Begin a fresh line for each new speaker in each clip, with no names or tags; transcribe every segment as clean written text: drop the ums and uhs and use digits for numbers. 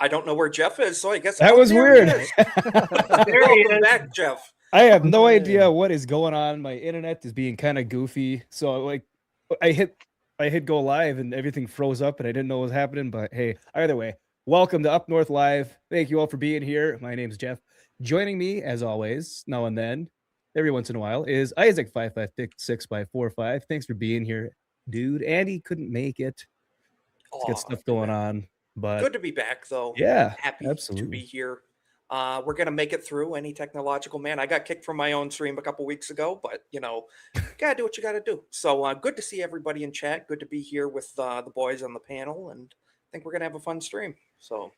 I don't know where Jeff is, so I guess
That was
there he
weird.
is.
There he
Welcome
is.
back, Jeff.
I have no
Hey.
idea what is going on. My internet is being kind of goofy. So like I hit I hit go live and everything froze up and I didn't know what was happening. But hey, either way, welcome to Up North Live. Thank you all for being here. My name's Jeff. Joining me, as always, now and then, every once in a while, is Isaac 556 by 45. Thanks for being here, dude. Andy couldn't make it. He's got
Oh,
stuff going on. But
good to be back, though.
yeah,
Happy to
absolutely.
be here. We're gonna make it through any technological man. I got kicked from my own stream a couple weeks ago, but gotta do what you gotta do. So good to see everybody in chat. Good to be here with the boys on the panel, and I think we're gonna have a fun stream. So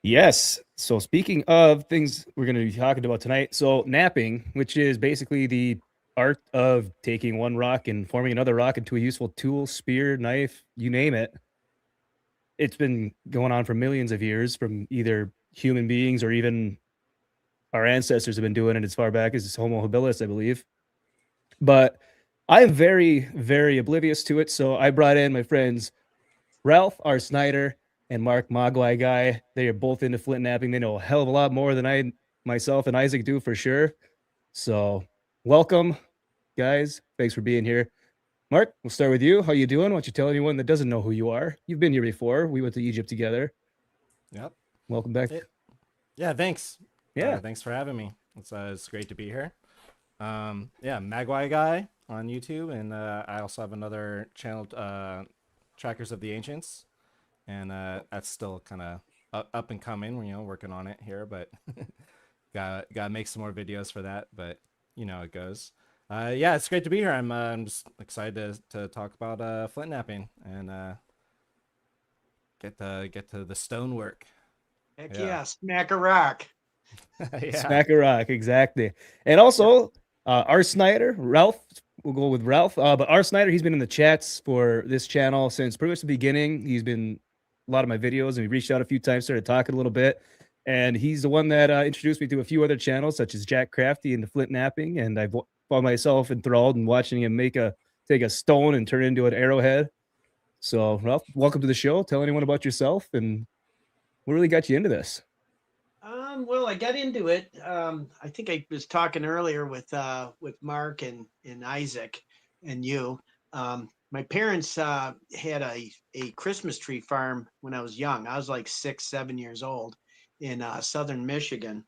Yes. So speaking of things we're going to be talking about tonight, so knapping, which is basically the art of taking one rock and forming another rock into a useful tool, spear, knife, you name it. It's been going on for millions of years from either human beings or even our ancestors have been doing it as far back as Homo habilis, I believe. But I'm very, very oblivious to it. So I brought in my friends Ralph R. Snyder and Mark Magwoiiguy. They are both into Flintknapping. They know a hell of a lot more than I myself and Isaac do for sure. So welcome, guys. Thanks for being here. Mark, we'll start with you. How you doing? Why don't you tell anyone that doesn't know who you are? You've been here before. We went to Egypt together.
Yep.
Welcome back.
Yeah, thanks.
Yeah.
Thanks for having me. It's great to be here. Yeah, Magwoiiguy on YouTube, and I also have another channel, Trackers of the Ancients, and that's still kind of up and coming. Working on it here, but gotta make some more videos for that. But how it goes. Yeah, it's great to be here. I'm just excited to talk about Flintknapping and get to the stonework.
Heck
Yeah.
yeah, smack a rock.
Yeah.
Smack a rock, exactly. And also, R. Snyder, Ralph, we'll go with Ralph. But R. Snyder, he's been in the chats for this channel since pretty much the beginning. He's been a lot of my videos, and we reached out a few times, started talking a little bit. And he's the one that introduced me to a few other channels, such as Jack Crafty and the Flintknapping. And I've found myself enthralled in watching him take a stone and turn it into an arrowhead. So, Ralph, welcome to the show. Tell anyone about yourself and what really got you into this.
Well, I got into it. I think I was talking earlier with Mark and Isaac and you. My parents had a Christmas tree farm when I was young. I was like 6, 7 years old in southern Michigan,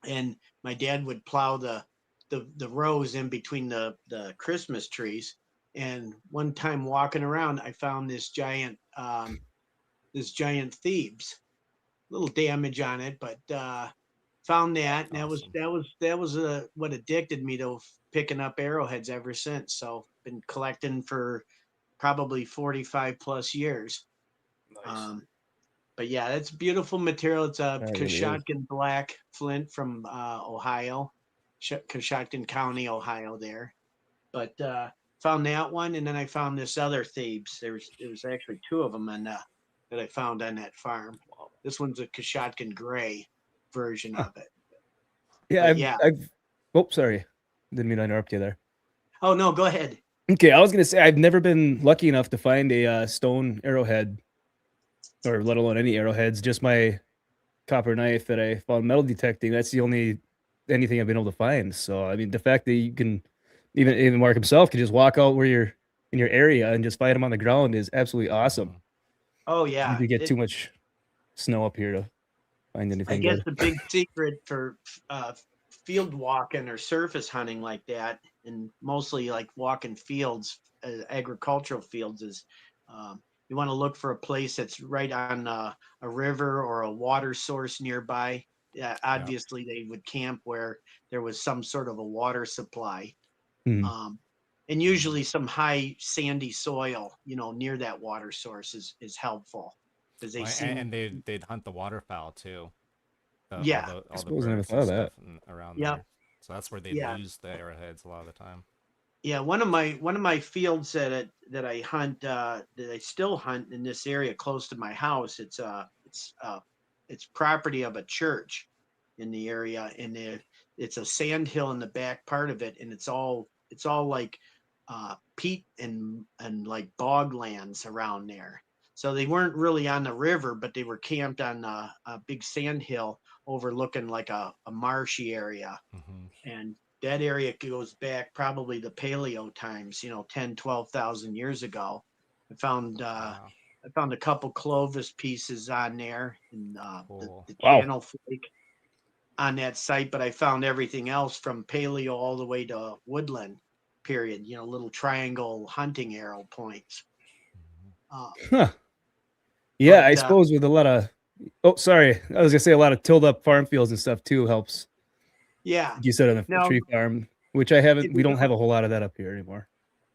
and my dad would plow the rows in between the Christmas trees. And one time walking around, I found this giant thieves. Little damage on it, but found that, and
Awesome.
that was what addicted me to picking up arrowheads ever since. So been collecting for probably 45 plus years.
nice.
But yeah, that's beautiful material. It's a
That really is.
Coshocton black flint from Ohio, Coshocton County, Ohio. There, but found that one, and then I found this other Thebes. There was actually two of them, and that I found on that farm. This one's a Coshocton gray version of it.
Yeah,
But
I've oh, sorry. Didn't mean to interrupt you there.
Oh no, go ahead.
Okay, I was gonna say I've never been lucky enough to find a stone arrowhead, or let alone any arrowheads. Just my copper knife that I found metal detecting. That's the only anything I've been able to find. So I mean, the fact that you can even Mark himself can just walk out where you're in your area and just find him on the ground is absolutely awesome.
Oh
You
yeah.
could get too much snow up here to find
I
anything
guess
good.
the big secret for field walking or surface hunting like that, and mostly like walking fields, agricultural fields, is you want to look for a place that's right on a river or a water source nearby. Yeah, obviously they would camp where there was some sort of a water supply,
Mhm.
and usually some high sandy soil, near that water source is helpful because they seem.
And they'd hunt the waterfowl too.
Yeah.
All
I
the
suppose I never
birds
thought
and
of that.
stuff around
Yep.
there. So that's where they
Yeah.
lose the arrowheads a lot of the time.
Yeah, one of my fields that I hunt that I still hunt in this area close to my house. It's property of a church in the area, and it's a sand hill in the back part of it, and it's all like peat and like bog lands around there. So they weren't really on the river, but they were camped on a big sand hill overlooking like a marshy area.
Mhm.
And that area goes back probably the paleo times, 10, 12,000 years ago. I found
Wow.
I found a couple Clovis pieces on there and
Cool.
the
Wow.
channel flake on that site, but I found everything else from paleo all the way to woodland period, little triangle hunting arrow points.
Mhm.
Huh. Yeah, I
But
suppose with a lot of oh, sorry. I was gonna say a lot of tilled up farm fields and stuff too helps.
yeah,
You said on the
now
tree farm, which I haven't.
if
We
you
don't have
don't,
a whole lot of that up here anymore.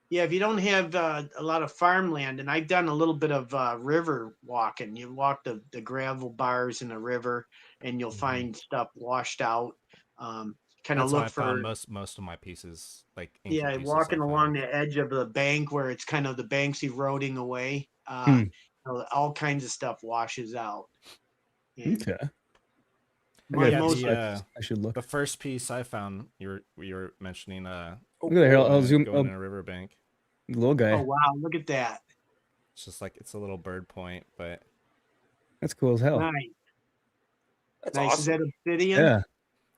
yeah, if you don't have a lot of farmland, and I've done a little bit of river walking, you walk the gravel bars in the river, and you'll
Mhm.
find stuff washed out. Kind of
That's how I
look
found
for,
most of my pieces, like ancient
yeah,
pieces I
walking along
found.
the edge of the bank where it's kind of the bank's eroding away.
Hmm.
All kinds of stuff washes out. And
Okay. I
mo-
got a
Yeah,
piece
most,
I should look.
the first piece I found, you were mentioning
Look at that here. I'll zoom.
going in a riverbank.
Little guy.
oh wow, look at that.
It's just like it's a little bird point, but
That's cool as hell.
Nice.
That's
Nice. Is that
awesome.
obsidian?
Yeah.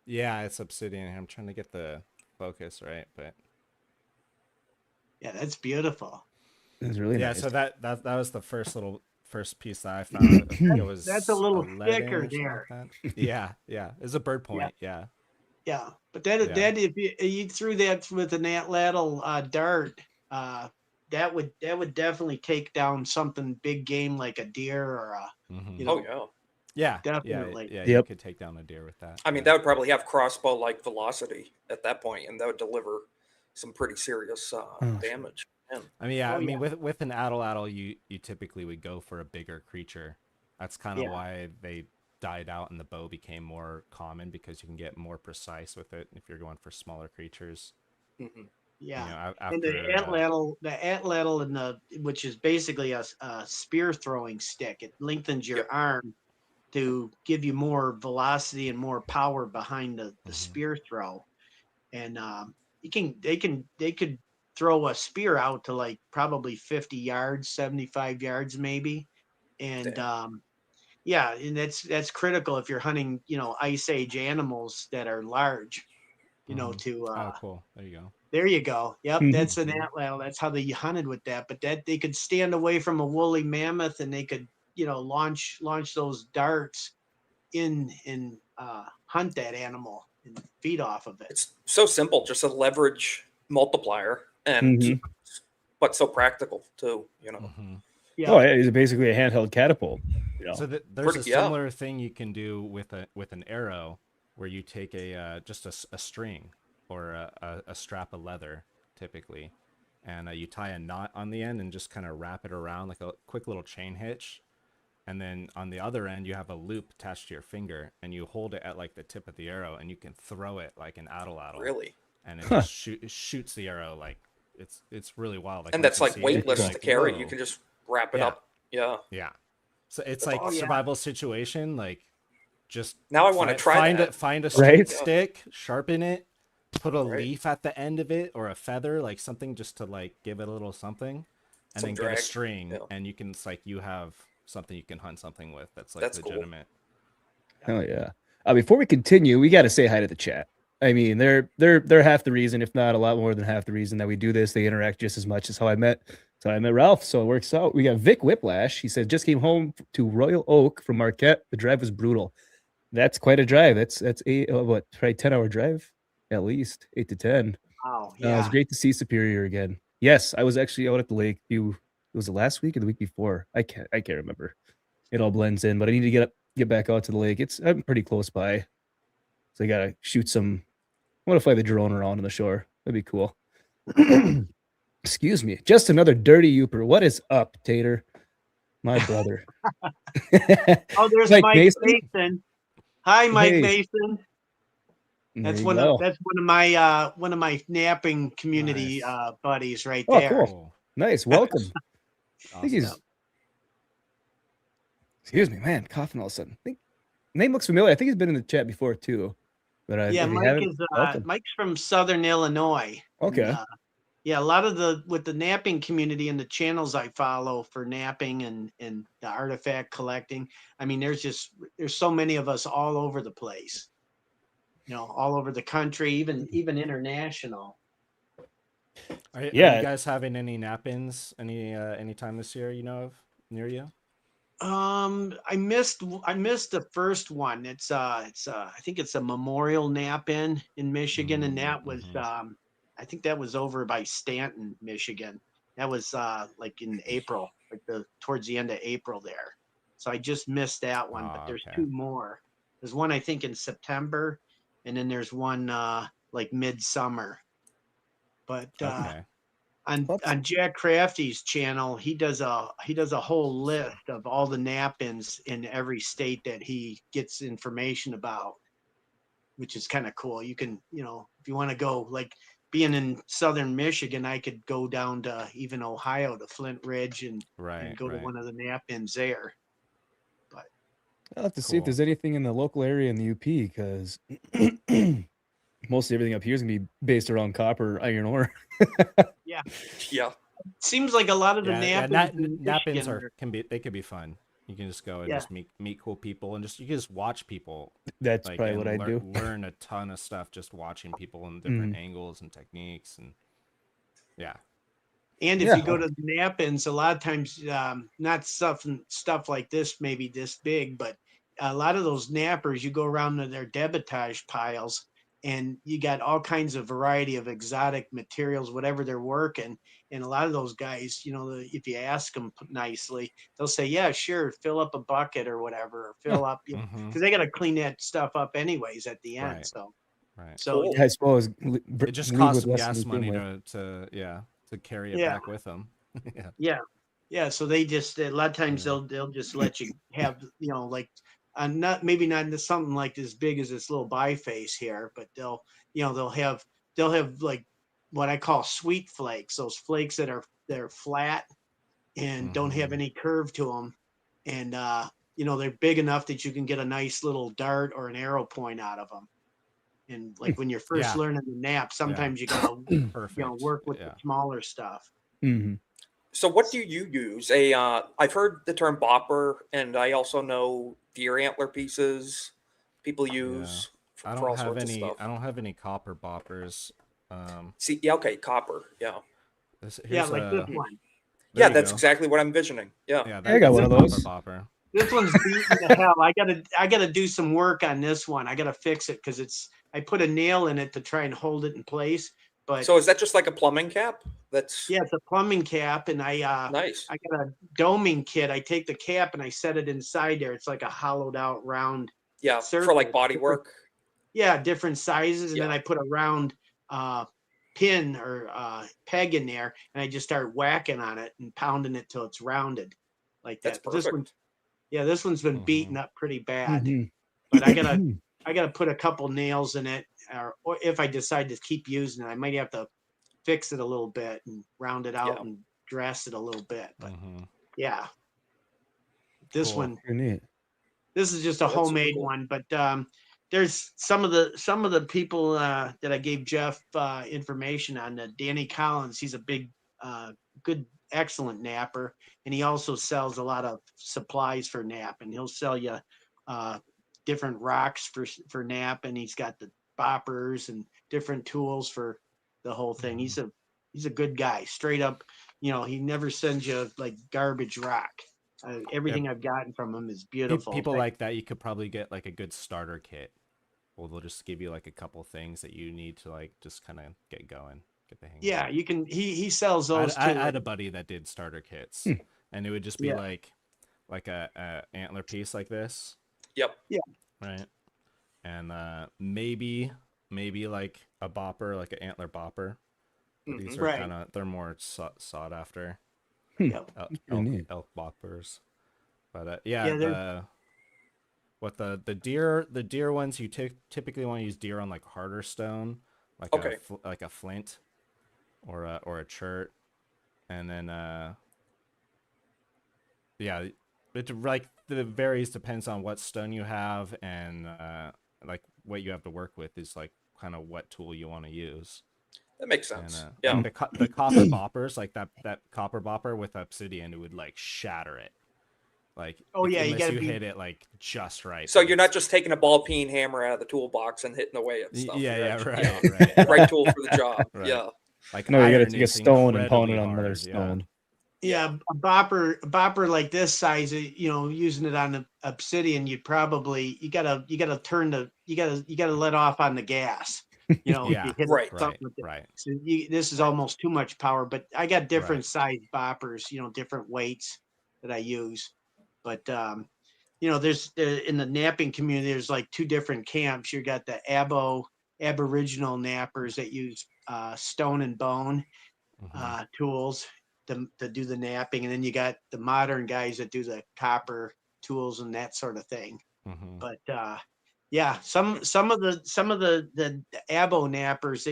yeah, it's obsidian. I'm trying to get the focus right, but
Yeah, that's beautiful.
It's really
yeah.
nice.
So that was the first piece that I found. I think it was
That's a little
11
thicker
or something
there.
like that. Yeah. It's a bird
Yeah.
point. Yeah.
Yeah, but that
Yeah.
that if you threw that with an atlatl dart, that would definitely take down something big game like a deer or a,
Mhm.
you
Oh
know,
yeah.
definitely.
Yeah.
Yep.
You could take down a deer with that.
I mean, that would probably have crossbow like velocity at that point, and that would deliver some pretty serious damage. Man.
I mean, yeah.
Oh,
I mean,
yeah.
with an atlatl, you typically would go for a bigger creature. That's kind of
Yeah.
why they died out and the bow became more common because you can get more precise with it if you're going for smaller creatures.
hmm
Yeah.
You know,
And the
after
atlatl and which is basically a spear throwing stick. It lengthens your
Yep.
arm to give you more velocity and more power behind the
Mhm.
spear throw. And they could throw a spear out to like probably 50 yards, 75 yards maybe. And
Damn.
yeah, and that's critical if you're hunting, ice age animals that are large,
Mhm.
to
Oh, cool. There you go.
there you go. Yep,
Mhm.
that's an
Mhm.
atlatl. That's how they hunted with that. But that they could stand away from a woolly mammoth and they could, launch those darts in and hunt that animal and feed off of it.
It's so simple, just a leverage multiplier, and
Mhm.
but so practical too.
Mhm.
Yeah.
Oh, yeah, it's basically a handheld catapult. You know.
So there's a
Pretty- yeah.
similar thing you can do with an arrow, where you take just a string or a strap of leather, typically, and you tie a knot on the end and just kind of wrap it around like a quick little chain hitch, and then on the other end you have a loop attached to your finger, and you hold it at like the tip of the arrow, and you can throw it like an atlatl,
Really,
and it
Huh.
just shoots the arrow like it's really wild. Like
and
once
that's
you
like
see it,
weightless
you're
to
like,
carry. You
"Whoa."
can just wrap it
Yeah.
up. Yeah.
Yeah. So it's
That's
like
awesome.
Yeah.
survival situation, like just
Now I want to try
find
that.
find a
Right?
straight stick, sharpen it, put a
Right.
leaf at the end of it or a feather, like something just to like give it a little something, and
Some
then get a
drag.
string,
Yeah.
and it's like you have something you can hunt something with that's like
That's cool.
legitimate.
Hell yeah. Before we continue, we got to say hi to the chat. I mean, they're half the reason, if not a lot more than half the reason that we do this. They interact just as much as how I met Ralph. So it works out. We got Vic Whiplash. He said just came home to Royal Oak from Marquette. The drive was brutal. That's quite a drive. That's probably 10-hour drive at least, 8 to 10.
Wow.
It was
Yeah.
great to see Superior again. Yes, I was actually out at the lake. Was it last week or the week before? I can't remember. It all blends in, but I need to get back out to the lake. I'm pretty close by, so I gotta shoot some. I want to fly the drone around on the shore. That'd be cool. Excuse me. Just another dirty Youper. What is up, Tater? My brother.
Oh, there's
Mike
Mike
Mason?
Mason. Hi, Mike
Hey.
Mason.
There
That's
you
one
go.
of one of my napping community
Nice.
buddies right
Oh,
there.
cool.
Cool.
Nice. Welcome. I think
Awesome.
he's. Excuse me, man. Coughing all of a sudden. I think name looks familiar. I think he's been in the chat before too. But
Yeah,
if you
Mike
haven't,
is
welcome.
Mike's from Southern Illinois.
Okay.
And, Yeah, a lot of with the napping community and the channels I follow for napping and the artifact collecting. I mean, there's so many of us all over the place. You know, all over the country, even international.
Are you
Yeah.
guys having any nap-ins any time this year you know of near you?
I missed the first one. I think it's a Memorial Nap in Michigan, and that was I think that was over by Stanton, Michigan. That was like in April, like towards the end of April there. So I just missed that one, but
Oh,
there's
okay.
two more. There's one I think in September, and then there's one like midsummer. But
Okay.
on Jack Crafty's channel, he does a whole list of all the nap-ins in every state that he gets information about, which is kind of cool. You can, if you want to go, like being in southern Michigan, I could go down to even Ohio to Flint Ridge and
Right,
go to
right.
one of the nap-ins there. But
I'll have to see if
Cool.
there's anything in the local area in the UP because mostly everything up here is gonna be based around copper, iron ore.
yeah,
Yeah.
seems like a lot of the
Yeah,
nap-ins in
nap-ins
Michigan
they could be fun. You can just go and
yeah,
just meet cool people and you can just watch people
That's
like
probably
and
what I do.
learn a ton of stuff just watching people in different angles and techniques and yeah.
And if
Yeah.
you go to the nap-ins, a lot of times, not stuff like this, maybe this big, but a lot of those nappers, you go around to their debitage piles, and you got all kinds of variety of exotic materials, whatever they're working. And a lot of those guys, if you ask them nicely, they'll say, "Yeah, sure, fill up a bucket or whatever, or fill up,"
Mm-hmm.
because they got to clean that stuff up anyways at the end.
Right,
So,
right.
so
Cool.
I suppose
It just
leave
costs
with
them
less than
gas
you came
money
with.
to carry it
yeah.
back with them. Yeah.
Yeah. Yeah. So they just a lot of times
Yeah.
they'll just let you have, like not maybe not something like as big as this little biface here, but they'll have like what I call sweet flakes, those flakes they're flat and don't have
Mm-hmm.
any curve to them. And they're big enough that you can get a nice little dart or an arrow point out of them. And like when you're first
Yeah.
learning the nap,
Yeah.
sometimes you gotta
Perfect.
work with the
Yeah.
smaller stuff.
Mm-hmm.
So what do you use? I've heard the term bopper, and I also know deer antler pieces people
Yeah.
use for all sorts of
I
stuff.
don't have any copper boppers.
See, yeah, okay, copper. Yeah.
Yeah,
Here's
like this
a
one.
there
Yeah,
you
that's
go.
exactly what I'm envisioning. Yeah.
Yeah,
Yeah, I got
that's
one
a
of
copper
those.
bopper.
This one's beaten to hell. I gotta do some work on this one. I gotta fix it because I put a nail in it to try and hold it in place. But
So is that just like a plumbing cap? That's
yeah, it's a plumbing cap, and I
nice.
got a doming kit. I take the cap and I set it inside there. It's like a hollowed out round
Yeah, for like
surface.
body work.
Different sizes, and then
Yeah,
I put a round pin or peg in there, and I just start whacking on it and pounding it till it's rounded like
that's
that. But this one,
perfect.
this one's been
Mm-hmm.
beaten up pretty bad.
Mm-hmm.
But I gotta put a couple nails in it, or if I decide to keep using it, I might have to fix it a little bit and round it out
Yeah.
and dress it a little bit. But
Mm-hmm.
yeah, this
Cool.
one,
Pretty neat.
this is just a
Yeah, that's super
homemade
cool.
one. But there's some of the people that I gave Jeff information on. Danny Collins, he's a big, good, excellent napper, and he also sells a lot of supplies for nap, and he'll sell you different rocks for nap, and he's got the boppers and different tools for the whole thing.
Mm-hmm.
He's a good guy, straight up. He never sends you like garbage rock.
Yeah,
Everything I've gotten from him is beautiful.
people like that you could probably get like a good starter kit. Well, they'll just give you like a couple things that you need to like just kind of get going, get the hang of
Yeah,
it.
you can. He sells those too.
I had a buddy that did starter kits, and it would just be
Yeah,
like a antler piece like this,
Yep.
yeah,
right? And maybe like a bopper, like an antler bopper. But these
Hmm.
are
right.
kind of they're more sought after
Yeah,
Pretty neat.
elk boppers. But yeah,
yeah. There's
the deer ones you typically want to use deer on like harder stone, like
Okay.
like a flint or a chert, and then yeah, it like the varies depends on what stone you have and like what you have to work with is like kind of what tool you want to use.
That makes
And
sense. Yeah.
like the copper boppers, like that copper bopper with obsidian, it would like shatter it. Like,
Oh, yeah, you
unless
gotta
you
be-
hit it like just right.
So you're not just taking a ball peen hammer out of the toolbox and hitting away at stuff.
Yeah,
You're
yeah,
actually,
right,
you know,
right.
right tool for the job.
Right.
Yeah.
Like
No, you got to
iron
take a
is
stone and pound
incredibly
it on another
hard,
stone.
Yeah, a bopper like this size, you know, using it on the obsidian, you gotta turn you gotta let off on the gas. You know, if
Yeah,
you hit
right,
something with it.
right.
So this is almost too much power, but I got different
Right.
size boppers, you know, different weights that I use. But you know, in the napping community, there's like two different camps. You got the Aboriginal nappers that use stone and bone tools to do the napping, and then you got the modern guys that do the copper tools and that sort of thing. But yeah, some of the abo nappers,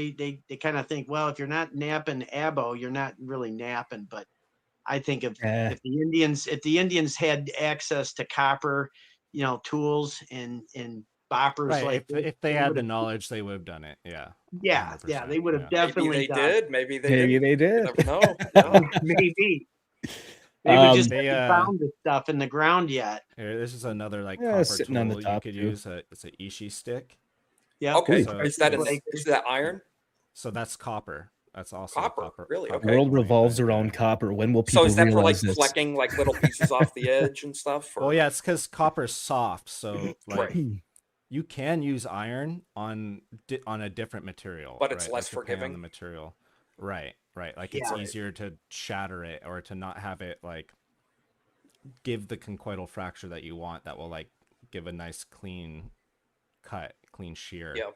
they kind of think, well, if you're not napping abo, you're not really napping. But I think if the Indians had access to copper, you know, tools and boppers
Right.
like this,
If they had the
would've-
knowledge, they would have done it. Yeah.
yeah,
100%,
they would have
yeah.
Maybe
definitely
they
done it.
did. Maybe they
Maybe
didn't.
they
You
did.
never know. Yeah.
Maybe. Maybe just
They,
haven't found this stuff in the ground yet.
Here, this is another like
Yeah,
copper
sitting
tool
on the
you
top,
could
too.
use. It's an ishi stick.
Yeah.
Okay.
So
Is that
it's-
is that iron?
So that's copper. That's also
Copper, really?
copper
Okay.
The world
point,
revolves
but,
around copper. When will people
So is that for like
realize this?
collecting like little pieces off the edge and stuff? Or...
Well, yeah, it's because copper's soft, so like
Right.
you can use iron on a different material,
But it's
right?
less
Like, depending on
forgiving.
the material. Right. Like it's
Yeah.
easier to shatter it or to not have it like give the conchoidal fracture that you want. That will like give a nice clean cut, clean shear.
Yeah.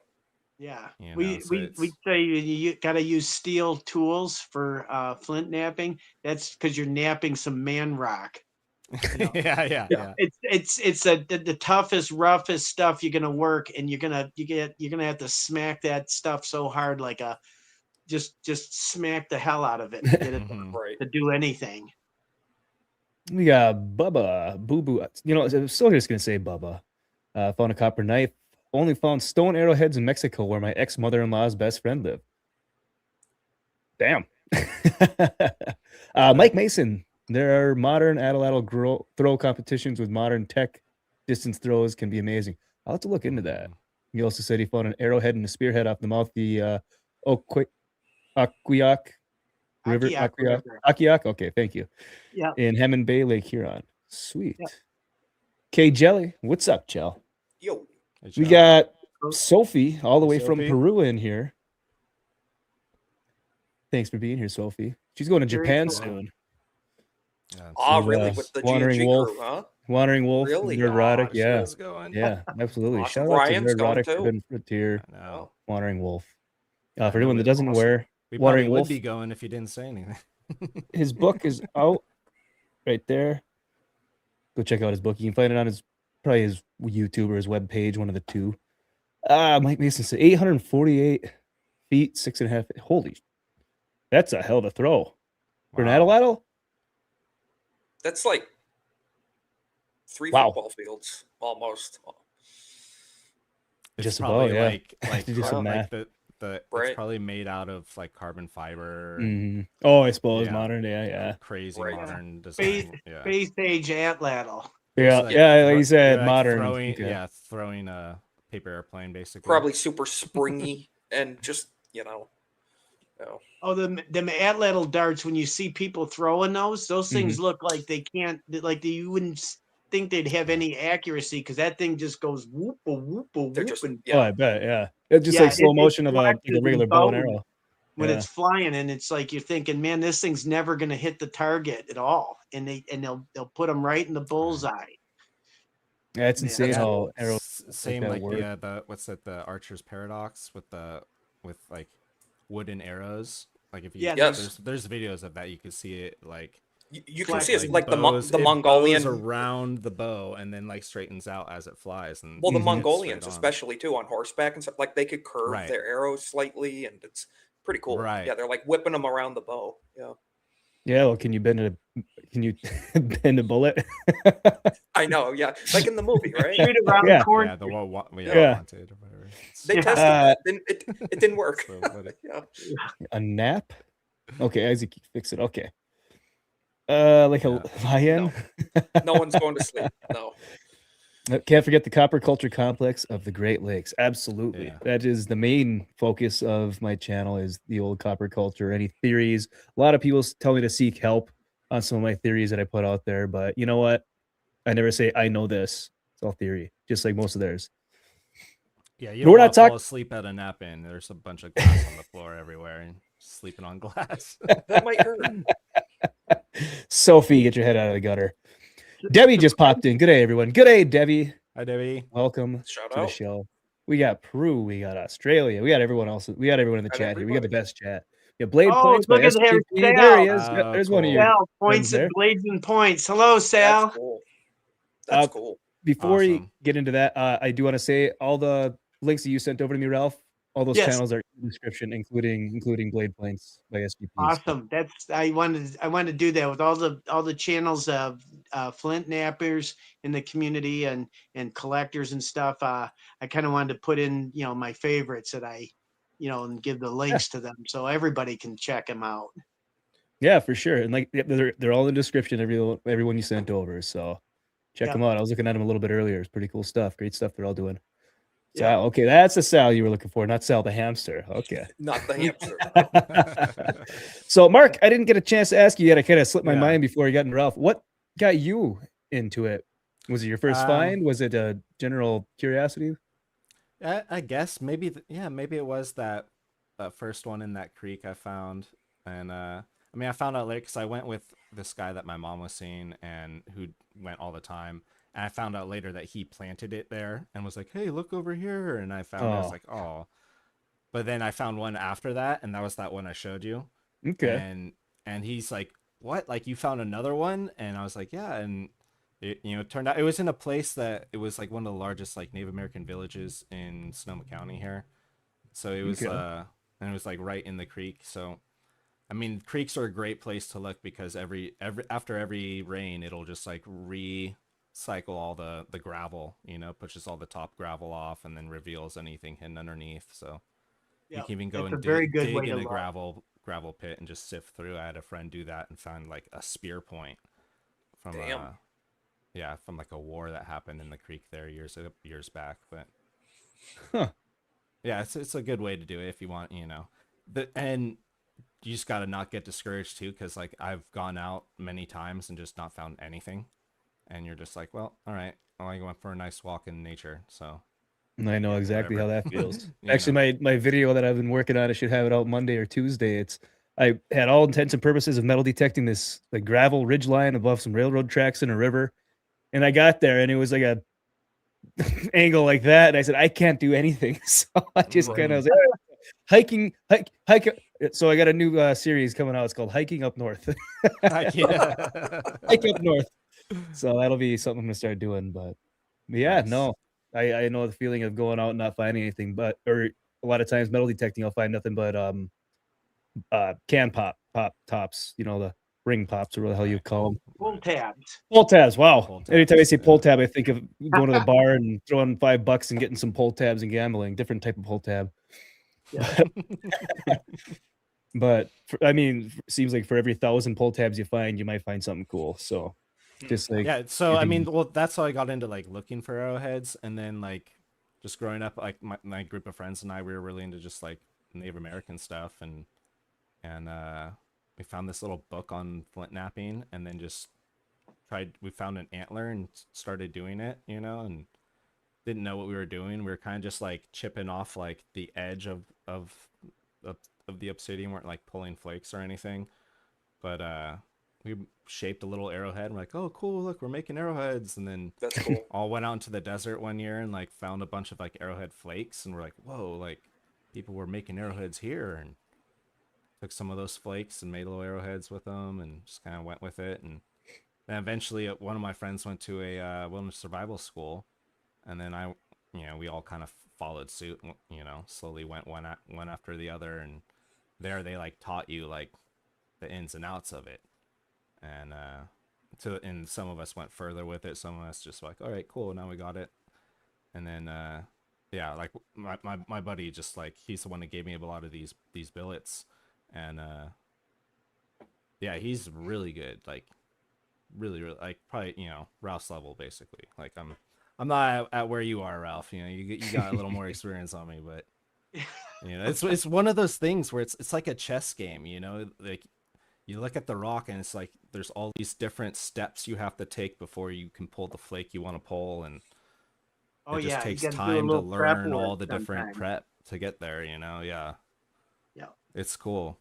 Yeah.
You know,
We
so
we
it's-
say you got to use steel tools for flint napping. That's because you're napping some man rock. You know?
yeah.
It's the toughest, roughest stuff you're gonna work, and you're gonna have to smack that stuff so hard, like just smack the hell out of it to get it
Mhm.
Right.
to do anything.
We got Bubba Boo Boo. You know, I'm still just gonna say Bubba. Found a copper knife. Only found stone arrowheads in Mexico, where my ex mother-in-law's best friend lived. Damn. Mike Mason. There are modern atlatl throw competitions with modern tech. Distance throws can be amazing. I'll have to look into that. He also said he found an arrowhead and a spearhead off the mouth of the Oquiac River.
Akiak River.
Akiak? Okay, thank you.
Yeah.
In Hammond Bay, Lake Huron. Sweet. K Jelly. What's up, Jell?
Yo.
Good
We
job.
got Sophie all the way from
Sophie.
Peru in here. Thanks for being here, Sophie. She's going to
Very
Japan
cool.
soon.
Yeah,
Oh,
So,
really? With the
Wandering
G&G
Wolf.
crew, huh?
Wandering Wolf,
Really?
Nerd Erotic,
Oh,
yeah.
Let's going.
Yeah, absolutely.
Awesome.
Shout out to
Ryan's
Nerd
going
Erotic,
too.
Forbidden Frontier,
I know.
Wandering Wolf. For
I
anyone
know
that
it.
doesn't
Awesome.
wear,
We
Wandering
probably would
Wolf,
be going if you didn't say anything.
his book is out right there. Go check out his book. You can find it on his probably his YouTube or his webpage, one of the two. Mike Mason said 848 feet, 6.5. Holy, that's a hell of a throw. For an
Wow.
atlatl?
That's like 3
Wow.
football fields almost.
It's
Just
probably
about, yeah.
like
To do some
like
math.
the
Right.
it's probably made out of like carbon fiber.
Mhm. Oh, I suppose
Yeah.
modern. Yeah.
Crazy
Right.
modern
Space,
design. Yeah.
space age atlatl.
Yeah,
like
yeah, like
thro-
you said,
like
modern.
throwing
Okay.
throwing a paper airplane basically.
Probably super springy and just, you know.
Oh, them atlatl darts. When you see people throwing those things look like they can't, like you wouldn't think they'd have any accuracy because that thing just goes whoop a whoop a whoop.
They're just,
And
Oh, I bet. Yeah, it's just
Yeah,
like slow
it
motion of like a
flashes
regular
and
bow and
bows
arrow.
when
Yeah.
it's flying, and it's like you're thinking, man, this thing's never going to hit the target at all, and they'll put them right in the bullseye.
Yeah, it's
Yeah,
insane
that's
how
cool.
arrows.
Same
that
like
work.
the what's that, the Archer's Paradox with like wooden arrows. Like if you
Yeah,
Yes.
there's videos of that, you can see it like
You can
Flat
see it's
like
like the
bows-
the
it
Mongolian.
bows around the bow and then like straightens out as it flies. And
Well, the
Mhm.
it's
Mongolians,
straight on.
especially too, on horseback and stuff, like they could curve
Right.
their arrows slightly, and it's pretty cool.
Right.
Yeah, they're like whipping them around the bow. Yeah,
Yeah, well, can you bend bend a bullet?
I know. Yeah, like in the movie, right?
Shoot around
Yeah.
the corner.
Yeah, the
Yeah.
wanted or whatever.
They
Yeah.
tested that. It didn't work.
So funny.
Yeah.
A nap? Okay, Isaac, fix it. Okay. Like a lion?
No one's going to sleep. No.
Can't forget the copper culture complex of the Great Lakes. Absolutely.
Yeah.
That is the main focus of my channel is the old copper culture. Any theories? A lot of people tell me to seek help on some of my theories that I put out there, but you know what? I never say I know this. It's all theory, just like most of theirs.
Yeah, you
We're
don't
not
want to fall
talk-
asleep at a nap in. There's a bunch of glass on the floor everywhere and sleeping on glass.
That might hurt.
Sophie, get your head out of the gutter. Debbie just popped in. Good day, everyone. Good day, Debbie.
Hi, Debbie.
Welcome
Shout
to the
out.
show. We got Peru, we got Australia, we got everyone else. We got everyone in the
Got
chat here. We got the
everybody.
best chat. Yeah, Blade
Oh,
Points by
look at him,
SGP. There he
Sal.
is. Yep,
Oh,
there's one of
cool.
your
Sal, points
there.
and blades and points. Hello, Sal.
That's cool. That's
Uh,
cool.
Before we
Awesome.
get into that, I do want to say all the links that you sent over to me, Ralph, all those
Yes.
channels are in the description, including Blade Points by SGP.
Awesome. I wanted to do that with all the channels of Flintknappers in the community and collectors and stuff. I kind of wanted to put in my favorites that and give the links to them so everybody can check them out.
Yeah, for sure. And like they're all in the description, everyone you sent over. So check
Yep.
them out. I was looking at them a little bit earlier. It's pretty cool stuff. Great stuff they're all doing.
Yeah.
Sal, okay, that's the Sal you were looking for, not Sal the hamster. Okay.
Not the hamster.
So, Mark, I didn't get a chance to ask you yet. I kind of slipped my
Yeah.
mind before you got into Ralph. What got you into it? Was it your first find? Was it a general curiosity?
I guess maybe maybe it was that first one in that creek I found, and I mean I found out later because I went with this guy that my mom was seeing and who went all the time, and I found out later that he planted it there and was like, "Hey, look over here," and I found I was like, "Oh," but then I found one after that, and that was that one I showed you,
Okay.
and he's like, "What? Like you found another one?" And I was like, "Yeah," and it turned out it was in a place that it was like one of the largest like Native American villages in Sonoma County here. So it was
Okay.
and it was like right in the creek. So I mean, creeks are a great place to look because every after every rain it'll just like recycle all the gravel, pushes all the top gravel off and then reveals anything hidden underneath. So you
Yeah,
can even go
it's a
and
very good
dig
way
in
to
a
look.
gravel pit and just sift through. I had a friend do that and found like a spear point from
Damn.
from like a war that happened in the creek there years back. But
Huh.
yeah, it's a good way to do it if you want, and you just got to not get discouraged too, because like I've gone out many times and just not found anything, and you're just like, well, all right, I went for a nice walk in nature, so
I know exactly
whatever.
how that feels.
You
Actually, my video that I've been working on, I should have it out Monday or Tuesday. I had all intents and purposes of metal detecting this like gravel ridge line above some railroad tracks in a river. And I got there and it was like a angle like that. And I said, I can't do anything. So I just kind of was like, hike. So I got a new series coming out. It's called Hiking Up North.
Yeah.
Hike Up North. So that'll be something I'm gonna start doing. But yeah,
Nice.
no, I know the feeling of going out and not finding anything, or a lot of times metal detecting, I'll find nothing but can pop tops, the ring pops or what the hell you call them.
Pull tabs.
Pull tabs. Wow.
Pull
Anytime I
tabs,
say pull
yeah.
tab, I think of going to the bar and throwing $5 and getting some pull tabs and gambling. Different type of pull tab.
Yeah.
But I mean, it seems like for every 1,000 pull tabs you find, you might find something cool. So just like
Yeah, so I
getting-
mean, well, that's how I got into like looking for arrowheads, and then like just growing up, like my group of friends and I, we were really into just like Native American stuff, and we found this little book on Flintknapping, and then just we found an antler and started doing it, and didn't know what we were doing. We were kind of just like chipping off like the edge of the obsidian, weren't like pulling flakes or anything, but we shaped a little arrowhead and we're like, oh cool, look, we're making arrowheads. And then
That's cool.
all went out into the desert one year and like found a bunch of like arrowhead flakes, and we're like, whoa, like people were making arrowheads here, and took some of those flakes and made little arrowheads with them and just kind of went with it. And then eventually one of my friends went to a wilderness survival school, and then we all kind of followed suit, slowly went one after the other, and there they like taught you like the ins and outs of it. And and some of us went further with it, some of us just like, all right, cool, now we got it. And then yeah, like my buddy just like he's the one that gave me a lot of these billets, and yeah, he's really good. Like really like probably Ralph's level basically. Like I'm not at where you are, Ralph. You got a little more experience on me, but it's one of those things where it's like a chess game. Like you look at the rock and it's like there's all these different steps you have to take before you can pull the flake you want to pull, and
Oh
it just
yeah, you
takes
gotta do a
time to
little prep
learn all
work
the different
sometimes.
prep to get there. Yeah,
Yeah.
it's cool.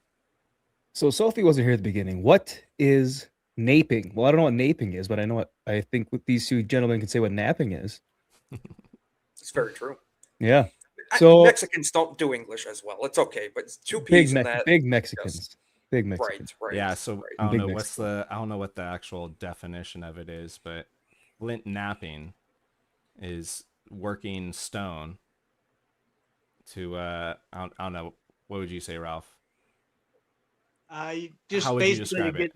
So Sophie wasn't here at the beginning. What is naping? Well, I don't know what naping is, but I know what I think these two gentlemen can say what napping is.
It's very true.
Yeah. So
Mexicans don't do English as well. It's okay, but it's two P's in that.
big Mexicans.
Yes.
Big Mexicans.
Right.
Yeah, so
right.
I don't
Big
know
Mexican.
I don't know what the actual definition of it is, but Flintknapping is working stone to I don't know, what would you say, Ralph?
I just
How would you
basically
describe it?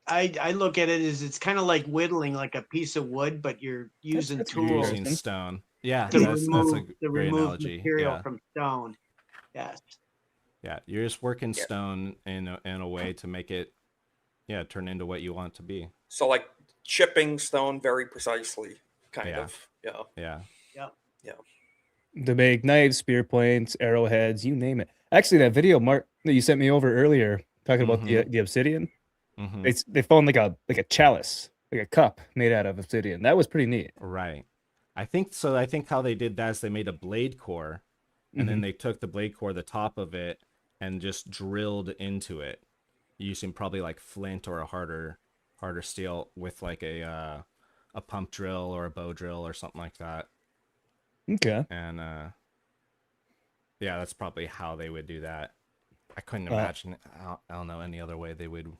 I look at it as it's kind of like whittling like a piece of wood, but you're using
that's
You're
tools
using stone. Yeah,
to
that's a great
remove
analogy.
material
Yeah.
from stone. Yes.
Yeah, you're just working
Yeah.
stone in a way to make it turn into what you want it to be.
So like chipping stone very precisely, kind
Yeah.
of. Yeah.
Yeah.
To make knives, spear points, arrowheads, you name it. Actually, that video, Mark, that you sent me over earlier, talking about the obsidian,
Mm-hmm.
they found like a chalice, like a cup made out of obsidian. That was pretty neat.
Right. I think so. I think how they did that is they made a blade core, and then they took the blade core, the top of it, and just drilled into it, using probably like flint or a harder steel with like a pump drill or a bow drill or something like that.
Okay.
And yeah, that's probably how they would do that. I couldn't imagine. I don't know any other way they would.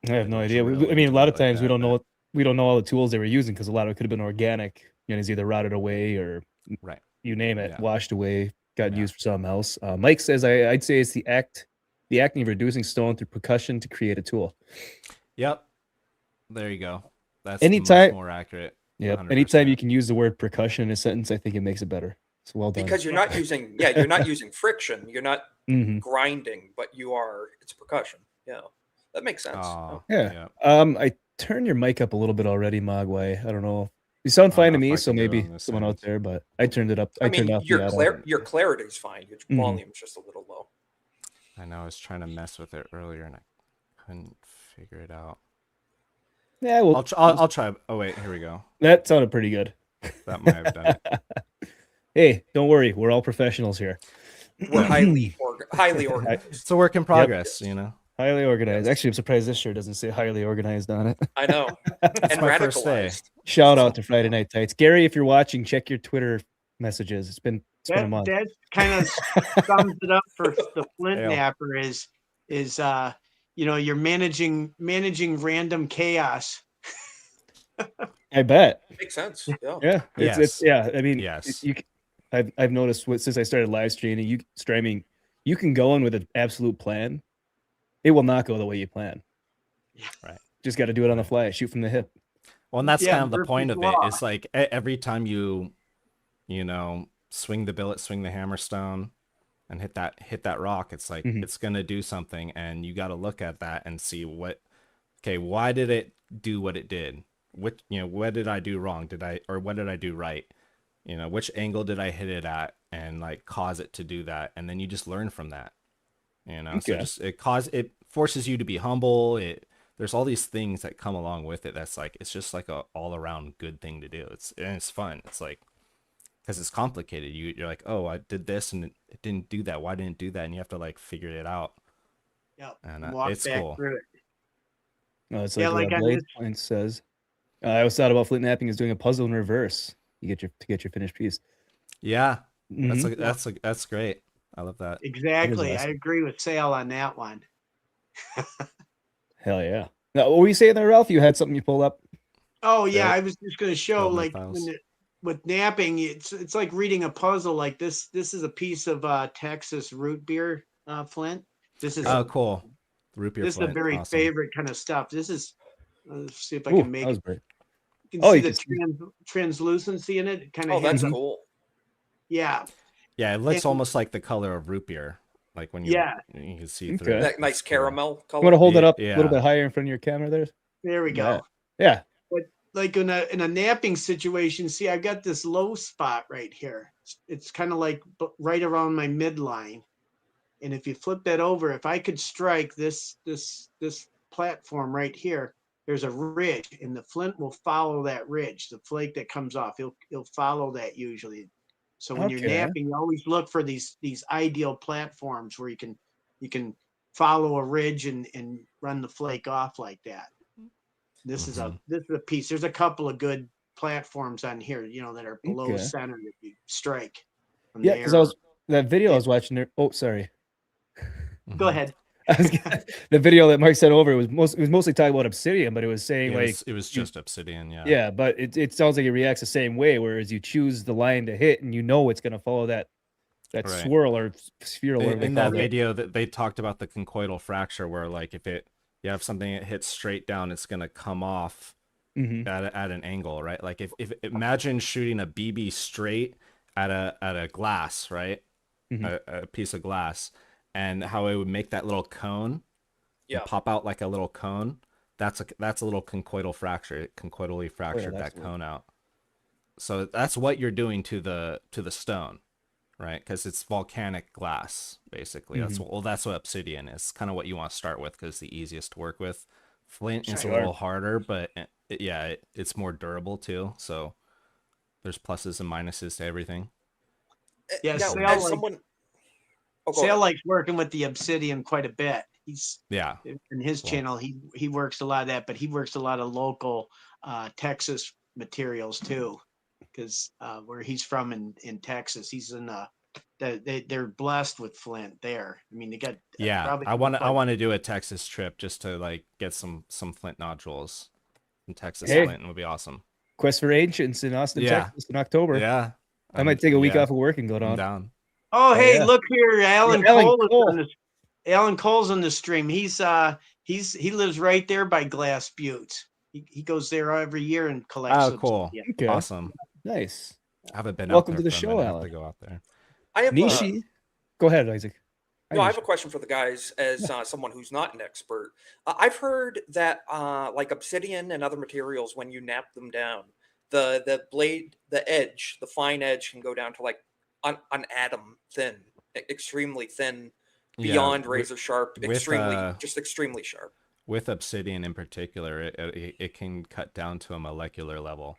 I have no idea.
drill
I mean, a lot of
into it like
times we
that,
don't know we don't know all the tools they were using because a lot of it could have been organic. It's either rotted away or
Right.
you name it,
Yeah.
washed away, got
Yeah.
used for something else. Mike says I'd say it's the acting of reducing stone through percussion to create a tool.
Yep. There you go. That's
Anytime-
much more accurate.
Yep.
100%.
Anytime you can use the word percussion in a sentence, I think it makes it better. So well done.
Because you're not using you're not using friction. You're not
Mhm.
grinding, but it's percussion. Yeah. That makes sense.
Oh,
Yeah. I turned your mic up a little bit already, Magwoiiguy. I don't know. You sound
I
fine
don't
to
know if
me,
I
so
can do it
maybe
on this
someone out
end.
there, but I turned it up.
I
turned
mean,
off the auto.
your clarity's fine. Your
Mhm.
volume's just a little low.
I know I was trying to mess with it earlier and I couldn't figure it out.
Yeah, well,
I'll try. Oh wait, here we go.
that sounded pretty good.
That might have done it.
Hey, don't worry. We're all professionals here.
We're highly organized.
It's a work in progress,
Highly organized.
Yes.
Actually, I'm surprised this shirt doesn't say highly organized on it.
I know. And
my first day.
radicalized.
Shout out to Friday Night Tights. Gary, if you're watching, check your Twitter messages. It's been a month.
That kind of sums it up for the Flint Napper is you're managing random chaos.
I bet.
Makes sense. Yeah.
Yeah. It's yeah. I mean,
Yes.
I've noticed since I started live streaming, you can go in with an absolute plan. It will not go the way you plan.
Right.
Just got to do it on the fly. Shoot from the hip.
Well, and that's
Yeah,
kind of the point of
Murphy's
it.
Law.
It's like every time you swing the billet, swing the hammerstone, and hit that rock, it's like it's gonna do something, and you got to look at that and see why did it do what it did? What did I do wrong? What did I do right? Which angle did I hit it at, and like cause it to do that, and then you just learn from that. So just it forces you to be humble. There's all these things that come along with it. That's like it's just like a all around good thing to do. It's fun. It's like because it's complicated. You're like, oh, I did this and it didn't do that. Why didn't it do that? And you have to like figure it out.
Yeah,
and
walk
it's
back
cool.
through it.
Oh, it's
Yeah,
like
like on
Blade
this-
Point says. I always thought about Flintknapping as doing a puzzle in reverse. You get your finished piece.
Yeah,
Mhm.
that's great. I love that.
Exactly.
awesome.
I agree with Sale on that one.
Hell yeah. Now, what were you saying there, Ralph? You had something you pulled up?
Oh yeah,
Build-
I was just going to show
build my
like
files.
with napping, it's like reading a puzzle. Like this is a piece of Texas root beer, Flint. This is
Oh, cool. Root beer
this is a
Flint.
very
Awesome.
favorite kind of stuff. This is let's see if I
Ooh,
can make
that was
it.
great.
You can
Oh,
see
you
the
can see-
translucency in it. It kind
Oh,
of
that's
has
cool.
Yeah,
Yeah, it looks
And-
almost like the color of root beer, like when
yeah.
you can see
Okay.
through it.
That nice
It's cool.
caramel
You want
color.
to hold it
Yeah,
up a little
yeah.
bit higher in front of your camera there?
There we
Yeah.
go.
Yeah.
But like in a napping situation, see, I've got this low spot right here. It's kind of like right around my midline. And if you flip that over, if I could strike this platform right here, there's a ridge, and the flint will follow that ridge. The flake that comes off, it'll follow that usually. So when you're
Okay.
napping, you always look for these ideal platforms where you can follow a ridge and run the flake off like that. This is a piece. There's a couple of good platforms on here, that are below
Okay.
center that you strike from
Yeah,
there.
because that video I
Yeah.
was watching there. Oh, sorry.
Go ahead.
The video that Mark sent over it was mostly talking about obsidian, but it was saying
It was
you-
just obsidian, yeah.
yeah, but it sounds like it reacts the same way. Whereas you choose the line to hit, and you know it's going to follow that
Right.
swirl or sphere, or whatever they
In
call
that
it.
video, that they talked about the conchoidal fracture, where like if you have something that hits straight down, it's gonna come off
Mhm.
at an angle, right? Like if imagine shooting a BB straight at a glass, right?
Mhm.
A piece of glass, and how it would make that little cone
Yeah.
and pop out like a little cone. That's a little conchoidal fracture. It conchoidally fractured
that's
that
what-
cone out. So that's what you're doing to the stone, right? Because it's volcanic glass, basically. That's what obsidian is. Kind of what you want to start with because it's the easiest to work with. Flint is a
Sure.
little harder, but it's more durable too. So there's pluses and minuses to everything.
Yeah,
Now,
Sale
as
like-
someone. Oh, go
Sale
ahead.
likes working with the obsidian quite a bit. He's
Yeah,
in his
Cool.
channel. He works a lot of that, but he works a lot of local Texas materials too, because where he's from in Texas, he's in they're blessed with flint there. I mean, they got
yeah.
probably
I want to do a Texas trip just to like get some flint nodules. Some Texas
Hey.
flint would be awesome.
Quest for Ancients in Austin,
Yeah.
Texas in October.
Yeah,
I might take a week
yeah,
off of work and go
I'm
down.
down.
Oh,
Oh,
hey,
yeah.
look here, Alan
Yeah, Alan
Cole. Is
Cole.
on the, Alan Cole's on the stream. He lives right there by Glass Buttes. He goes there every year and collects.
Oh, cool.
obsidian.
Okay.
Awesome.
Nice.
I haven't been
Welcome
out
to
there
the
for a
show,
minute. I have
Alan.
to go out there.
I have
Nishi. Go ahead, Isaac.
No, I have a question for the guys as someone who's not an expert. I've heard that like obsidian and other materials, when you nap them down, the blade, the edge, the fine edge can go down to like an atom thin, extremely thin,
Yeah,
beyond
with-
razor sharp,
with,
just extremely sharp.
With obsidian in particular, it can cut down to a molecular level.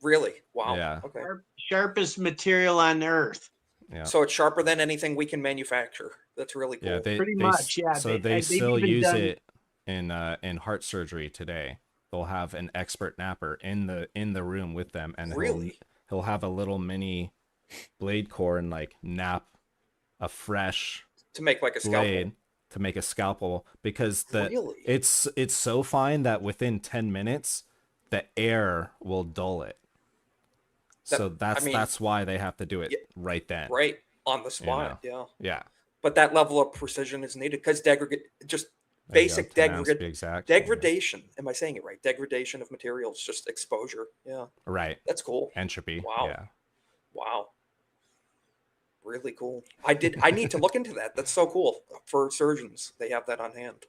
Really? Wow.
Yeah.
Okay.
Sharpest material on earth.
Yeah.
So it's sharper than anything we can manufacture. That's really cool.
Yeah,
Pretty much, yeah.
So
They've
still
even
use
done-
it in heart surgery today. They'll have an expert napper in the room with them, and
Really?
he'll have a little mini blade core and like nap a fresh
To make like a scalpel.
blade to make a scalpel, because
Really?
it's so fine that within 10 minutes the air will dull it. So that's why they have to do it right then.
Right on the spot. Yeah.
Yeah.
But that level of precision is needed because just
There you go,
basic
10 ounce to be exact.
degradation. Am I saying it right? Degradation of materials, just exposure. Yeah,
Right.
that's cool.
Entropy.
Wow.
Yeah.
Wow, really cool. I need to look into that. That's so cool for surgeons. They have that on hand.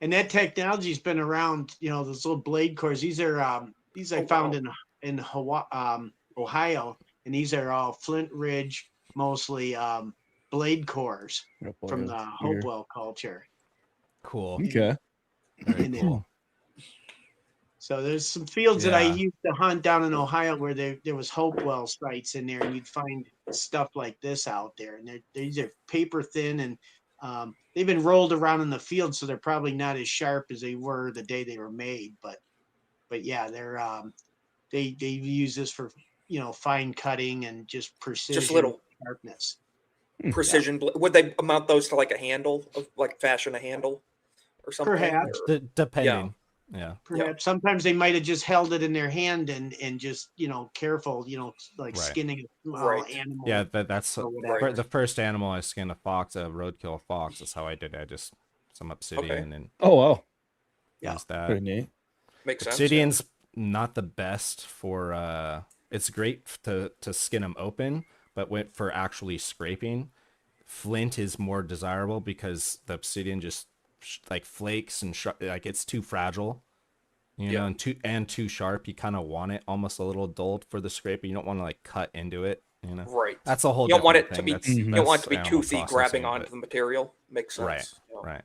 And that technology's been around. Those little blade cores. These I
Oh,
found
wow.
in Hawaii, Ohio, and these are all Flint Ridge, mostly blade cores from the Hopewell culture.
Cool.
Okay.
Very
in there.
cool.
So there's some fields that I
Yeah.
used to hunt down in Ohio where there was Hopewell sites in there, and you'd find stuff like this out there. And these are paper thin, and they've been rolled around in the field, so they're probably not as sharp as they were the day they were made. But yeah, they use this for fine cutting and just precision,
Just little
sharpness.
precision. Would they mount those to like a handle, like fashion a handle or something?
Perhaps.
Or-
Depending. Yeah.
Perhaps sometimes they might have just held it in their hand and just careful, like
Right.
skinning a small
Right.
animal.
Yeah, that's
or whatever.
the first animal I skinned a fox, a roadkill fox. That's how I did it. I just some obsidian and
Oh wow.
Yeah.
used that.
Pretty neat.
Makes sense.
Obsidian's not the best for it's great to skin them open, but for actually scraping, flint is more desirable because the obsidian just like flakes and like it's too fragile, you know, and too sharp. You kind of want it almost a little dulled for the scraper. You don't want to like cut into it, you know.
Right.
That's a whole.
You don't want it
different
to
thing.
be.
Mhm.
You don't want it to be
Animal
toothy,
processing,
grabbing onto
but-
the material. Makes sense.
Right.
Yeah.
Right.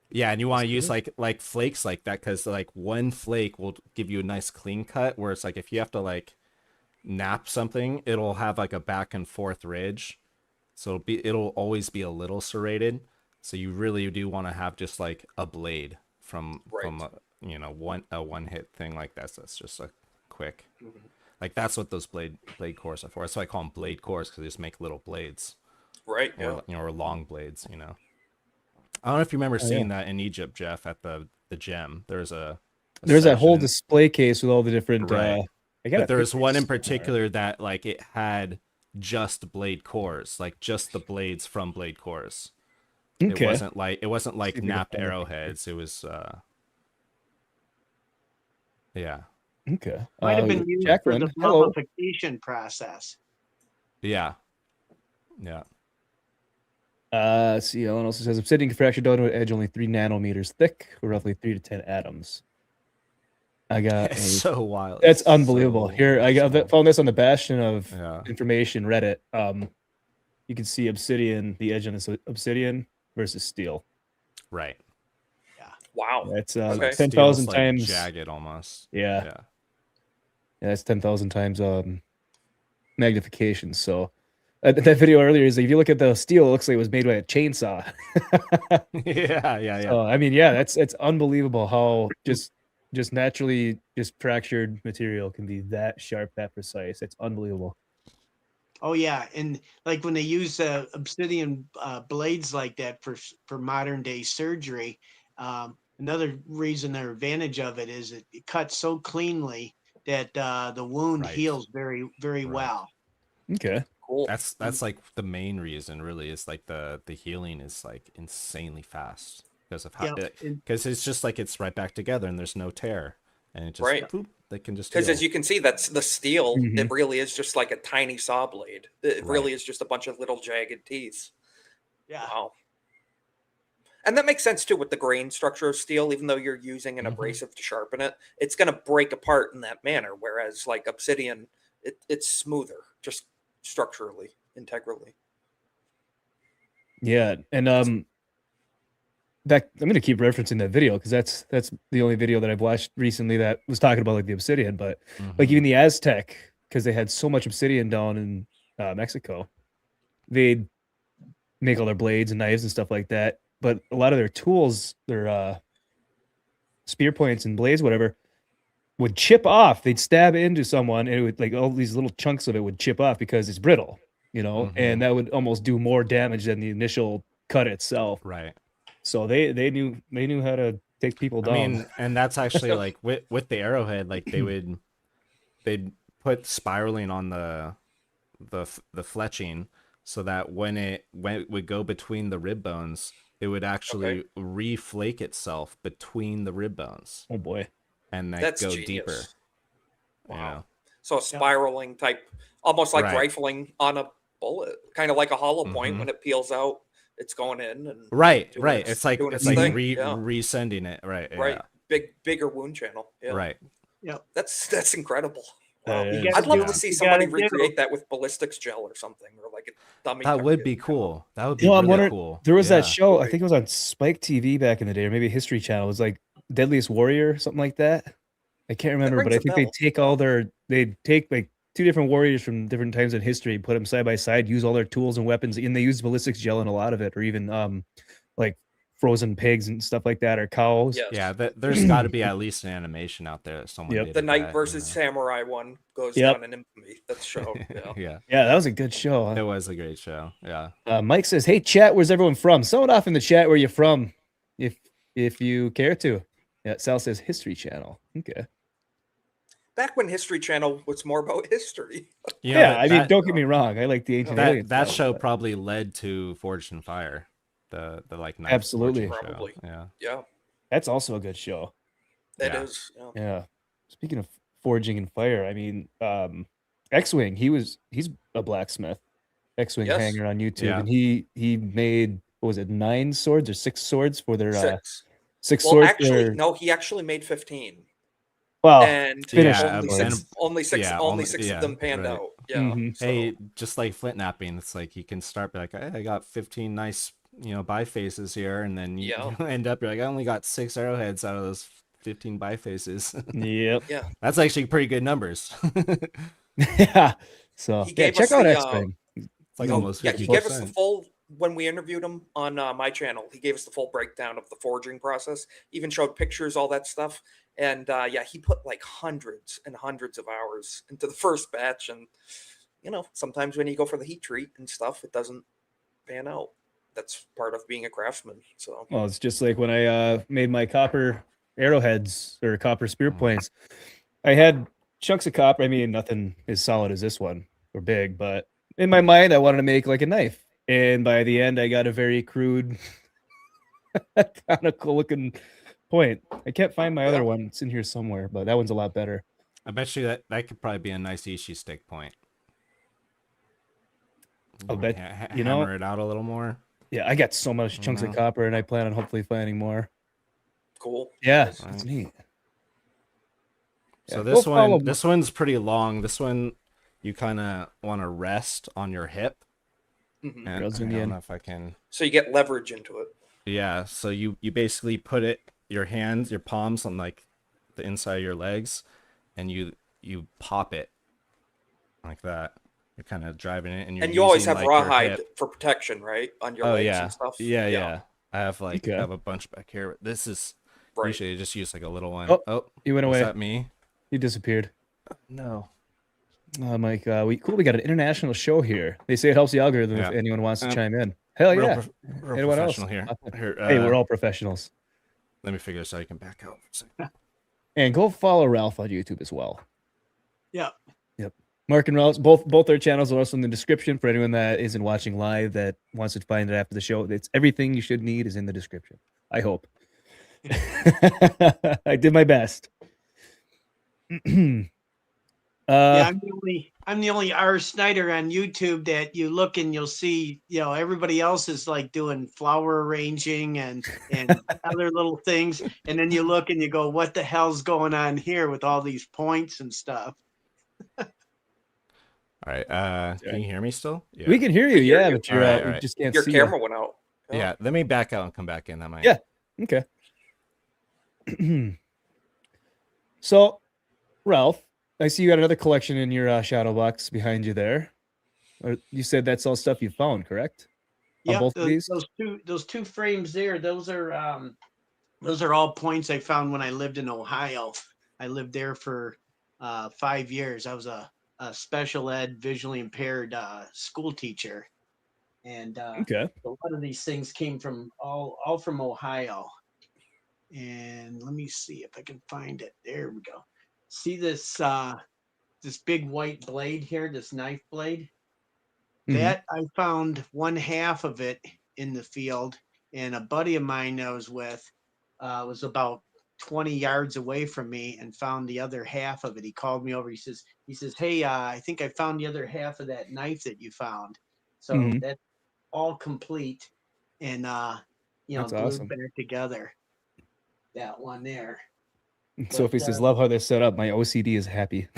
Yeah, and you want to use like flakes like that because like one flake will give you a nice clean cut. Where it's like if you have to like nap something, it'll have like a back and forth ridge, so it'll always be a little serrated. So you really do want to have just like a blade from a, you know, one hit thing like that. So that's just a quick. Like that's what those blade cores are for. That's why I call them blade cores because they just make little blades,
Right.
or
Yeah.
you know, or long blades. You know. I don't know if you remember seeing that in Egypt, Jeff, at the gem. There's
There's that whole
section-
display case with all the different.
Right.
I got
But there was one in particular that like it had just blade cores, like just the blades from blade cores.
Okay.
It wasn't like
See if we can
napped
find it.
arrowheads. It was yeah.
Okay.
Might have been used for the
Jacqueline, hello.
mummification process.
Yeah. Yeah.
See, Ellen also says obsidian can fracture down to an edge only 3 nanometers thick, or roughly 3 to 10 atoms. I got
It's so wild.
that's
It's
unbelievable.
so
Here, I got
small.
found this on the Bastion of
Yeah.
Information Reddit. You can see obsidian, the edge on this obsidian versus steel.
Right.
Wow.
That's
Okay.
10,000
Steel's, like,
times.
jagged almost.
Yeah.
Yeah.
Yeah, that's 10,000 times magnification. So that video earlier is like, if you look at the steel, it looks like it was made by a chainsaw.
Yeah.
So, I mean, yeah, it's unbelievable how just naturally just fractured material can be that sharp, that precise. It's unbelievable.
Oh yeah, and like when they use obsidian blades like that for modern day surgery, another reason their advantage of it is it cuts so cleanly that the wound
Right.
heals very very
Right.
well.
Okay.
Cool.
That's like the main reason really is like the healing is like insanely fast because of how
Yeah, and-
because it's just like it's right back together and there's no tear and it just
Right.
boop, they can just
Because
heal.
as you can see, that's the steel.
Mhm.
It really is just like a tiny saw blade. It
Right.
really is just a bunch of little jagged teeth.
Yeah,
Wow. And that makes sense too with the grain structure of steel. Even though you're using an
Mhm.
abrasive to sharpen it, it's going to break apart in that manner. Whereas like obsidian, it's smoother, just structurally, integrally.
Yeah, and that I'm gonna keep referencing that video because that's the only video that I've watched recently that was talking about like the obsidian, but like
Mhm.
even the Aztec, because they had so much obsidian down in Mexico, they'd make all their blades and knives and stuff like that. But a lot of their tools, their spear points and blades, whatever, would chip off. They'd stab into someone, and it would like all these little chunks of it would chip off because it's brittle, you know,
Mhm.
and that would almost do more damage than the initial cut itself.
Right.
So they knew how to take people
I
down.
mean, and that's actually like with the arrowhead, like they'd put spiraling on the fletching so that when it would go between the rib bones, it would actually reflake itself between the rib bones
Oh boy.
and then
That's
go
genius.
deeper. You
Wow.
know?
So a spiraling type, almost like
Right.
rifling on a bullet, kind of like a hollow point.
Mhm.
When it peels out, it's going in and
Right,
doing
right.
its-
It's like
doing
it's
its
like
thing. Yeah.
resending it. Right.
right,
Yeah.
bigger wound channel. Yeah.
Right.
That's incredible. Wow.
That
You
is-
I'd love
yeah.
to see
You
somebody
gotta do.
recreate that with ballistics gel or something, or like a dummy.
That would
target,
be
you know?
cool. That would be
You know, I'm
really
wondering-
cool.
There was that
Yeah.
show, I
Right.
think it was on Spike TV back in the day, or maybe History Channel. It was like Deadliest Warrior or something like that. I can't remember, but
rings
I
a
think they
bell.
take all they'd take like 2 different warriors from different times in history, put them side by side, use all their tools and weapons, and they use ballistics gel in a lot of it, or even like frozen pigs and stuff like that, or cows.
Yes.
Yeah, there's got to be at least an animation out there that someone
Yep.
did
The
of
knight
that,
versus
you know?
samurai one goes
Yep.
down in infamy. That's shown. Yeah.
Yeah,
Yeah, that was a good show.
it was a great show. Yeah.
Mike says, "Hey, chat, where's everyone from? Someone off in the chat where you from, if you care to." Yeah, Sal says History Channel. Okay.
Back when History Channel was more about history.
You know,
Yeah, I mean,
that,
don't get me wrong. I like the ancient aliens.
that
stuff,
show
but-
probably led to Forged in Fire, the like knife
Absolutely.
forging show.
Probably.
Yeah.
Yeah,
That's also a good show.
it is.
Yeah.
Yeah.
Yeah. Speaking of forging and fire. I mean, X-Wing, he's a blacksmith. X-Wing
Yes.
hanger on YouTube,
Yeah.
and he made, what was it, 9 swords or 6 swords for their
6.
6
Well,
swords.
actually, no, he actually made 15.
Well,
And
finished
Yeah,
only six
yeah,
of
yeah,
them panned
right.
out. Yeah.
Mhm.
So,
Hey, just like Flintknapping, it's like you can start by like, hey, I got 15 nice, bifaces here, and then you
Yeah.
end up, you're like, I only got 6 arrowheads out of those 15 bifaces.
Yep.
yeah.
That's actually pretty good numbers.
Yeah. So
He
yeah,
gave
check
us
out
the,
X-Wing.
It's like
No,
almost
Yeah,
50%.
he gave us the full, when we interviewed him on my channel, he gave us the full breakdown of the forging process, even showed pictures, all that stuff. And yeah, he put like hundreds and hundreds of hours into the first batch. And, sometimes when you go for the heat treat and stuff, it doesn't pan out. That's part of being a craftsman. So,
Well, it's just like when I made my copper arrowheads or copper spear points. I had chunks of copper. I mean, nothing as solid as this one or big, but in my mind, I wanted to make like a knife. And by the end, I got a very crude, kind of cool looking point. I can't find my other
Yeah.
one. It's in here somewhere, but that one's a lot better.
I bet you that could probably be a nice Ishi stick point.
I'll bet,
Hammer it out a little more.
Yeah, I got so much chunks of copper, and I plan on hopefully finding more.
cool.
Yeah,
Nice.
it's neat.
So
Yeah,
this
go follow
one, this one's pretty long. This one, you kind of want to rest on your hip.
Mhm.
And
I'll
I
zoom
don't
in.
know if I can.
So you get leverage into it.
Yeah, so you basically put your hands, your palms on like the inside of your legs, and you pop it like that. You're kind of driving it, and
And you always
using,
have
like, your
rawhide
hip.
for protection, right? On your
Oh
legs
yeah,
and stuff.
yeah. I have
Okay.
I have a bunch back here. This is
Right.
usually I just use like a little one.
Oh,
Oh,
he went
was
away.
that me?
He disappeared.
No.
I'm like, we got an international show here. They say it helps the algorithm if
Yeah.
anyone wants to chime in. Hell
Real
yeah.
real
Anyone else?
professional here. Here,
Hey, we're all professionals.
Let me figure this out. You can back out for a second.
And go follow Ralph on YouTube as well.
Yeah.
Yep. Mark and Ralph, both their channels are also in the description for anyone that isn't watching live that wants to find it after the show. It's everything you should need is in the description. I hope. I did my best.
Yeah, I'm the only R Snyder on YouTube that you look and you'll see, everybody else is like doing flower arranging and other little things. And then you look and you go, what the hell's going on here with all these points and stuff?
All right. Can you hear me still? Yeah.
We can hear you,
hear
yeah,
you.
but you're
All right,
we just can't
Your
see
camera went out. Oh.
Yeah. Let me back out and come back in. That might.
Yeah. Okay. So, Ralph, I see you got another collection in your shadow box behind you there. Or you said that's all stuff you found, correct? On
Yeah,
both of these?
those two frames there, those are all points I found when I lived in Ohio. I lived there for 5 years. I was a special ed, visually impaired school teacher, and
Okay.
a lot of these things came from all from Ohio. And let me see if I can find it. There we go. See this this big white blade here, this knife blade?
Mhm.
That I found one half of it in the field, and a buddy of mine I was with was about 20 yards away from me and found the other half of it. He called me over. He says, "Hey, I think I found the other half of that knife that you found." So
Mhm.
that's all complete and
That's
glued
awesome.
back together. That one there.
Sophie says, love how they're set up. My OCD is happy.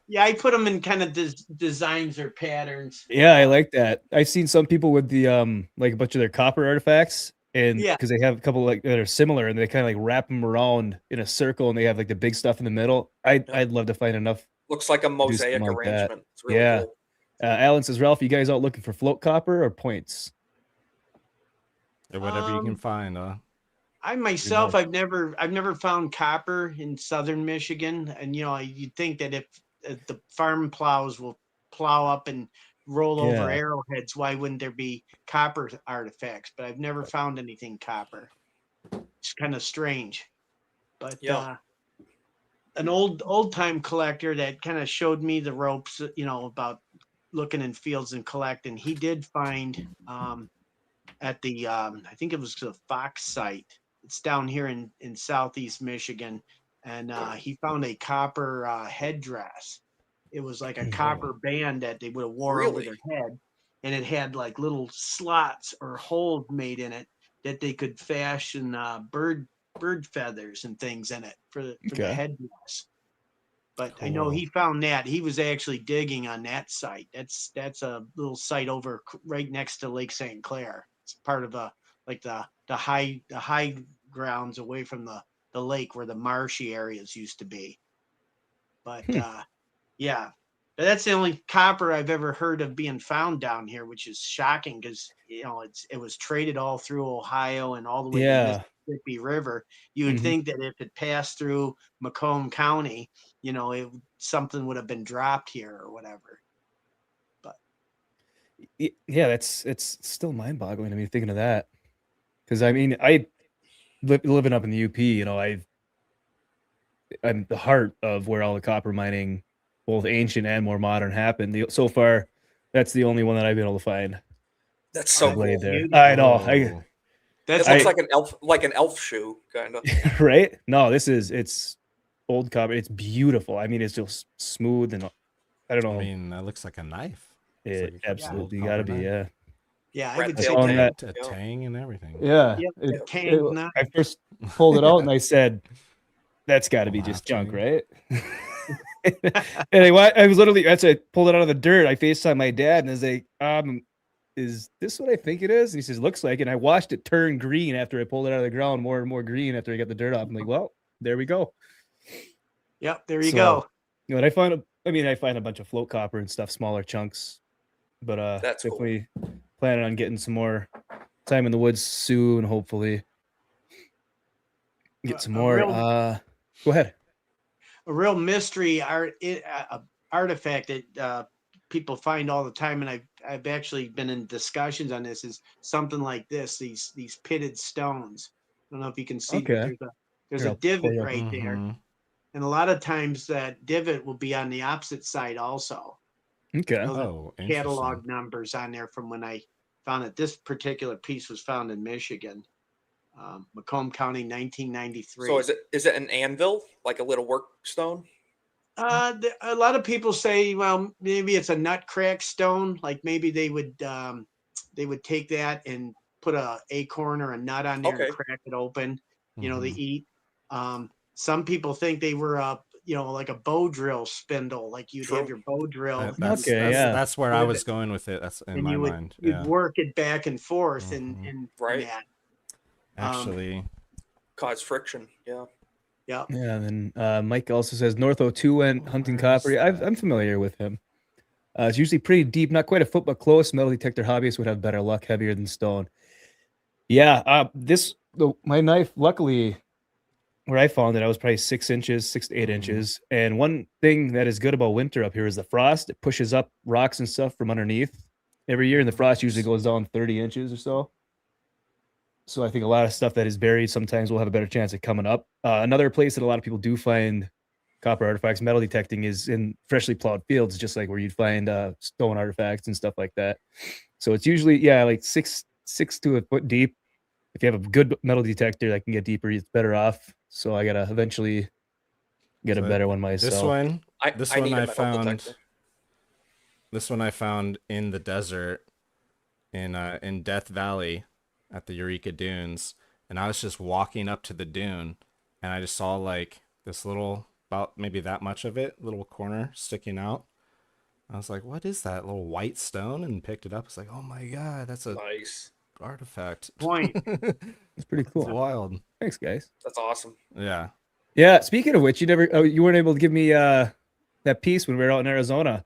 Yeah, I put them in kind of designs or patterns.
Yeah, I like that. I've seen some people with the like a bunch of their copper artifacts, and
Yeah.
because they have a couple like that are similar, and they kind of like wrap them around in a circle, and they have like the big stuff in the middle. I'd love to find enough.
Looks like a
do something
mosaic
like that.
arrangement. It's really
Yeah.
cool.
Alan says, Ralph, you guys out looking for float copper or points?
Or whatever you can find.
I myself, I've never found copper in southern Michigan, and you'd think that if the farm plows will plow up and roll over
Yeah.
arrowheads, why wouldn't there be copper artifacts? But I've never found anything copper. It's kind of strange. But
Yeah.
an old time collector that kind of showed me the ropes, about looking in fields and collecting. He did find at the I think it was the Fox site it's down here in southeast Michigan, and he found a copper headdress. It was like a copper band that they would have wore over
Really?
their head, and it had like little slots or holes made in it that they could fashion bird feathers and things in it for the
Okay.
headdress. But I know
Cool.
he found that. He was actually digging on that site. That's a little site over right next to Lake St. Clair. It's part of like the high grounds away from the lake where the marshy areas used to be. But yeah, but that's the only copper I've ever heard of being found down here, which is shocking because it was traded all through Ohio and all the way to
Yeah.
Mississippi River. You would
Mhm.
think that if it passed through Macomb County, something would have been dropped here or whatever.
Yeah, it's still mind-boggling to me thinking of that. Because I mean, living up in the UP, I'm the heart of where all the copper mining, both ancient and more modern, happened. So far, that's the only one that I've been able to find.
That's so
that's
Blade
cool.
there.
beautiful.
I know.
Whoa.
That's
It looks
like
like an elf shoe, kind of.
Right? No, it's old copper. It's beautiful. I mean, it's just smooth and I don't know.
I mean, that looks like a knife. It's
It
like a
absolutely
old
gotta
copper
be,
knife.
yeah.
I
Red
would
I
say
tail
found
tang.
that.
A
Yeah.
tang and everything.
Yeah.
Yep, tang knife.
I first pulled it out and I said, that's got to be just
Laugh
junk,
tang.
right? And I was literally, that's I pulled it out of the dirt. I FaceTimed my dad and I was like, is this what I think it is? And he says, looks like it. And I watched it turn green after I pulled it out of the ground, more and more green after I got the dirt off. I'm like, well, there we go.
Yep, there you
So,
go.
And I find a bunch of float copper and stuff, smaller chunks, but
That's cool.
definitely planning on getting some more time in the woods soon, hopefully. Get some
A
more.
real-
Go ahead.
A real mystery artifact that people find all the time, and I've actually been in discussions on this, is something like this, these pitted stones. I don't know if you can see, but
Okay.
there's
Here,
a
I'll pull
divot
you up.
right there,
Mhm.
and a lot of times that divot will be on the opposite side also.
Okay.
Those are
Oh,
catalog
interesting.
numbers on there from when I found it. This particular piece was found in Michigan, Macomb County, 1993.
So is it an anvil, like a little work stone?
A lot of people say, well, maybe it's a nut crack stone. Like maybe they would take that and put a acorn or a nut on there
Okay.
and crack it open. They
Mhm.
eat. Some people think they were like a bow drill spindle, like you'd have
True.
your bow drill,
Okay, yeah.
That's where I
with
was
it,
going with it. That's in
and
my
you'd
mind. Yeah.
work it back and forth and
Mhm.
and
Right.
that.
Actually,
Cause friction. Yeah.
Yeah.
Yeah. And then Mike also says North 02 went hunting
Where's
copper.
that?
I'm familiar with him. It's usually pretty deep, not quite a foot, but close. Metal detector hobbyists would have better luck, heavier than stone. Yeah. My knife, luckily, where I found it, I was probably 6 inches, 6 to 8
Mhm.
inches. And one thing that is good about winter up here is the frost. It pushes up rocks and stuff from underneath every year, and the frost usually goes down 30 inches or so. So I think a lot of stuff that is buried sometimes will have a better chance of coming up. Another place that a lot of people do find copper artifacts, metal detecting, is in freshly plowed fields, just like where you'd find stone artifacts and stuff like that. So it's usually, like six to a foot deep. If you have a good metal detector that can get deeper, it's better off. So I gotta eventually get a
So
better one
this
myself.
one,
I
this
need
one
a
I
metal
found.
detector.
This one I found in the desert, in Death Valley, at the Eureka Dunes, and I was just walking up to the dune, and I just saw like this little, about maybe that much of it, little corner sticking out. I was like, "What is that little white stone?" And picked it up. It's like, "Oh my god, that's a
Nice.
artifact."
Point.
It's pretty
It's
cool.
wild.
Thanks, guys.
That's awesome.
Yeah.
Yeah. Speaking of which, you weren't able to give me that piece when we were out in Arizona.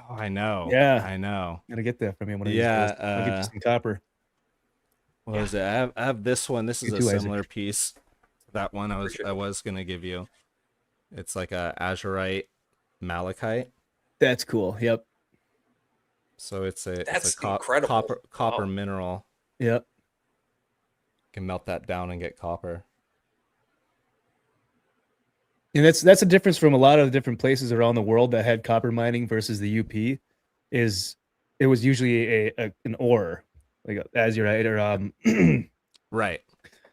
Oh, I know.
Yeah.
I know.
Gotta get that from you one of these
Yeah.
days. I'll get you some copper.
What was it? I have this one. This is
You
a
too, Isaac.
similar piece to that one I was gonna give you. It's like a azurite malachite.
That's cool. Yep.
So it's a
That's
copper
incredible. Wow.
mineral.
Yep.
Can melt that down and get copper.
And that's a difference from a lot of the different places around the world that had copper mining versus the UP. Is it was usually an ore, like azurite or
Right.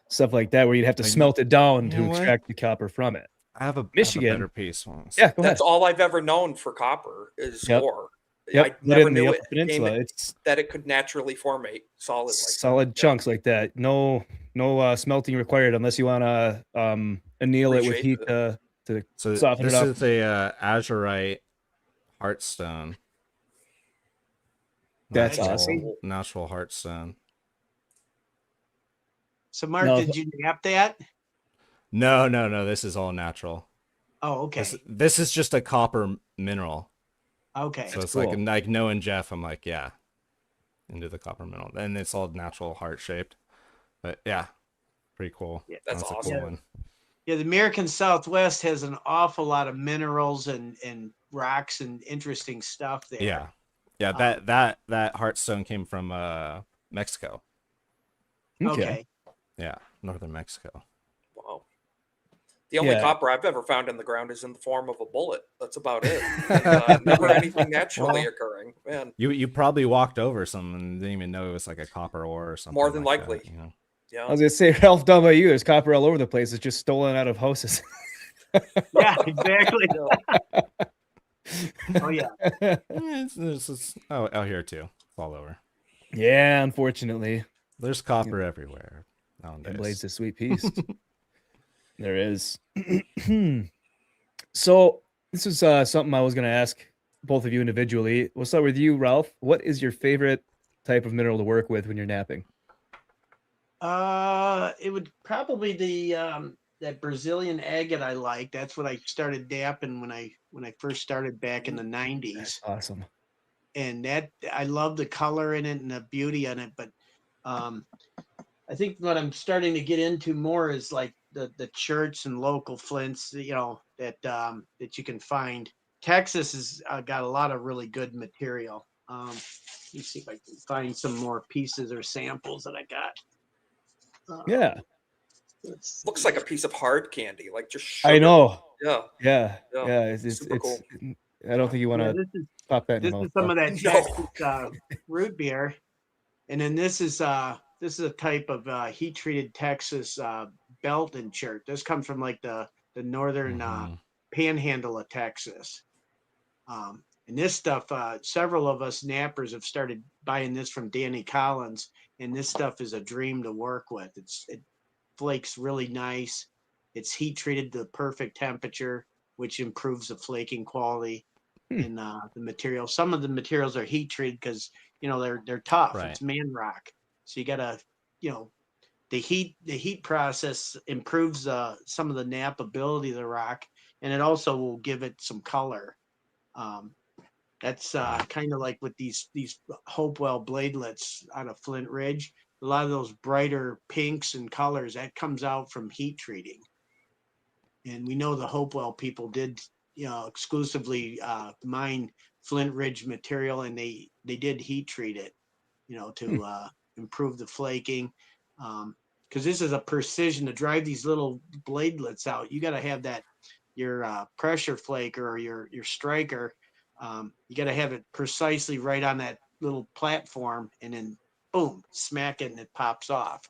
stuff like that, where you'd have to
Like,
smelt it down
you
to
know what?
extract the copper from it.
I have a
Michigan.
better piece.
Yeah, go ahead.
That's all I've ever known for copper is
Yep.
ore.
Yep.
I
But
never
in the
knew
Upper
it
Peninsula,
came,
it's
that it could naturally formate solid like
solid
that.
chunks like that. No smelting required unless you want to anneal it with
Reshape
heat
it.
to
So
soften it
this
up.
is a azurite heartstone.
That's
Natural-
awesome.
Natural heartstone.
So Mark,
No.
did you nap that?
No. This is all natural.
Oh, okay.
This is just a copper mineral.
Okay.
So it's
cool.
like knowing Jeff, I'm like, yeah, into the copper mineral. And it's all natural heart shaped. But yeah, pretty cool.
Yeah,
that's
a cool
awesome.
one.
Yeah, the American Southwest has an awful lot of minerals and rocks and interesting stuff there.
Yeah. Yeah, that heartstone came from Mexico.
Okay.
Yeah, northern Mexico.
Wow. The only
Yeah.
copper I've ever found in the ground is in the form of a bullet. That's about it. And, never anything naturally
Well,
occurring. Man,
You probably walked over some and didn't even know it was like a copper ore or something.
more than
like that,
likely.
you know?
Yeah.
I was gonna say, Ralph, done by you. There's copper all over the place. It's just stolen out of houses.
Yeah, exactly.
Yeah.
Oh yeah.
It's out here too. It's all over.
Yeah, unfortunately,
There's copper everywhere
it
nowadays.
blades a sweet piece. There is. So this is something I was gonna ask both of you individually. We'll start with you, Ralph. What is your favorite type of mineral to work with when you're napping?
It would probably that Brazilian agate I like. That's what I started dapping when I first started back in the 90s.
That's awesome.
And that I love the color in it and the beauty in it. But I think what I'm starting to get into more is like the church and local flints, you know, that you can find. Texas has got a lot of really good material. Let me see if I can find some more pieces or samples that I got.
Yeah,
Let's
Looks
see.
like a piece of hard candy, like just
I
sugar.
know.
Yeah.
Yeah.
Yeah,
It's
super cool.
I don't think you want
Yeah,
to
this is
pop that in
this
your
is
mouth.
some of that
No.
Texas root beer, and then this is a type of heat treated Texas belt and chert. This comes from like the northern
Mhm.
panhandle of Texas. And this stuff, several of us nappers have started buying this from Danny Collins, and this stuff is a dream to work with. It flakes really nice. It's heat treated to the perfect temperature, which improves the flaking quality in the material. Some of the materials are heat treated because they're tough.
Right.
It's man rock, so you gotta the heat process improves some of the nappability of the rock, and it also will give it some color. That's kind of like with these Hopewell bladelets out of Flint Ridge. A lot of those brighter pinks and colors that comes out from heat treating. And we know the Hopewell people did, exclusively mine Flint Ridge material, and they did heat treat it, to improve the flaking. Because this is a precision to drive these little bladelets out. You got to have that your pressure flaker or your striker. You got to have it precisely right on that little platform, and then boom, smack it, and it pops off.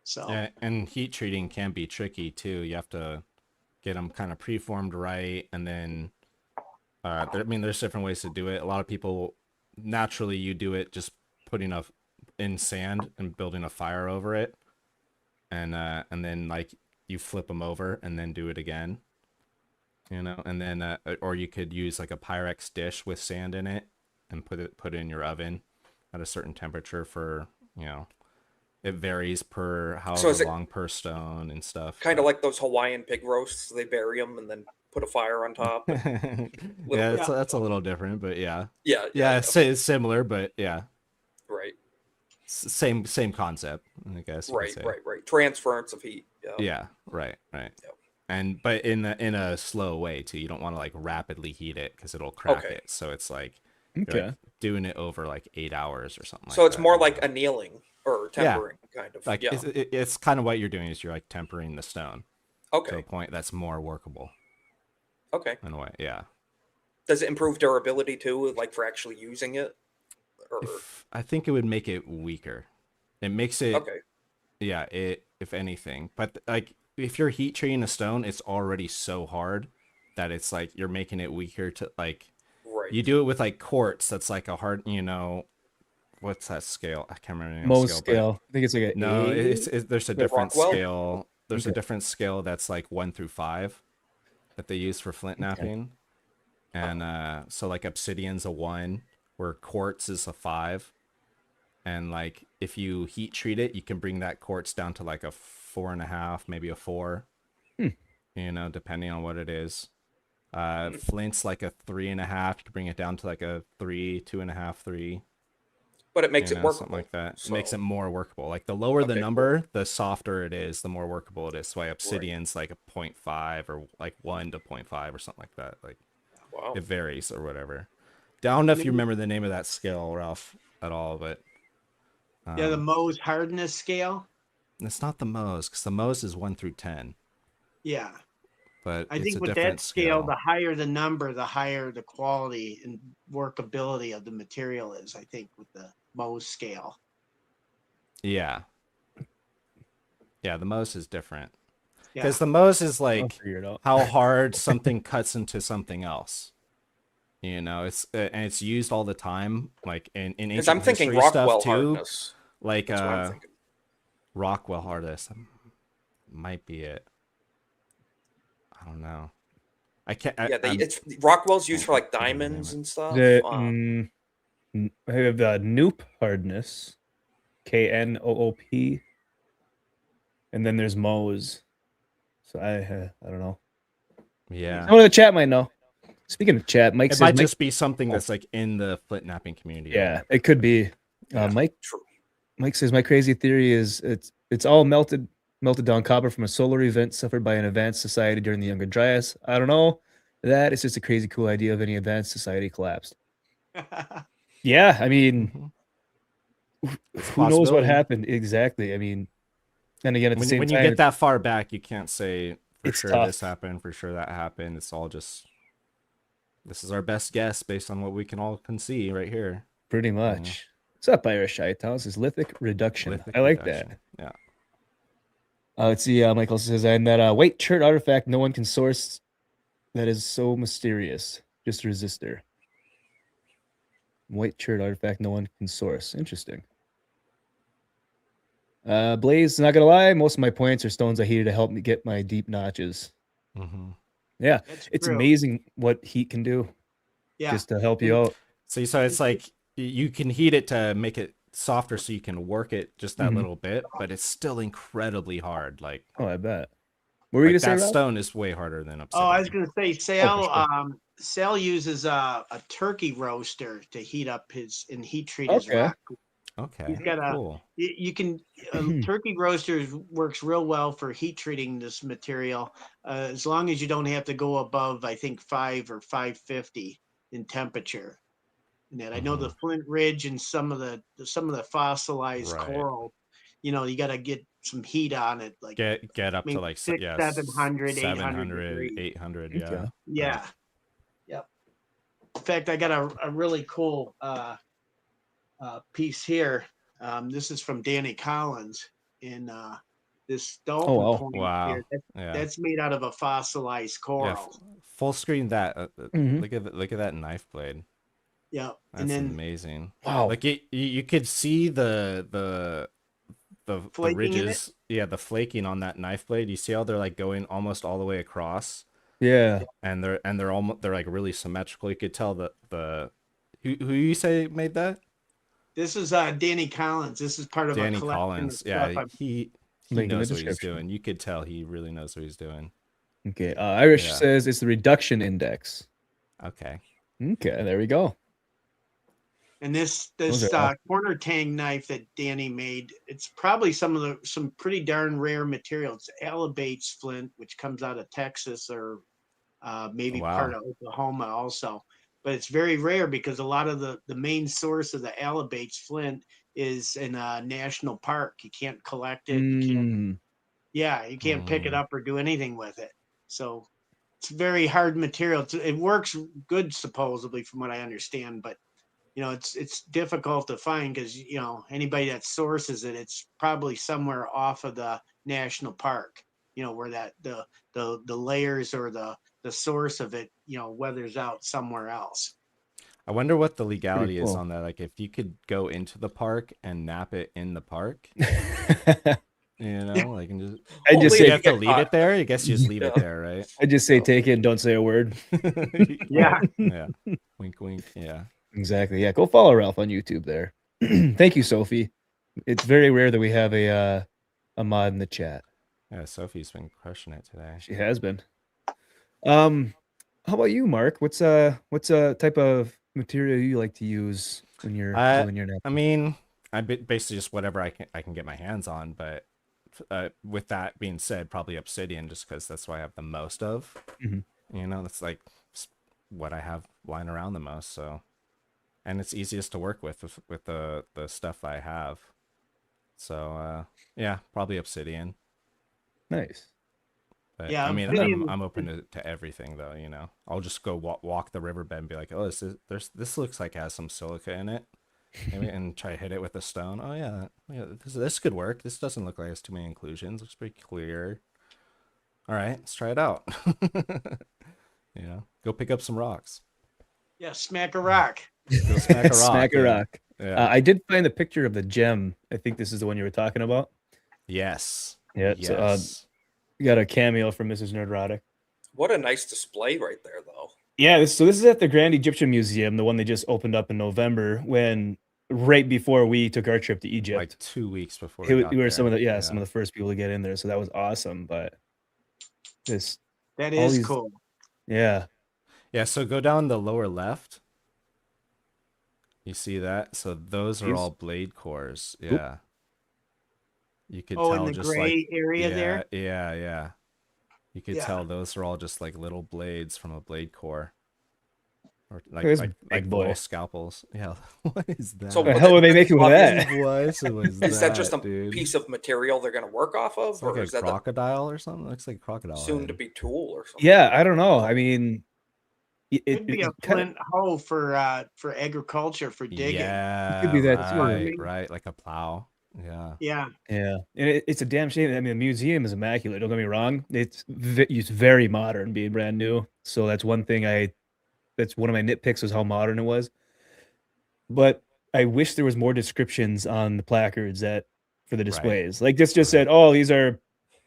So
Yeah, and heat treating can be tricky too. You have to get them kind of preformed right, and then there's different ways to do it. A lot of people naturally you do it just putting in sand and building a fire over it, and then like you flip them over and then do it again. And then or you could use like a Pyrex dish with sand in it and put it in your oven at a certain temperature for it varies per however long per stone and stuff.
Kind of like those Hawaiian pig roasts. They bury them and then put a fire on top.
Yeah, that's a little different, but yeah.
Yeah.
It's similar, but yeah,
Right.
same concept, I guess. You could say.
Right. Transference of heat. Yeah.
Yeah, right.
Yep.
But in a slow way too. You don't want to like rapidly heat it because it'll crack
Okay.
it. So it's like
Okay.
like doing it over like 8 hours or something.
So
like
it's
that,
more
you know?
like annealing or tempering, kind of.
Like
Yeah.
it's kind of what you're doing is you're like tempering the stone to a
Okay.
point that's more workable
Okay.
in a way. Yeah.
Does it improve durability too, like for actually using it? Or
I think it would make it weaker. It makes it
okay.
Yeah, if anything. But like if you're heat treating a stone, it's already so hard that it's like you're making it weaker to like
Right.
you do it with like quartz, that's like a hard, what's that scale? I can't remember the name of the
Mohs
scale, but
scale. I think it's like an
no,
A.
there's a different
Rockwell?
scale. There's a
Okay.
different scale that's like 1 through 5 that they use for flint napping. And so like obsidian's a 1, where quartz is a 5. And like if you heat treat it, you can bring that quartz down to like a 4.5, maybe a 4. Depending on what it is. Flint's like a 3.5. You can bring it down to like a 3, 2.5, 3.
But it makes it workable.
Something like that.
So,
It makes it more workable. Like the lower the
Okay,
number, the softer it is, the more workable it is. So why obsidian's like a 0.5 or like 1 to 0.5 or something like that. Like
wow.
it varies or whatever. Don't know if you remember the name of that scale, Ralph, at all, but
Yeah, the Mohs hardness scale.
it's not the Mohs, because the Mohs is 1 through 10.
Yeah.
But
I
it's
think
a
with
different
that scale,
scale.
the higher the number, the higher the quality and workability of the material is, I think, with the Mohs scale.
Yeah. Yeah, the Mohs is different.
Yeah.
Because the Mohs is
I'll
like
figure it out.
how hard something cuts into something else. It's and it's used all the time, like in
Because
ancient
I'm thinking
history
Rockwell
stuff too.
hardness.
Like
That's what I'm thinking.
Rockwell hardness might be it. I don't know. I can't.
Yeah, it's Rockwell's used for like
can't remember the name
diamonds
of it.
and stuff.
I have the Knoop hardness, Knoop, and then there's Mohs. So I don't know.
Yeah.
Someone in the chat might know. Speaking of chat, Mike
It
says
might
Mike,
just be something that's like in the flint napping community.
yeah, it could be.
Yeah.
Mike says my crazy theory is it's all melted down copper from a solar event suffered by an advanced society during the Younger Dryas. I don't know. That is just a crazy cool idea of any advanced society collapsed. Yeah, I mean, who knows what happened exactly? I mean, and again, at the same
when
time,
you get that far back, you can't say for
it's
sure
tough.
this happened, for sure that happened. It's all just this is our best guess based on what we can all can see right here.
Pretty much. What's up, Irish Shytown? This is lithic reduction.
Lithic
I like
reduction.
that.
Yeah.
Let's see. Michael says, and that white chert artifact no one can source. That is so mysterious. Just a resistor. White chert artifact no one can source. Interesting. Blaze, not gonna lie, most of my points are stones I heated to help me get my deep notches. Yeah, it's amazing what heat can do.
Yeah,
just to help you out.
So it's like you can heat it to make it softer so you can work it just that little bit, but it's still incredibly hard. Like,
oh, I bet. What were you
like
gonna say,
that
Ralph?
stone is way harder than obsidian.
Oh, I was going to say, Sal,
sure.
Sal uses a turkey roaster to heat up and heat treat his rock.
Okay.
He's got
cool.
You can turkey roaster works real well for heat treating this material, as long as you don't have to go above, I think, 5 or 550 in temperature. And that I know the Flint Ridge and some of the fossilized coral, you got to get some heat on it, like
get up to like
600, 700,
700, 800. Yeah.
Okay.
Yeah. Yep. In fact, I got a really cool piece here. This is from Danny Collins in this dolphin point.
Wow.
Here. That's made out of a fossilized coral.
Yeah, full screen that. Look at that knife blade.
Yeah,
that's amazing.
Wow.
Like you could see the ridges. Yeah, the flaking on that knife blade. You see how they're like going almost all the way across.
Yeah.
And they're like really symmetrical. You could tell the who you say made that?
This is Danny Collins. This is part of
Danny
a collection
Collins.
of
Yeah,
stuff.
he knows what he's doing. You could tell he really knows what he's doing.
Okay. Irish says it's the reduction index.
Okay.
Okay, there we go.
And this corner tang knife that Danny made, it's probably some pretty darn rare materials. Alabates flint, which comes out of Texas or maybe part of Oklahoma also. But it's very rare because a lot of the main source of the Alabates flint is in a national park. You can't collect it. You can't pick it up or do anything with it. So it's very hard material. It works good supposedly from what I understand, but you know, it's difficult to find because, you know, anybody that sources it, it's probably somewhere off of the national park, you know, where that the layers or the source of it, you know, weathers out somewhere else.
I wonder what the
Pretty
legality is
cool.
on that. Like, if you could go into the park and nap it in the park, you know, like, and just
I
Only
just
if
you
say,
have
get
to leave
caught.
it there. I guess you just leave it
Yeah.
there, right?
I just say,
Yeah.
take it and don't say a word.
Yeah.
Yeah. Wink, wink. Yeah.
Exactly. Yeah. Go follow Ralph on YouTube there. Thank you, Sophie. It's very rare that we have a mod in the chat.
Yeah. Sophie's been crushing it today.
She has been. How about you, Mark? What's a type of material you like to use when you're doing your
I
napping?
mean, basically just whatever I can get my hands on. But with that being said, probably obsidian, just because that's what I have the most of.
Mhm.
You know, that's like what I have lying around the most. So, and it's easiest to work with the stuff I have. So yeah, probably obsidian.
Nice.
But
Yeah,
I mean,
obsidian
I'm open to everything though. You know, I'll just go walk the riverbed and be like, oh, this looks like it has some silica in it. Maybe, and try to hit it with a stone. Oh yeah, this could work. This doesn't look like it has too many inclusions. Looks pretty clear. All right, let's try it out. You know, go pick up some rocks.
yeah, smack a rock.
Go smack a rock.
Smack a
yeah.
rock.
Yeah.
I did find the picture of the gem. I think this is the one you were talking about.
Yes.
Yeah.
Yes.
So we got a cameo from Mrs. Nerdrotic.
What a nice display right there, though.
Yeah. So this is at the Grand Egyptian Museum, the one they just opened up in November, right before we took our trip to Egypt.
Like 2 weeks before
we
got
were some of
there.
some of the first people to get in there, so that was awesome. But this,
That
all
is
these-
cool.
yeah,
Yeah, so go down the lower left. You see that? So those are
These?
all blade cores. Yeah. You could
Oh,
tell
in the
just
gray
like
area
yeah,
there.
yeah. You could
Yeah.
tell those are all just like little blades from a blade core. Or like
This
like
big
little
boy.
scalpels. Yeah. What is that?
So
What the
Well,
hell were they
this
making with
obvious-
that?
What was
Is that just a
dude?
piece of material they're going to work off of,
It's like
or
a
is that the
crocodile or something? Looks like a crocodile.
soon
head.
to be tool or something?
Yeah, I don't know. I mean,
Could be a
kinda-
flint hoe for agriculture for digging.
Yeah,
could be that too.
right, like a plow. Yeah.
Yeah.
yeah, and it's a damn shame. I mean, the museum is immaculate. Don't get me wrong. It's very modern, being brand new. So that's one thing that's one of my nitpicks was how modern it was. But I wish there was more descriptions on the placards for the displays. Like this just said, "Oh, these are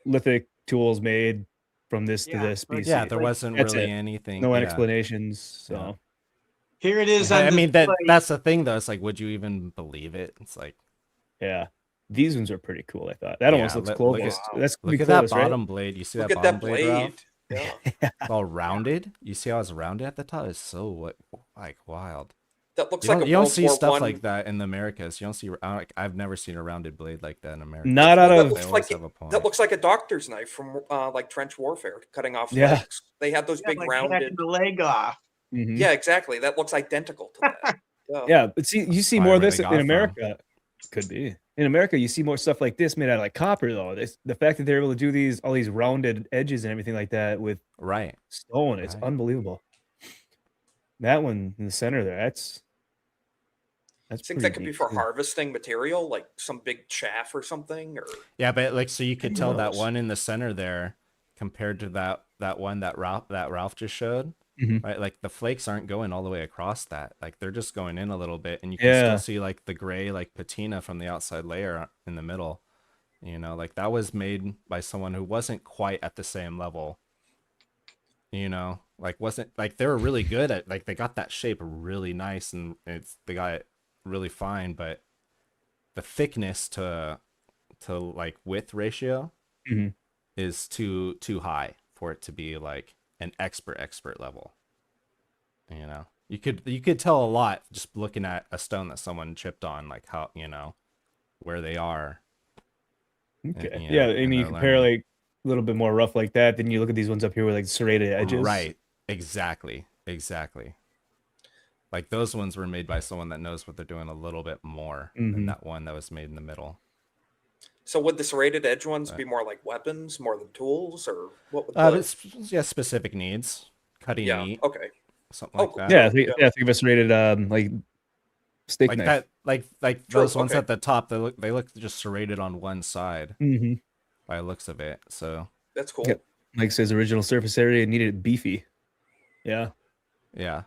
lithic tools made from this to
Yeah,
this
like-
species."
Yeah, there wasn't
That's
really
it.
anything.
No
yeah.
explanations. So
Yeah.
Here it is on
I mean
display.
that's the thing though. It's like, would you even believe it? It's like,
yeah, these ones are pretty cool. I thought that almost
Yeah,
looks
look
closest.
at-
That's
look at
close,
that
right?
bottom blade. You see
Look
that
at
bottom
that
blade, Ralph?
blade. Yeah.
It's all rounded. You see how it's rounded at the top? It's so like wild.
That looks
You
like
don't,
a
you don't
World
see
War
stuff
One.
like that in the Americas. You don't see. I've never seen a rounded blade like that in America.
Not out
That
of
They
looks
always
like
have a point.
that looks like a doctor's knife from like trench warfare, cutting off
Yeah.
legs. They had those
Yeah,
big
like
rounded.
hacking the leg off.
Mhm.
Yeah, exactly. That looks identical to that. Yeah.
Yeah, but see, you see
probably
more of
where
this
they got
in
it from.
America. Could be in America. You see more stuff like this made out of like copper, though. The fact that they're able to do all these rounded edges and everything like that with
Right.
stone, it's
Right.
unbelievable. That one in the center there, that's
I think
pretty
that could be
neat,
for
too.
harvesting material, like some big chaff or something. Or
Yeah, but like, so you could
Who
tell that
knows?
one in the center there compared to that one that Ralph just showed.
Mhm.
Right, like the flakes aren't going all the way across that. Like they're just going in a little bit, and you can
Yeah.
still see like the gray like patina from the outside layer in the middle. You know, like that was made by someone who wasn't quite at the same level. You know, like wasn't like they were really good at, like they got that shape really nice, and they got it really fine, but the thickness to like width ratio
Mhm.
is too high for it to be like an expert level. You know, you could tell a lot just looking at a stone that someone chipped on, like how, you know, where they are.
Okay.
you
Yeah,
know,
I
and
mean, you
they're
compare
learning.
like a little bit more rough like that, then you look at these ones up here with like serrated edges.
Right, exactly. Like those ones were made by someone that knows what they're doing a little bit more than
Mhm.
that one that was made in the middle.
so would the serrated edge ones
Right.
be more like weapons, more than tools, or what would
Yeah, specific needs, cutting
yeah,
meat,
okay.
something
Oh,
like that.
Yeah,
Yeah.
think of a serrated like steak
Like
knife.
that, like
True,
those ones
okay.
at the top. They look just serrated on one side
Mm-hmm.
by the looks of it. So
That's cool.
Yep. Mike says original surface area needed it beefy. Yeah.
yeah,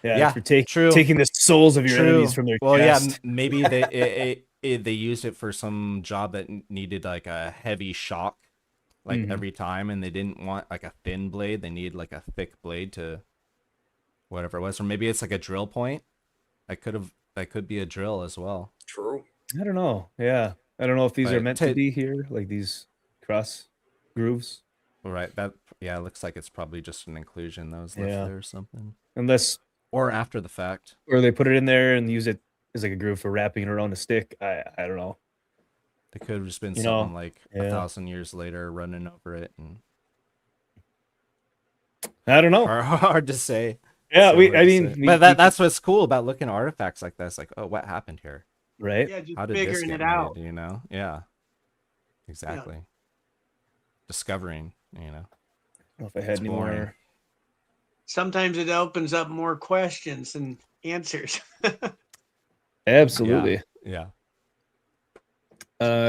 Yeah, it's
yeah,
for
true,
taking the souls of your enemies
true.
from their
Well, yeah,
chest.
maybe they used it for some job that needed like a heavy shock, like
Mhm.
every time, and they didn't want like a thin blade. They needed like a thick blade to whatever it was, or maybe it's like a drill point. That could be a drill as well.
True.
I don't know. Yeah. I don't know if these are
But
meant to be here, like these cross grooves.
right, that yeah, it looks like it's probably just an inclusion that was left
Yeah.
there or something,
Unless
or after the fact.
or they put it in there and use it as like a groove for wrapping it around a stick. I don't know.
It could have just been
You
something
know,
like
yeah.
1,000 years later running over it, and
I don't know.
hard to say.
Yeah,
So
we
hard
I
to
mean
say.
we,
But
we
that's what's cool about looking at artifacts like this. Like, oh, what happened here?
right?
Yeah, just
How did this
figuring
get
it out.
made? You know? Yeah, exactly. Discovering, you know.
I don't know if I had
It's
any
boring.
more.
Sometimes it opens up more questions than answers.
Absolutely.
Yeah.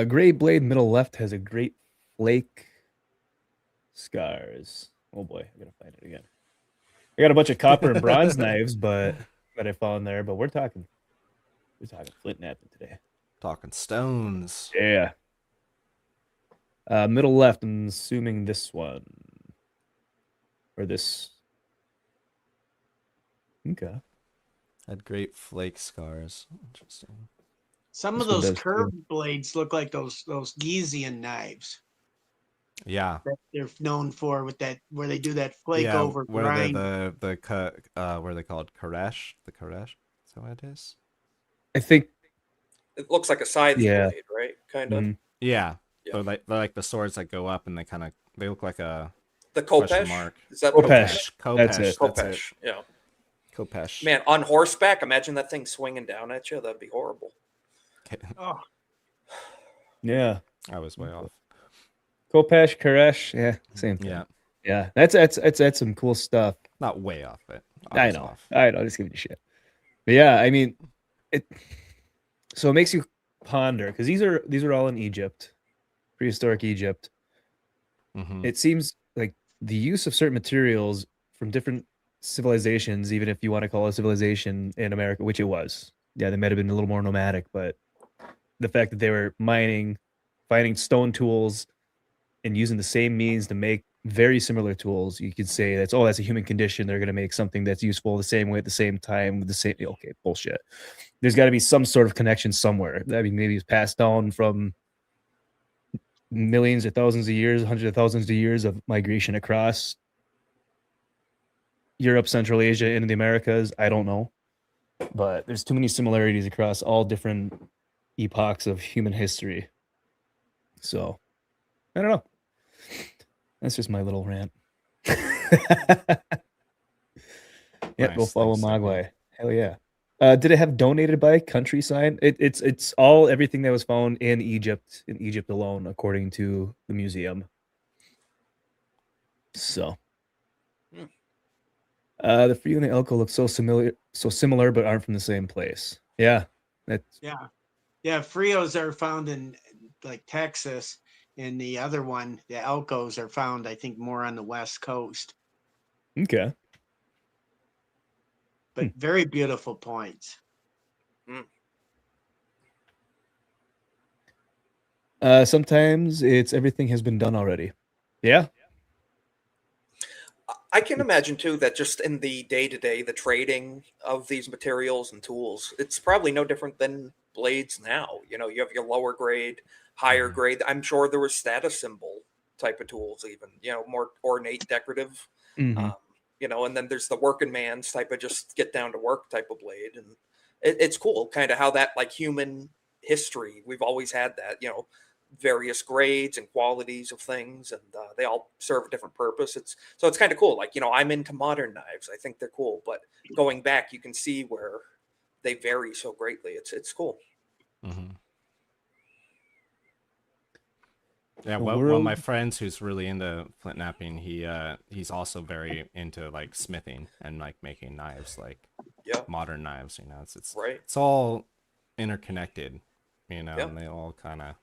Gray blade middle left has a great flake scars. Oh boy, I gotta find it again. I got a bunch of copper and bronze knives, but that I found there. But we're talking Flintknapping today.
Talking stones.
Yeah. Middle left. I'm assuming this one or this. Okay.
Had great flake scars. Interesting.
Some
This
of
one
those
does too.
curved blades look like those Giesian knives
Yeah.
that they're known for, with that where they do that flake
Yeah.
over
Where
grind.
what are they called? Karash? The Karash? Is that what it is?
I think.
It looks like a scythe
Yeah.
blade, right? Kind of.
Mhm.
Yeah.
Yeah.
They're like the swords that go up and they look like a
The
question
Kopesh?
mark.
Is that what it
Kopesh.
is?
Kopesh.
That's it.
That's it.
Kopesh. Yeah.
Kopesh.
Man, on horseback, imagine that thing swinging down at you. That'd be horrible.
Oh,
Yeah.
I was way off.
Kopesh, Koresh. Yeah. Same thing.
Yeah.
Yeah. That's some cool stuff.
Not way off, but
I
was
know.
off.
I know. Just giving you shit. But yeah, I mean, it. So it makes you ponder because these are all in Egypt, prehistoric Egypt.
Mhm.
It seems like the use of certain materials from different civilizations, even if you want to call it a civilization in America, which it was. Yeah, they might have been a little more nomadic, but the fact that they were mining, finding stone tools, and using the same means to make very similar tools, you could say that's a human condition. They're going to make something that's useful the same way at the same time with the same. Okay, bullshit. There's got to be some sort of connection somewhere. I mean, maybe it's passed down from millions or thousands of years, hundreds of thousands of years of migration across Europe, Central Asia, into the Americas. I don't know, but there's too many similarities across all different epochs of human history. So I don't know. That's just my little rant. Yeah, go
Nice,
follow
thanks, Stephanie.
Magwoiiguy. Hell yeah. Did it have donated by country sign? It's all everything that was found in Egypt alone, according to the museum. So
Hmm.
the Frio and the Elko look so similar, but aren't from the same place. Yeah. That's
yeah. Frios are found in like Texas, and the other one, the Elkos, are found, I think, more on the West Coast.
okay.
But very beautiful points.
Sometimes it's everything has been done already. Yeah.
I can imagine too that just in the day to day, the trading of these materials and tools, it's probably no different than blades now. You know, you have your lower grade, higher
Mhm.
grade. I'm sure there was status symbol type of tools, even, you know, more ornate decorative.
Mhm.
You know, and then there's the working man's type of just get down to work type of blade. And it's cool kind of how that, like, human history, we've always had that, you know, various grades and qualities of things, and they all serve a different purpose. It's kind of cool. Like, you know, I'm into modern knives. I think they're cool, but going back, you can see where they vary so greatly. It's cool.
Mhm. Yeah,
The
one of my
world-
friends who's really into Flintknapping, he's also very into like smithing and like making knives. Like
Yeah.
modern knives. It's
Right.
it's all interconnected,
Yeah.
and they all kind of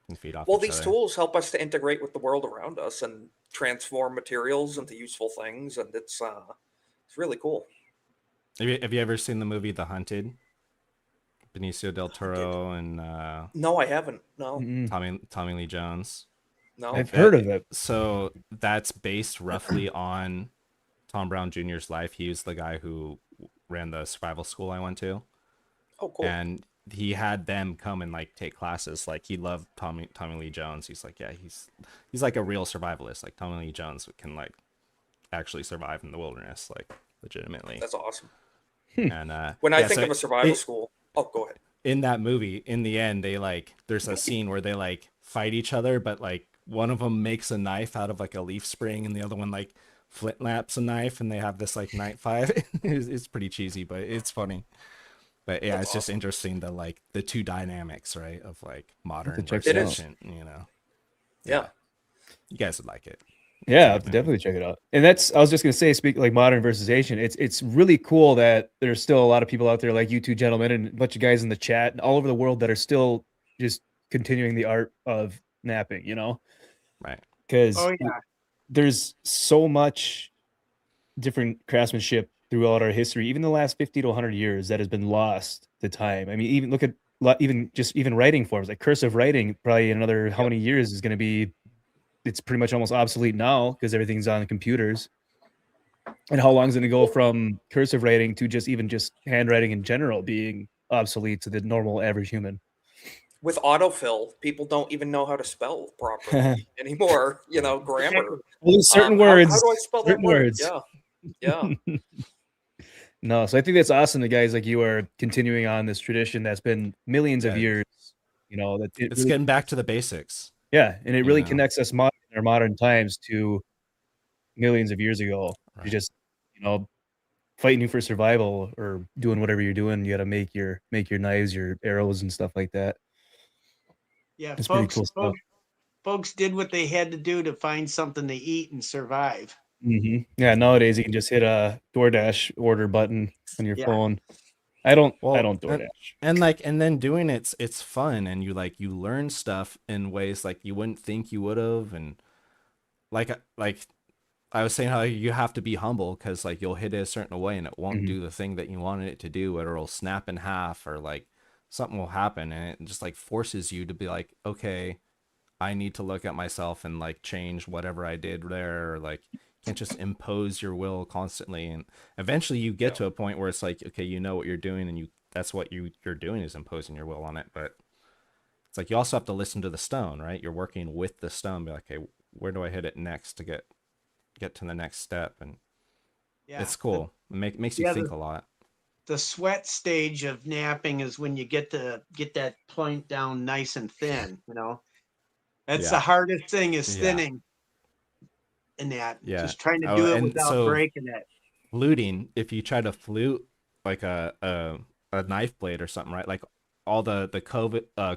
can feed off
Well,
each
these
other.
tools help us to integrate with the world around us and transform materials into useful things, and it's really cool.
Have you ever seen the movie The Hunted? Benicio del
Hunted.
Toro and
No, I haven't. No,
Mm-mm.
Tommy Lee Jones.
no.
I've heard of it.
So that's based roughly on Tom Brown Jr.'s life. He was the guy who ran the survival school I went to,
Oh, cool.
and he had them come and like take classes. Like he loved Tommy Lee Jones. He's like, yeah, he's like a real survivalist. Like Tommy Lee Jones can like actually survive in the wilderness, like legitimately.
That's awesome.
And
When I
yeah,
think
so
of a survival school, oh, go ahead.
in that movie, in the end, they like there's a scene where they like fight each other, but like one of them makes a knife out of like a leaf spring, and the other one like flintlaps a knife, and they have this like night fight. It's pretty cheesy, but it's funny. But yeah,
That's
it's just
awesome.
interesting the like the two dynamics, right, of like modern
check
versus
it out.
ancient.
Yeah.
You guys would like it.
Yeah,
It's
I'll
a good movie.
definitely check it out. And I was just gonna say, speak like modern versus Asian. It's really cool that there's still a lot of people out there like you two gentlemen and a bunch of guys in the chat and all over the world that are still just continuing the art of napping,
Right.
because
Oh yeah.
there's so much different craftsmanship throughout our history, even the last 50 to 100 years, that has been lost to time. I mean, even look at even writing forms like cursive writing. Probably in another how
Yep.
many years is going to be? It's pretty much almost obsolete now because everything's on the computers. And how long is it going to go from cursive writing to just handwriting in general being obsolete to the normal average human?
With autofill, people don't even know how to spell properly anymore. Grammar.
Only certain
How
words.
do I spell that
Certain
word?
words.
Yeah.
No, so I think that's awesome that guys like you are continuing on this tradition that's been millions of
Yeah.
years. That it
It's
really,
getting back to the basics.
and it really
know.
connects us in our modern times to millions of years ago.
Right.
You just, fighting for survival or doing whatever you're doing. You got to make your knives, your arrows, and stuff like that.
Yeah,
It's pretty
folks,
cool stuff.
folks did what they had to do to find something to eat and survive.
Yeah, nowadays you can just hit a DoorDash order button on your
Yeah.
phone. I don't
Well,
DoorDash.
and then doing it's fun, and you learn stuff in ways like you wouldn't think you would have, and like I was saying how you have to be humble because like you'll hit it a certain way and it won't do the thing that you wanted it to do, or it'll snap in half, or like something will happen, and it just like forces you to be like, okay, I need to look at myself and like change whatever I did there, or like can't just impose your will constantly. And eventually you get to a point where it's like, okay, you know what you're doing, and that's what you're doing is imposing your will on it. But it's like you also have to listen to the stone, right? You're working with the stone, be like, okay, where do I hit it next to get to the next step? And
Yeah.
it's cool. It makes you think a lot.
The sweat stage of napping is when you get that point down nice and thin, That's the hardest thing is thinning in that.
Yeah.
Just trying to do it
and
without
so
breaking it.
fluting, if you try to flute like a knife blade or something, right? Like all the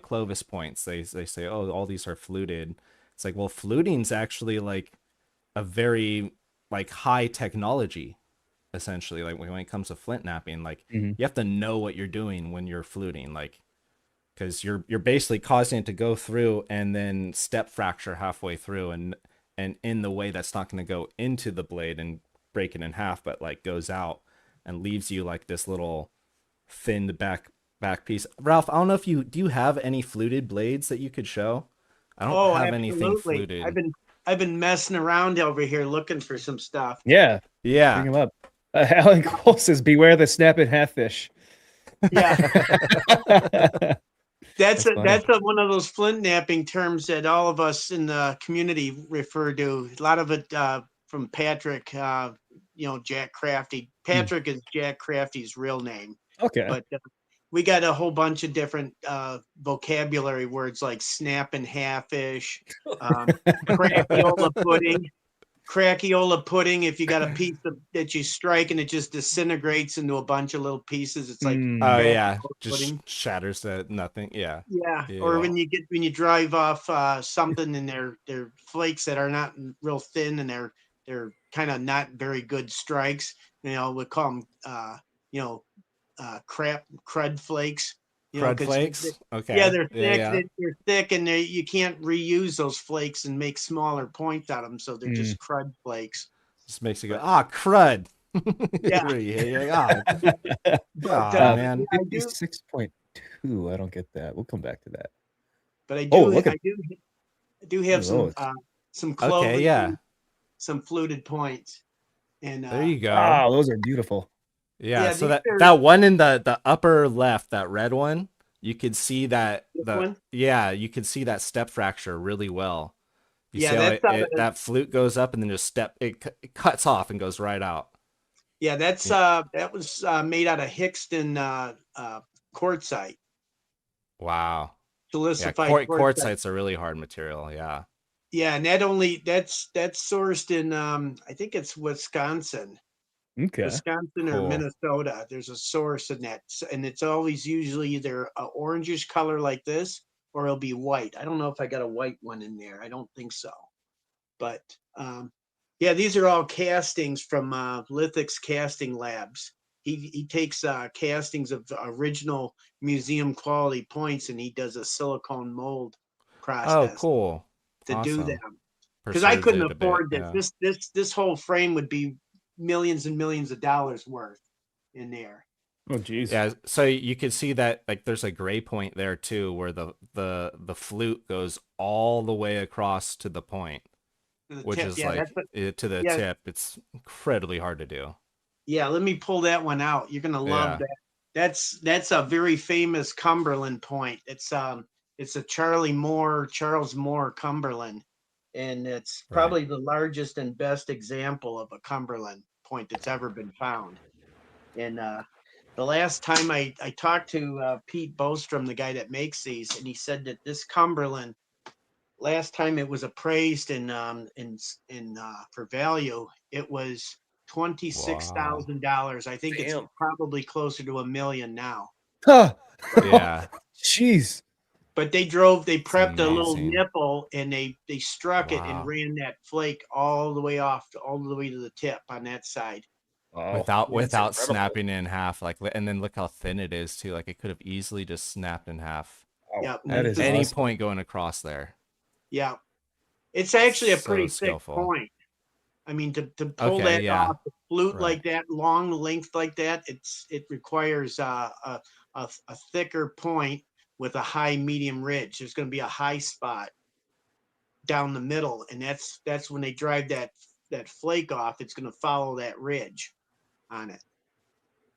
Clovis points, they say, oh, all these are fluted. It's like, well, fluting's actually like a very like high technology, essentially. Like when it comes to flint napping, like you have to know what you're doing when you're fluting, like because you're basically causing it to go through and then step fracture halfway through, and in the way that's not going to go into the blade and break it in half, but like goes out and leaves you like this little thinned back piece. Ralph, I don't know if do you have any fluted blades that you could show? I don't have anything fluted.
I've been messing around over here looking for some stuff.
Yeah.
Yeah.
Bring them up. Alan Cole says, beware the snap and half fish.
Yeah. That's
funny.
one of those flint napping terms that all of us in the community refer to. A lot of it from Patrick, Jack Crafty. Patrick is Jack Crafty's real name.
Okay.
But we got a whole bunch of different vocabulary words like snap and half-ish, craciola pudding. Craciola pudding, if you got a piece that you strike and it just disintegrates into a bunch of little pieces, it's like
Oh yeah, just
pudding.
shatters to nothing. Yeah.
Yeah. Or when you drive off something and they're flakes that are not real thin and they're kind of not very good strikes, we call them crud flakes.
Crud
Because
flakes. Okay.
yeah, they're
Yeah,
thick.
yeah.
They're thick, and you can't reuse those flakes and make smaller points out of them. So they're just crud flakes.
Just makes you go, crud.
Yeah.
Oh, man.
I do.
56.2. I don't get that. We'll come back to that.
But I
Oh,
do.
look at-
I do have
those.
some clover,
Okay, yeah.
some fluted points, and
There you go.
Wow, those are beautiful.
Yeah,
Yeah,
so
these are-
that one in the upper left, that red one, you could see that
This one?
you could see that step fracture really well. You
Yeah,
see how
that's
that flute goes up and then just it cuts off and goes right out.
yeah, that was made out of Hixton quartzite,
Wow. Yeah,
silicified
quartzite's a really hard material. Yeah.
Yeah, and that's sourced in I think it's Wisconsin.
Okay.
Wisconsin or
Cool.
Minnesota. There's a source in that, and it's always usually either a orangish color like this, or it'll be white. I don't know if I got a white one in there. I don't think so. But yeah, these are all castings from Lithics Casting Labs. He takes castings of original museum quality points, and he does a silicone mold process
Oh, cool.
to do
Awesome.
them. Because I
Preserves
couldn't
it a bit,
afford this.
yeah.
This whole frame would be millions and millions of dollars worth in there.
Oh, geez.
Yeah, so you can see that like there's a gray point there too, where the flute goes all the way across to the point,
To the
which
tip.
is
Yeah,
like to the
yeah.
tip. It's incredibly hard to do.
Yeah, let me pull that one out. You're gonna love
Yeah.
that. That's a very famous Cumberland point. It's a Charles Moore Cumberland, and it's
Right.
probably the largest and best example of a Cumberland point that's ever been found. And the last time I talked to Pete Bostrom, the guy that makes these, and he said that this Cumberland, last time it was appraised in for value, it was $26,000. I think it's
Damn.
probably closer to $1 million now.
Huh.
Yeah.
Jeez.
But they prepped a little
amazing.
nipple, and they struck it and
Wow.
ran that flake all the way to the tip on that side.
Oh,
Without
incredible.
snapping it in half, like, and then look how thin it is too. Like it could have easily just snapped in half.
wow.
Yeah,
That is
Any
awesome.
point going across there.
Yeah, it's actually a
So
pretty
skillful.
thick point. I mean, to pull
Okay,
that
yeah.
off, the flute
Right.
like that, long length like that, it requires a thicker point with a high medium ridge. There's going to be a high spot down the middle, and that's when they drive that flake off. It's going to follow that ridge on it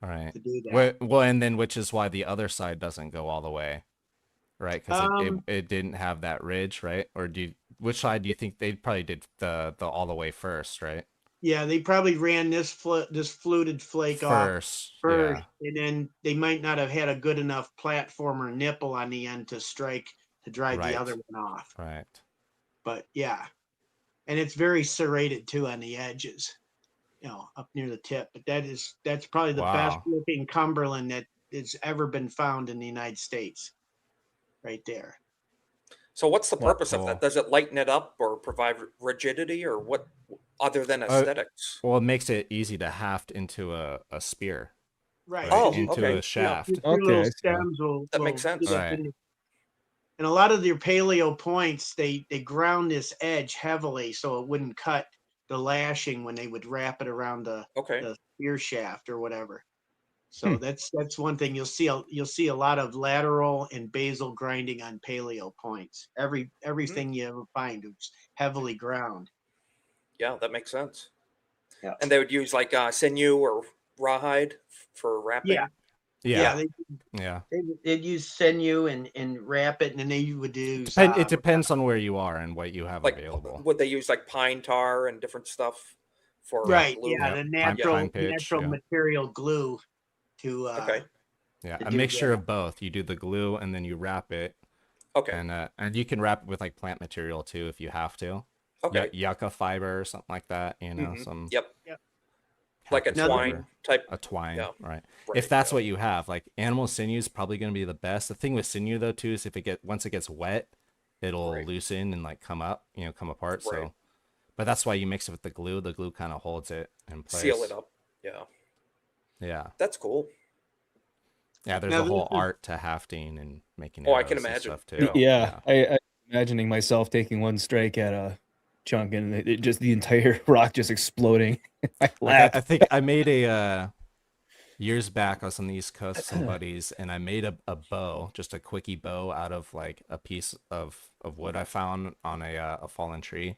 All right.
to do that.
Well, and then which is why the other side doesn't go all the way, right? Because it didn't have that ridge, right? Or which side do you think they probably did the all the way first, right?
Yeah, they probably ran this fluted flake off
First,
first,
yeah,
and then they might not have had a good enough platform or nipple on the end to drive
Right.
the other one off.
right.
But yeah, and it's very serrated too on the edges, up near the tip. But that's probably the best
Wow.
looking Cumberland that has ever been found in the United States, right there.
So what's the
Well,
purpose of
cool.
that? Does it lighten it up or provide rigidity or what other than aesthetics?
Well, it makes it easy to haft into a spear,
Right.
Oh,
into
okay.
a shaft.
Your
Okay,
little
I see.
stems will
That makes sense.
get up
Right.
in there. And a lot of your paleo points, they ground this edge heavily so it wouldn't cut the lashing when they would wrap it around the
Okay.
spear shaft or whatever. So that's one thing you'll see a lot of lateral and basal grinding on paleo points. Everything you ever find is heavily ground.
Yeah, that makes sense.
Yeah.
And they would use like sinew or rawhide for wrapping.
Yeah.
Yeah,
Yeah,
yeah.
they'd use sinew and wrap it, and then they would use
It depends on where you are and what you have
Like
available.
would they use like pine tar and different stuff for
right.
glue?
Yeah,
Yep.
the
Pine pitch, yeah.
material glue to
Okay.
Yeah,
to
a
do
mixture
that.
of both. You do the glue and then you wrap it,
Okay.
and you can wrap it with like plant material too if you have to.
Okay.
Yucca fiber or something like that.
Mhm.
Some
Yep. Like a
cactus
Now,
twine
fiber.
type.
A twine,
Yeah.
right?
Right,
If that's
yeah.
what you have, like animal sinew is probably going to be the best. The thing with sinew though too is once it gets wet, it'll
Right.
loosen and like come apart.
Right.
So, but that's why you mix it with the glue. The glue kind of holds it in place.
Seal it up. Yeah.
Yeah.
That's cool.
Yeah, there's
Now,
a whole
this is-
art to hafting and making
Oh, I
arrows
can
and
imagine.
stuff too.
Yeah, I imagining myself taking one strike at a chunk and it just the entire rock just exploding. I
Like
laugh.
I think I made a years back. I was on the East Coast with some buddies, and I made a bow, just a quickie bow out of like a piece of wood I found on a fallen tree,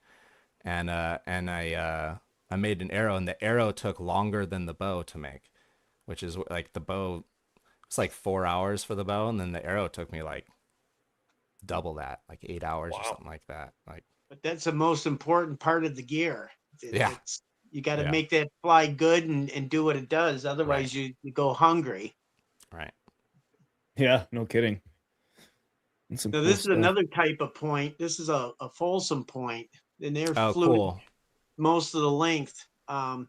and I made an arrow, and the arrow took longer than the bow to make, which is like the bow. It's like 4 hours for the bow, and then the arrow took me like double that, like 8 hours or
Wow.
something like that. Like,
But that's the most important part of the gear.
Yeah.
It's, you got to
Yeah.
make that fly good and do what it does. Otherwise, you go hungry.
right.
Yeah, no kidding. That's some
Now,
cool
this is
stuff.
another type of point. This is a Folsom point, and they're
Oh,
fluid
cool.
most of the length on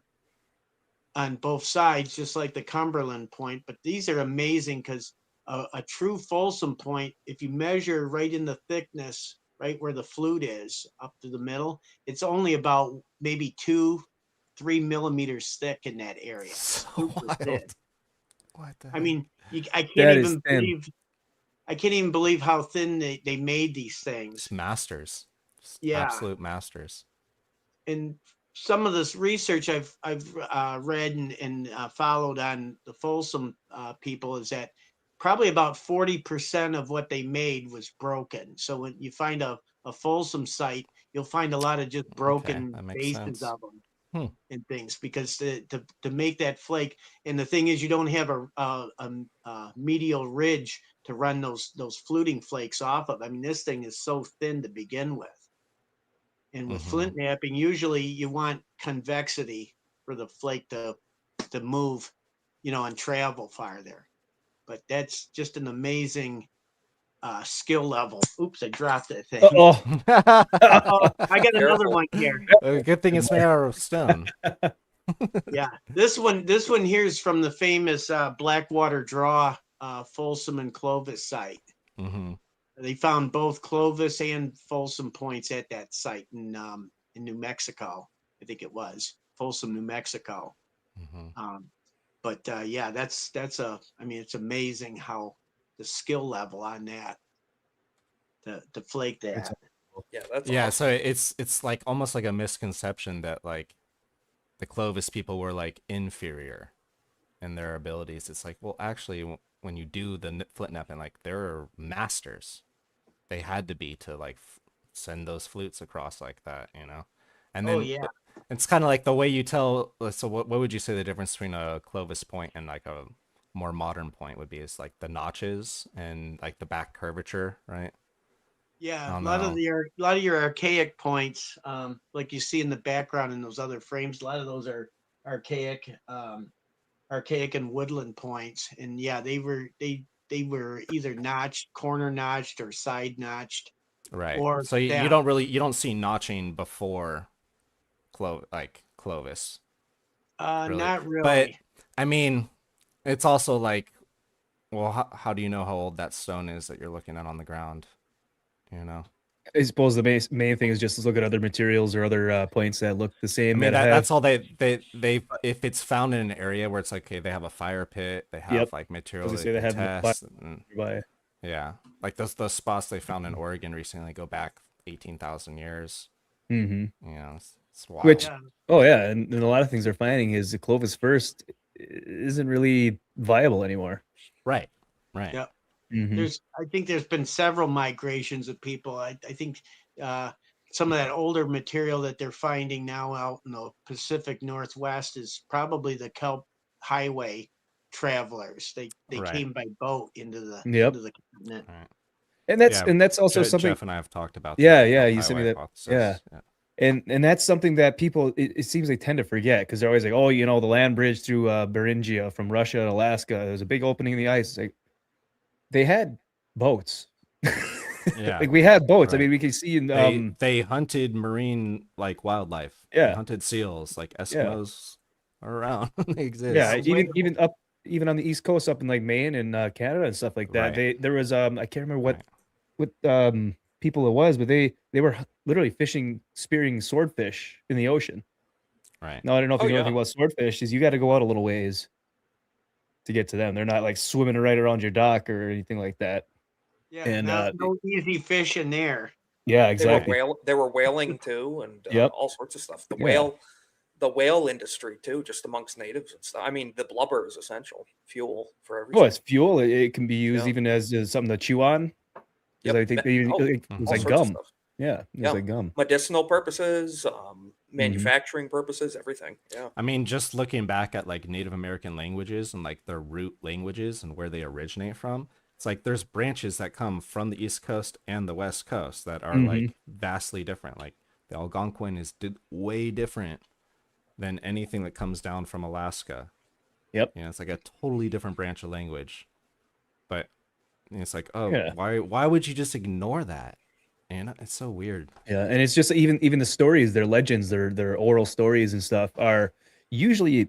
both sides, just like the Cumberland point. But these are amazing because a true Folsom point, if you measure right in the thickness, right where the flute is, up to the middle, it's only about maybe 2-3 millimeters thick in that area.
So
Super thin.
wild. What the
I
heck?
mean, I
That
can't
is
even
thin.
believe. I can't even believe how thin they made these things.
It's masters. Just
Yeah.
absolute masters.
And some of this research I've read and followed on the Folsom people is that probably about 40% of what they made was broken. So when you find a Folsom site, you'll find a lot of just broken
that makes
bases
sense.
of them
Hmm.
and things, because to make that flake, and the thing is, you don't have a medial ridge to run those fluting flakes off of. I mean, this thing is so thin to begin with. And with
Mhm.
flint knapping, usually you want convexity for the flake to move, and travel farther. But that's just an amazing skill level. Oops, I dropped that thing.
Oh,
Uh-oh, I got another
Careful.
one here.
Good thing it's made out of stone.
Yeah, this one here is from the famous Blackwater Draw Folsom and Clovis site.
Hmm.
They found both Clovis and Folsom points at that site in New Mexico. I think it was Folsom, New Mexico.
Hmm.
But yeah, that's I mean, it's amazing how the skill level on that to flake that.
Yeah, that's
Yeah,
awesome.
so it's like almost like a misconception that like the Clovis people were like inferior in their abilities. It's like, well, actually, when you do the flint knapping, like they're masters. They had to be to like send those flutes across like that, you know. And
Oh
then
yeah.
it's kind of like the way you tell. So what would you say the difference between a Clovis point and like a more modern point would be? Is like the notches and like the back curvature, right?
Yeah,
I
a
don't
lot
know.
of your archaic points, like you see in the background in those other frames, a lot of those are archaic, archaic and woodland points. And yeah, they were either notched, corner notched, or side notched,
Right.
or
So you
that.
you don't see notching before Clovis, really.
Not
But
really.
I mean, it's also like, well, how do you know how old that stone is that you're looking at on the ground? You know?
I suppose the main thing is just to look at other materials or other points that look the
I
same
mean
that have.
that's all they if it's found in an area where it's like, okay, they have a fire pit, they have
Yep.
like
I
material
was
they
gonna say they
can
have the
test.
by.
Yeah, like those spots they found in Oregon recently go back 18,000 years.
Mm-hmm.
You know, it's wild.
Which,
Yeah.
oh yeah, and a lot of things they're finding is the Clovis first isn't really viable anymore.
Right.
Yeah.
Mm-hmm.
I think there's been several migrations of people. I think some of that older material that they're finding now out in the Pacific Northwest is probably the Kelp Highway travelers. They
Right.
came by boat into the
Yep.
continent.
Right.
And that's also something.
Jeff and I have talked about
Yeah,
the
yeah,
Kelp
you sent me
Highway
that.
hypothesis.
Yeah. And that's something that people it seems they tend to forget because they're always like, oh, the land bridge through Beringia from Russia to Alaska. There's a big opening in the ice. It's like they had boats.
Yeah.
Like we had boats. I
Right.
mean, we can see in
They hunted marine like wildlife. They
yeah,
hunted seals. Like
yeah,
Eskimos are around. They exist.
yeah.
Yeah,
Even on the East Coast, up in like Maine and Canada and stuff like that.
Right.
There was I can't remember
Right.
what people it was, but they were literally spearing swordfish in the ocean.
Right.
No, I don't know if
Oh,
you know
yeah.
anything about swordfish. Is you got to go out a little ways to get to them. They're not like swimming right around your dock or anything like that.
Yeah,
And
no easy fish in there.
yeah, exactly.
They were whaling too, and
Yep.
all sorts of stuff.
Yeah.
The whale industry too, just amongst natives and stuff. I mean, the blubber is essential fuel for
Well,
everything.
it's fuel. It can be used
Yeah.
even as something to chew on.
Yep.
I think they even,
Oh,
it was
all
like
sorts of
gum.
stuff.
Yeah, it was like gum.
Medicinal purposes, manufacturing purposes, everything. Yeah.
I mean, just looking back at like Native American languages and like their root languages and where they originate from, it's like there's branches that come from the East Coast and the West Coast that are like vastly different. Like the Algonquin is way different than anything that comes down from Alaska.
Yep.
You know, it's like a totally different branch of language. But it's like, oh,
Yeah.
why would you just ignore that? And it's so weird.
Yeah, and it's just even the stories, their legends, their oral stories and stuff are usually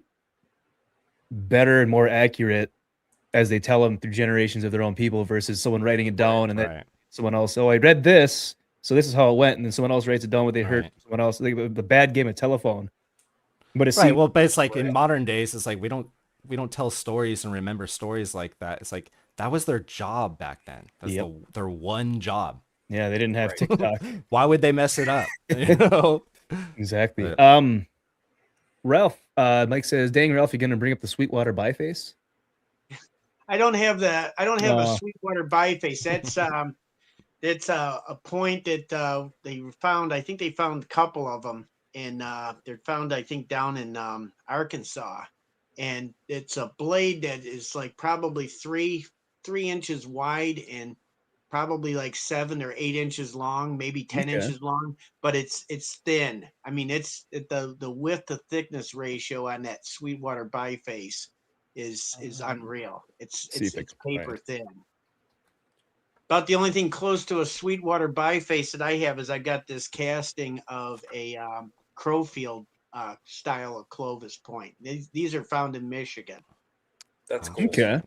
better and more accurate as they tell them through generations of their own people versus someone writing it down and then someone else. Oh, I read this, so this is how it went, and then someone else writes it down what they heard. Someone else, like the bad game of telephone. But it's
right. Well, but it's like in modern days, it's like we don't tell stories and remember stories like that. It's like that was their job back then. That's their one job.
Yeah, they didn't have TikTok.
Why would they mess it up? You know?
Exactly. Ralph, Mike says, "Dang, Ralph, you're gonna bring up the Sweetwater biface?"
I don't have a Sweetwater biface. That's a point that they found. I think they found a couple of them, and they're found, I think, down in Arkansas. And it's a blade that is like probably three inches wide and probably like 7 or 8 inches long, maybe 10 inches long, but it's thin. I mean, the width to thickness ratio on that Sweetwater biface is unreal. It's paper thin. About the only thing close to a Sweetwater biface that I have is I got this casting of a Crowfield style of Clovis point. These are found in Michigan.
That's cool.
Okay.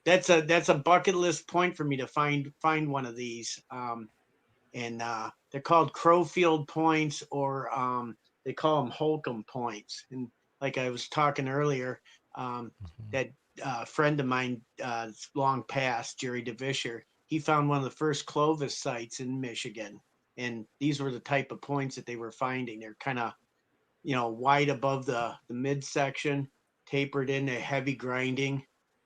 That's a bucket list point for me to find one of these. And they're called Crowfield points, or they call them Holcomb points. And like I was talking earlier, that friend of mine, long past, Jerry DeVischer, he found one of the first Clovis sites in Michigan. And these were the type of points that they were finding. They're kind of, wide above the midsection, tapered into heavy grinding,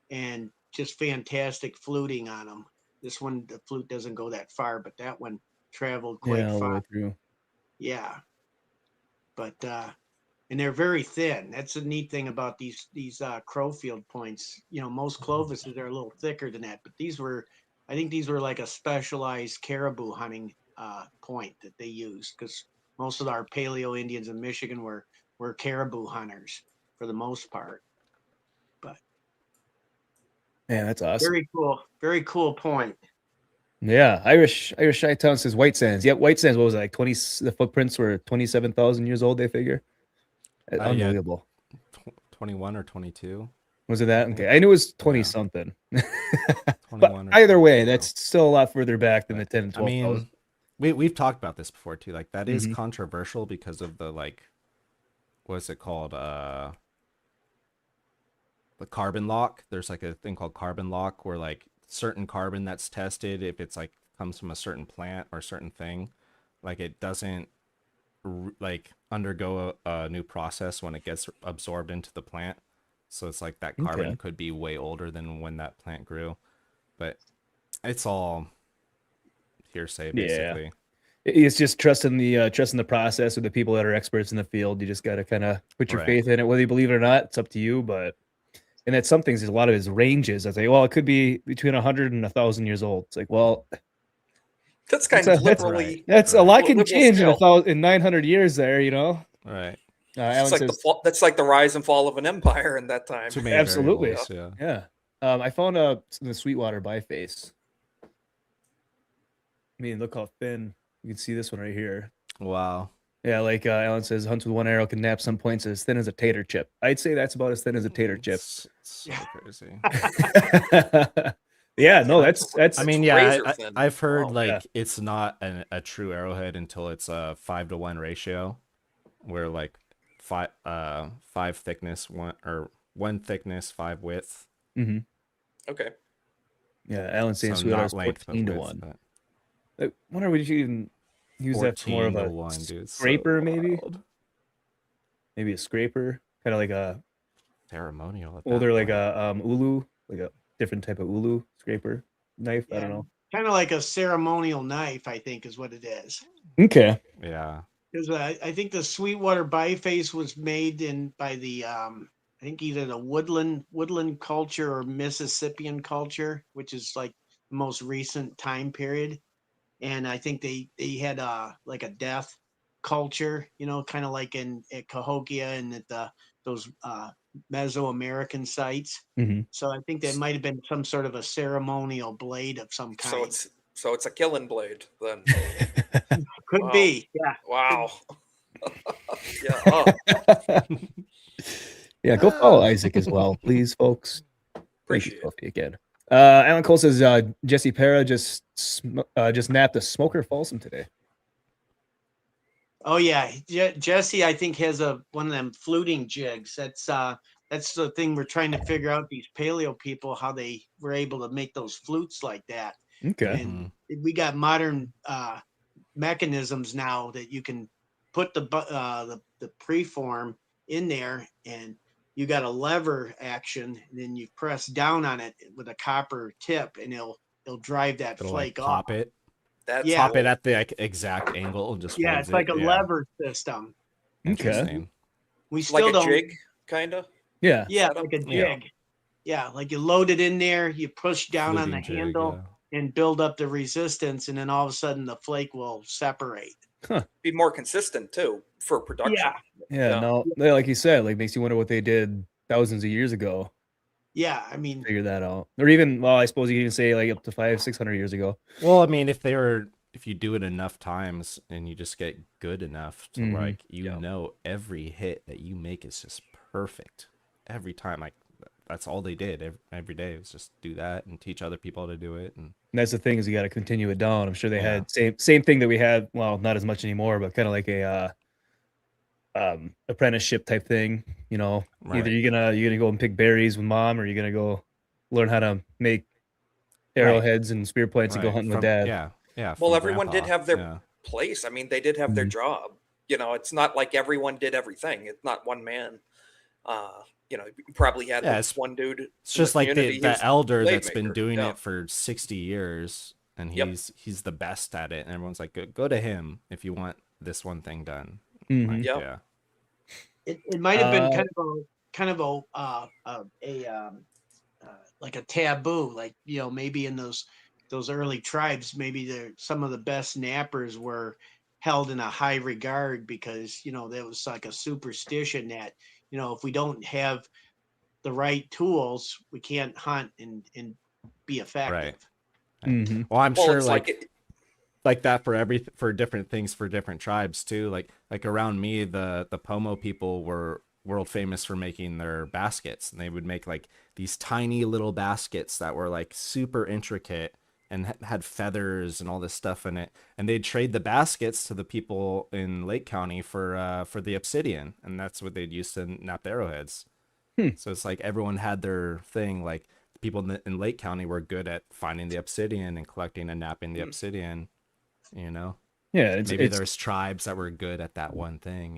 and just fantastic fluting on them. This one, the flute doesn't go that far, but that one traveled quite far. Yeah. But and they're very thin. That's the neat thing about these Crowfield points. Most Clovises are a little thicker than that, but I think these were like a specialized caribou hunting point that they used, because most of our Paleo Indians in Michigan were caribou hunters for the most part. But
yeah, that's awesome.
Very cool point.
Yeah, Irish Chi-Town says White Sands. Yep, White Sands. What was it, like 20? The footprints were 27,000 years old. They figure. Unbelievable.
21 or 22.
Was it that? Okay, I knew it was 20 something. But either way, that's still a lot further back than the 10 and 12.
I mean, we've talked about this before too. Like that is controversial because of the what's it called? The carbon lock. There's like a thing called carbon lock where like certain carbon that's tested, if it's like comes from a certain plant or certain thing, like it doesn't like undergo a new process when it gets absorbed into the plant. So it's like that carbon could be way older than when that plant grew, but it's all hearsay basically.
It's just trusting the process of the people that are experts in the field. You just got to kind of put your faith in it, whether you believe it or not. It's up to you. And that's some things. A lot of his ranges. I say, well, it could be between 100 and 1,000 years old. It's like, well,
that's kind of liberally.
That's a lot can change in 900 years. There,
Right.
That's like the rise and fall of an empire in that time.
Absolutely. Yeah. I found the Sweetwater biface. I mean, look how thin. You can see this one right here.
Wow.
Yeah, like Alan says, hunts with one arrow can nap some points as thin as a tater chip. I'd say that's about as thin as a tater chip.
It's so crazy.
Yeah, no, that's.
I mean, yeah, I've heard it's not a true arrowhead until it's a 5-to-1 ratio, where like five thickness, one thickness, 5 width.
Mm-hmm.
Okay.
Yeah, Alan saying
So
Sweetheart
not
is
length, but
14 to
width.
1.
But
I wonder would you even use that for more of
14
a
to 1, dude. So
scraper, maybe?
wild.
Maybe a scraper, kind of like a
Ceremonial at
older,
that
like
point.
a ulu, like a different type of ulu scraper knife. I don't know.
Kind of like a ceremonial knife, I think, is what it is.
Okay.
Yeah.
Because I think the Sweetwater biface was made by the I think either the woodland culture or Mississippian culture, which is like the most recent time period. And I think they had like a death culture, kind of like at Cahokia and at those Mesoamerican sites.
Mm-hmm.
So I think there might have been some sort of a ceremonial blade of some kind.
So it's a killing blade then.
Could
Wow.
be, yeah.
Wow. Yeah. Oh,
Yeah, go follow Isaac as well, please, folks. Thank you,
appreciate it.
Sophie, again. Alan Cole says Jesse Para just napped a smoker falsum today.
Oh yeah, Jesse, I think has one of them fluting jigs. That's the thing we're trying to figure out. These paleo people, how they were able to make those flutes like that.
Okay.
And we got modern mechanisms now that you can put the preform in there, and you got a lever action, and then you press down on it with a copper tip, and it'll drive that
It'll
flake
like
off.
pop it.
That's
Yeah.
Pop it at the like, exact angle and just
Yeah,
folds
it's like
it.
a lever system.
Interesting.
We still
like a
don't.
jig, kind of.
Yeah.
Yeah,
setup?
like a jig.
Yeah.
Yeah, like you load it in there, you push down on the
Fluting jig,
handle and build up the resistance, and then all of a sudden the flake will separate.
Be more consistent too for production.
Yeah. No, like you said, like makes you wonder what they did thousands of years ago.
Yeah, I mean,
Figure that out, or even I suppose you can even say like up to 500-600 years ago.
Well, I mean, if you do it enough times and you just get good enough to
Mhm.
know every hit that you make is just perfect every time. Like that's all they did every day. It was just do that and teach other people to do it. And
That's the thing is you got to continue it down. I'm sure they
Yeah.
had same thing that we had. Well, not as much anymore, but kind of like a apprenticeship type thing. You know, either
Right.
you're gonna go and pick berries with mom, or you're gonna go learn how to make arrowheads and spear points and go hunting with dad.
Yeah.
Well,
from
everyone did
grandpa.
have their
Yeah.
place. I mean, they did have their
Mhm.
job. You know, it's not like everyone did everything. It's not one man. You know, you probably had
Yeah,
this one dude.
It's just like the elder that's been doing
Yeah.
it for 60 years and
Yep.
he's the best at it, and everyone's like, go to him if you want this one thing done.
Mhm.
Like,
Yep.
Yeah.
it might have been kind of like a taboo, like maybe in those early tribes, maybe some of the best nappers were held in a high regard because there was like a superstition that if we don't have the right tools, we can't hunt and be effective.
Right.
Mhm.
Well, I'm
Well,
sure
it's
like that for different things for different tribes too. Like around me, the Pomo people were world famous for making their baskets, and they would make like these tiny little baskets that were like super intricate and had feathers and all this stuff in it, and they'd trade the baskets to the people in Lake County for the obsidian, and that's what they'd use to nap the arrowheads. So it's like everyone had their thing. Like people in Lake County were good at finding the obsidian and collecting and napping the obsidian.
Yeah,
Maybe there's tribes that were good at that one thing.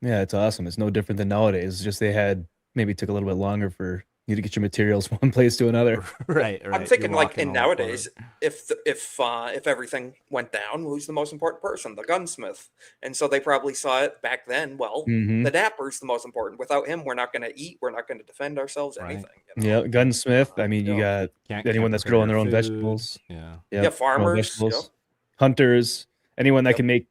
Yeah, it's awesome. It's no different than nowadays. It's just they had maybe took a little bit longer for you to get your materials from one place to another.
Right.
I'm thinking
You're
like
walking
in
all
nowadays,
over.
if everything went down, who's the most important person? The gunsmith. And so they probably saw it back then. Well,
Mhm.
the dapper's the most important. Without him, we're not going to eat. We're not going to defend ourselves.
Right.
Anything.
Yeah, gunsmith. I mean, you got
Can't
anyone that's
prepare
growing their own
food.
vegetables.
Yeah.
Yeah,
growing
farmers.
vegetables. Hunters, anyone that
Yep.
can make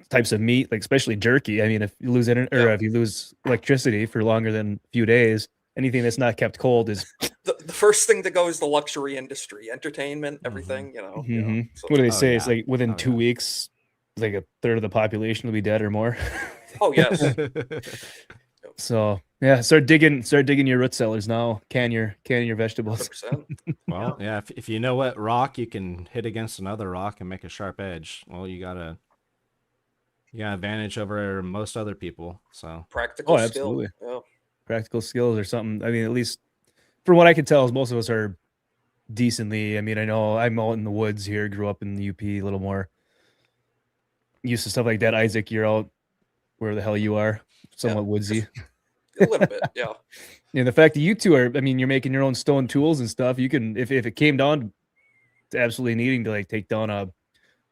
types of meat, like especially jerky. I mean, if you lose internet or if you lose electricity for longer than a few days, anything that's not kept cold is
The first thing to go is the luxury industry, entertainment, everything.
Mhm.
So,
What do they say? It's
yeah.
like within
Oh,
2
yeah.
weeks, like a third of the population will be dead or more.
oh yes,
So yeah, start digging your root cellars now. Can your vegetables.
100%.
Well, yeah. If you know what rock you can hit against another rock and make a sharp edge, well, you got advantage over most other people. So
Practical skill.
absolutely.
Yeah.
Practical skills or something. I mean, at least from what I can tell, is most of us are decently. I mean, I know I'm out in the woods here, grew up in the UP, a little more used to stuff like that. Isaac, you're out where the hell you are, somewhat woodsy.
A little bit, yeah.
And the fact that you two are, I mean, you're making your own stone tools and stuff. You can, if it came down to absolutely needing to like take down a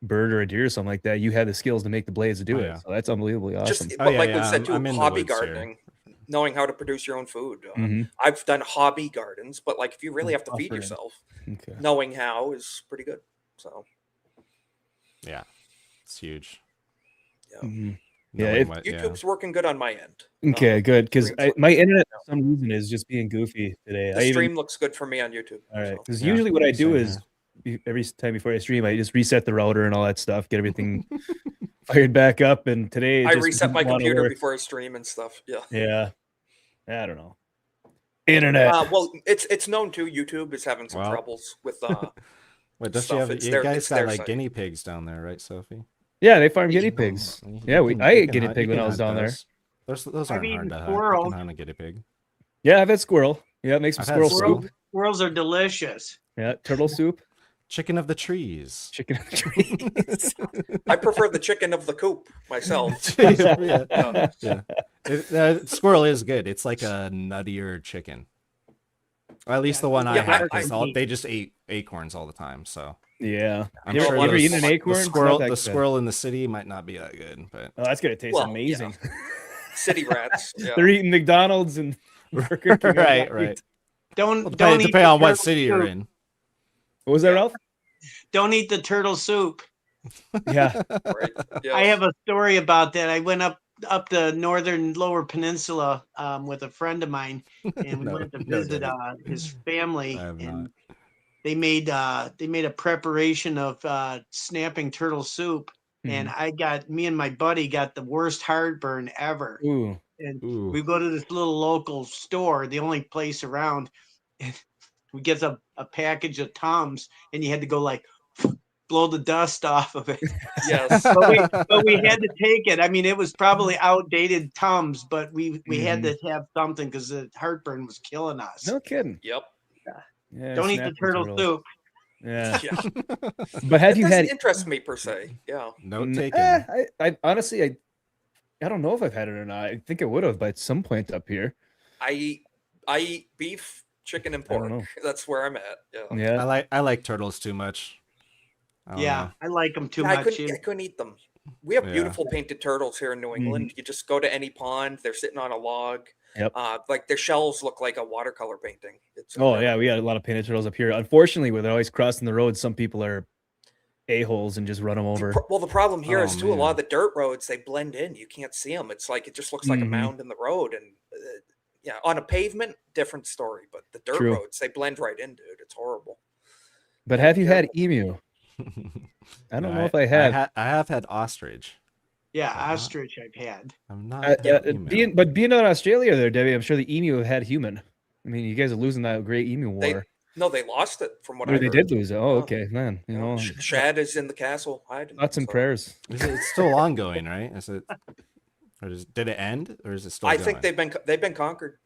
bird or a deer or something like that, you have the skills to make the blades to do it.
Yeah.
So that's unbelievably awesome.
Just
Oh,
but
yeah,
like
yeah,
we said too,
I'm in the
hobby
woods here.
gardening, knowing how to produce your own food.
Mhm.
I've done hobby gardens, but like if you really have to feed
Offering.
yourself,
Okay.
knowing how is pretty good. So
Yeah, it's huge.
Mhm.
Knowing
if-
what-
YouTube's working good on my end.
Okay, good. Because
stream's
my internet for some reason is just being goofy today.
The stream looks good for me on YouTube.
All right.
so.
Because
Yeah,
usually what I do
same
is every time before I stream, I just reset the router and all that stuff, get everything fired back up. And today it
I
just
reset my
didn't wanna
computer
work.
before I stream and stuff. Yeah.
Yeah. I don't know. Internet.
Well, it's known too. YouTube is having some
Well.
troubles with
Wait, does
stuff,
you have?
it's
You
their-
guys
it's
got
their
like
site.
guinea pigs down there, right, Sophie?
Yeah, they farm
You
guinea
can-
pigs.
You
Yeah,
can-
I
you
ate
can
guinea
hunt-
pig
you
when
can
I was
hunt
down there.
those. Those
I've
aren't
eaten
hard to hunt. You
squirrel.
can hunt a guinea pig.
Yeah, I've had squirrel. Yeah, make some
I've had
squirrel
squirrel.
soup.
Squirrels are delicious.
Yeah, turtle soup.
Chicken of the trees.
Chicken and trees.
I prefer the chicken of the coop myself.
yeah. Yeah. Squirrel is good. It's like a nuttier chicken. Or at least
Yeah,
the one I
yeah,
had,
I-
because they just ate acorns all the time. So
Yeah.
I'm
You ever,
sure
you ever
those-
eaten an acorn?
the
It's not
squirrel,
that
the
good.
squirrel in the city might not be that good, but
Oh, that's gonna taste
Well, yeah.
amazing.
City rats. Yeah.
They're eating McDonald's and Burger King.
right, right.
Don't
Well,
don't eat
depending
the
on what
turtle
city you're
soup.
in.
What was that, Ralph?
Don't eat the turtle soup.
Yeah.
Right. Yeah.
I have a story about that. I went up the northern lower peninsula with a friend of mine, and we
No,
went to
no,
visit
Debbie.
his family,
I have
and
not.
they made a preparation of snapping turtle soup, and me and my buddy got the worst heartburn ever.
Ooh.
And
Ooh.
we go to this little local store, the only place around, and we get a package of Tums, and you had to go like blow the dust off of it.
Yes.
But we had to take it. I mean, it was probably outdated Tums, but we had
Mhm.
to have something because the heartburn was killing us.
No kidding.
Yep.
Yeah,
Don't eat the
snapping
turtle
turtles.
soup.
Yeah.
Yeah.
But have
It
you
doesn't
had
interest me per se. Yeah.
Note taken.
I honestly I don't know if I've had it or not. I think I would have, but at some point up here.
I eat beef, chicken, and
I don't
pork.
know.
That's where I'm at. Yeah.
Yeah.
I like turtles too much. I don't
Yeah,
know.
I like them too
Yeah, I
much.
couldn't eat them. We have
Yeah.
beautiful painted turtles here in New England. You just go to any pond, they're sitting on a log.
Yep.
Like their shells look like a watercolor painting. It's
Oh
incredible.
yeah, we got a lot of painted turtles up here. Unfortunately, where they're always crossing the road, some people are a-holes and just run them over.
Well, the problem here
Oh,
is too, a lot
man.
of the dirt roads, they blend in. You can't see them. It's like, it just looks like a
Mhm.
mound in the road. And yeah, on a pavement, different story. But the dirt
True.
roads, they blend right in, dude. It's horrible.
But have you had
terrible.
emu? I don't
No,
know if I have.
I have had ostrich.
Yeah,
Uh-huh.
ostrich I've had.
I'm not.
Being in Australia there, Debbie, I'm sure the emu have had human. I mean, you guys are losing that great emu war.
No, they lost it from what
Or
I
they
heard.
did lose it. Oh,
Yeah.
okay, man. You know,
Shad is in the castle hiding.
thoughts and
so.
prayers.
It's still ongoing, right? Is it? Or did it end, or is it still?
I
going?
think they've been conquered.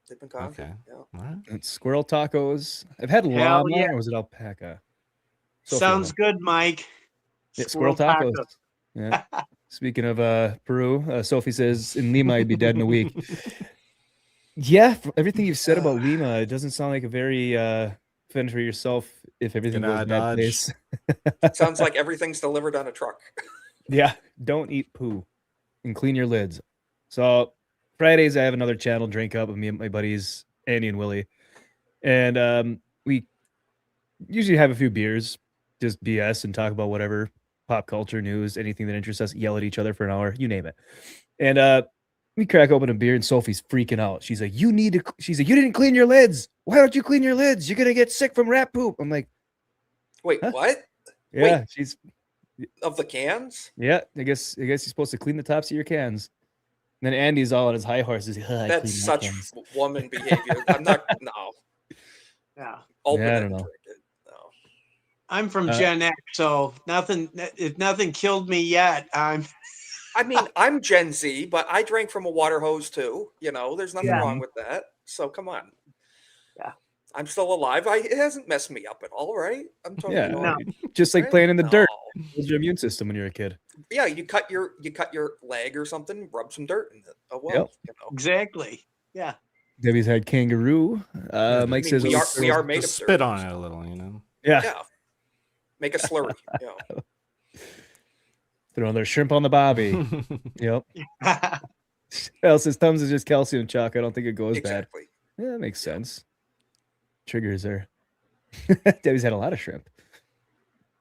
They've been conquered.
Okay.
Yeah.
All right.
And squirrel tacos. I've had
Hell
llama,
yeah.
or was it alpaca? Sophie
Sounds
won.
good, Mike.
Yeah, squirrel tacos. Yeah. Speaking of Peru, Sophie says in Lima I'd be dead in a week. Yeah, from everything you've said about Lima, it doesn't sound like a very fend for yourself if everything
Gonna
goes bad
dodge.
place.
Sounds like everything's delivered on a truck.
Yeah, don't eat poo and clean your lids. So Fridays I have another channel, DrinkUP, with me and my buddies Andy and Willie, and we usually have a few beers, just BS and talk about whatever pop culture news, anything that interests us. Yell at each other for an hour, you name it. And we crack open a beer, and Sophie's freaking out. She's like, "You need to." She's like, "You didn't clean your lids. Why don't you clean your lids? You're gonna get sick from rat poop." I'm like,
Wait,
Huh?
what?
"Yeah." She's
Of the cans?
yeah. I guess you're supposed to clean the tops of your cans. And then Andy's all on his high horse. He's like, "Ugh, I
That's
clean my
such
cans."
woman behavior. I'm not. No.
Yeah.
Open
Yeah, I
it
don't
and
know.
drink it. No.
I'm from Gen X, so if nothing killed me yet,
I mean, I'm Gen Z, but I drank from a water hose too. You know, there's nothing
Yeah.
wrong with that. So come on. I'm still alive. It hasn't messed me up at all, right? I'm totally
Yeah,
normal.
just like
right?
playing in the dirt.
No.
Builds your immune system when you're a kid.
Yeah, you cut your leg or something, rub some dirt in it. Oh well,
Yep.
you know.
Exactly. Yeah.
Debbie's had kangaroo.
Yeah,
Mike
I mean,
says
we are made
just
of
spit
dirt.
on it a little, you know.
yeah.
Yeah. Make a slurry. Yeah.
Throw another shrimp on the bobby. Yep. Well, says Tums is just calcium chalk. I don't think it goes bad.
Exactly.
Yeah, that makes sense. Triggers there. Debbie's had a lot of shrimp.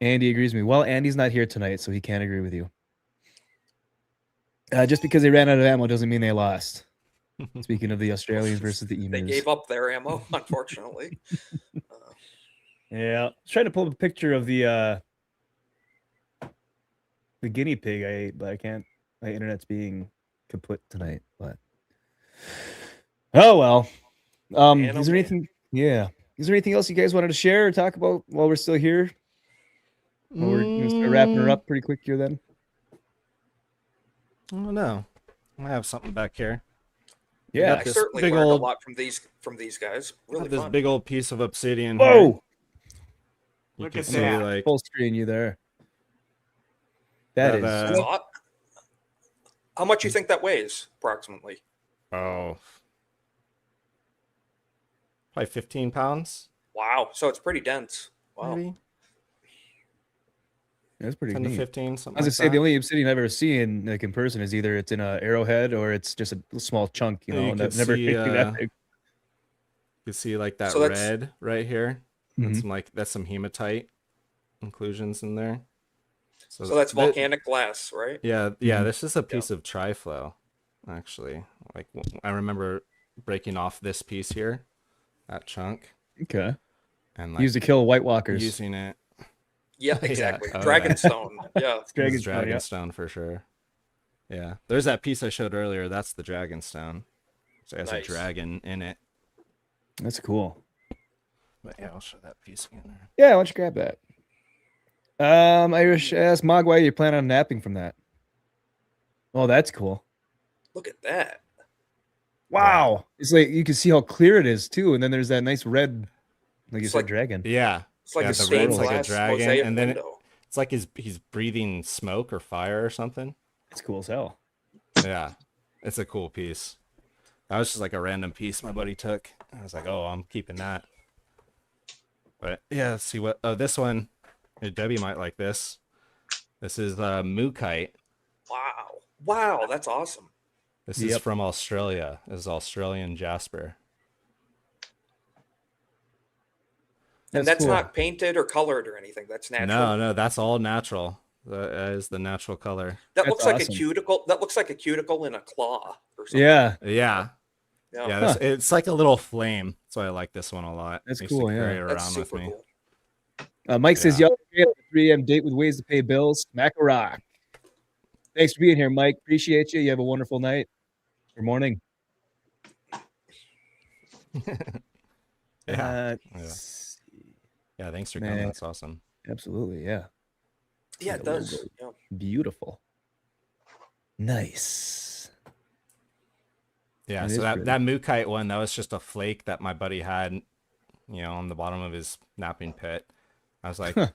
Andy agrees with me. Well, Andy's not here tonight, so he can't agree with you. Just because they ran out of ammo doesn't mean they lost. Speaking of the Australians versus the
They
emus.
gave up their ammo, unfortunately.
Yeah. I was trying to pull up a picture of the guinea pig I ate, but I can't. My internet's being kaput tonight. But oh well.
Man, oh
Is there
man.
anything? Yeah. Is there anything else you guys wanted to share or talk about while we're still here? Well, we're gonna start wrapping her up pretty quick here then.
I don't know. I have something back here.
Yeah.
I
this
certainly
big
learned
old-
a lot from these guys.
I
Really
have this
fun.
big old piece of obsidian. Here.
Whoa!
You
Look
can
at
see
that.
like
Full screen you there. That
That,
is
That's hot. How much you think that weighs, approximately?
oh, probably 15 pounds,
Wow. So it's pretty dense. Wow.
maybe
that's pretty
10
neat.
to 15, something
I was
like
gonna say
that.
the only obsidian I've ever seen like in person is either it's in a arrowhead or it's just a small chunk, you
Yeah,
know,
you
and
could
I've never
see,
seen that big.
You can see like that
So that's-
red right here. That's
Mhm.
that's some hematite inclusions in there.
So that's
thi-
volcanic glass, right?
Yeah,
Mhm.
this is a piece of triflow, actually. Like I remember breaking off this piece here, that chunk,
Okay.
and like
Used to kill White Walkers.
using it.
Yeah,
Yeah.
exactly.
Oh,
Dragonstone. Yeah.
This is
Dragonstone, yeah.
Dragonstone for sure. Yeah, there's that piece I showed earlier. That's the Dragonstone. So it has
Nice.
a dragon in it.
That's cool.
But yeah, I'll show that piece again there.
Yeah, why don't you grab that? Irish asked Magwoiiguy, you plan on napping from that? Oh, that's cool.
Look at that.
Wow. It's like you can see how clear it is too, and then there's that nice red, like you
It's
said,
like-
dragon.
Yeah,
It's like
Yeah,
a
the
stained
red's like a
glass
dragon,
mosaic
and then
window.
it's like he's breathing smoke or fire or something.
It's cool as hell.
Yeah, it's a cool piece. That was just like a random piece my buddy took. I was like, oh, I'm keeping that. But yeah, let's see what. Oh, this one. Debbie might like this. This is Magwoiiguy.
Wow. Wow, that's awesome.
This is
Yep.
from Australia. This is Australian jasper.
And that's
cool.
not painted or colored or anything. That's natural.
No, that's all natural. That is the natural color.
That
That's
looks like
awesome.
a cuticle. That looks like a cuticle in a claw or something.
Yeah,
Yeah,
Yeah.
yeah. It's like a little flame. That's why I like this one a lot.
That's
I used to
cool,
carry
yeah.
it
That's
around with
super
me.
cool.
Mike says,
Yeah.
"Yo, 3 a.m. date with ways to pay bills. Smack a rock." Thanks for being here, Mike. Appreciate you. You have a wonderful night or morning.
Yeah,
let's see.
yeah. Thanks for
Man.
coming. That's awesome.
Absolutely, yeah.
Yeah, it
The
does.
logo.
Yeah.
Beautiful. Nice.
Yeah,
It
so
is
that
pretty.
that Magwoiiguy one, that was just a flake that my buddy had, on the bottom of his napping pit. I was like,
Huh.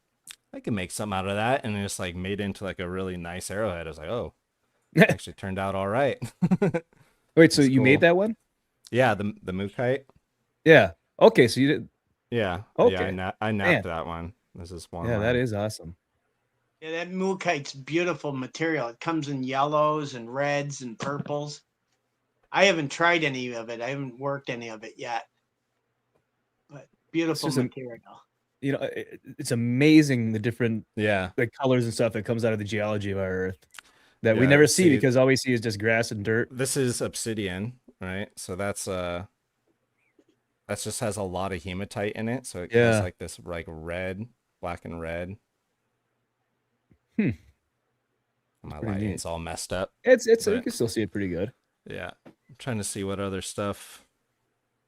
I can make something out of that, and it just like made it into like a really nice arrowhead. I was like, oh, it actually turned out all right.
Wait, so
That's
you made
cool.
that one?
Yeah, the Magwoiiguy.
Yeah. Okay, so you did.
Yeah,
Okay.
yeah, I napped that one. This is one.
Yeah,
of
that
mine.
is awesome.
Yeah, that Magwoiiguy's beautiful material. It comes in yellows and reds and purples. I haven't tried any of it. I haven't worked any of it yet. But beautiful
just a-
material.
You know, it's amazing the different
Yeah,
like colors and stuff that comes out of the geology of our Earth that we
Yeah,
never see
see-
because all we see is just grass and dirt.
this is obsidian, right? So that's just has a lot of hematite in it, so it
Yeah.
has like this like red, black and red.
Hmm.
My
Pretty neat.
lighting's all messed up.
It's you
But-
can still see it pretty good.
Yeah, I'm trying to see what other stuff.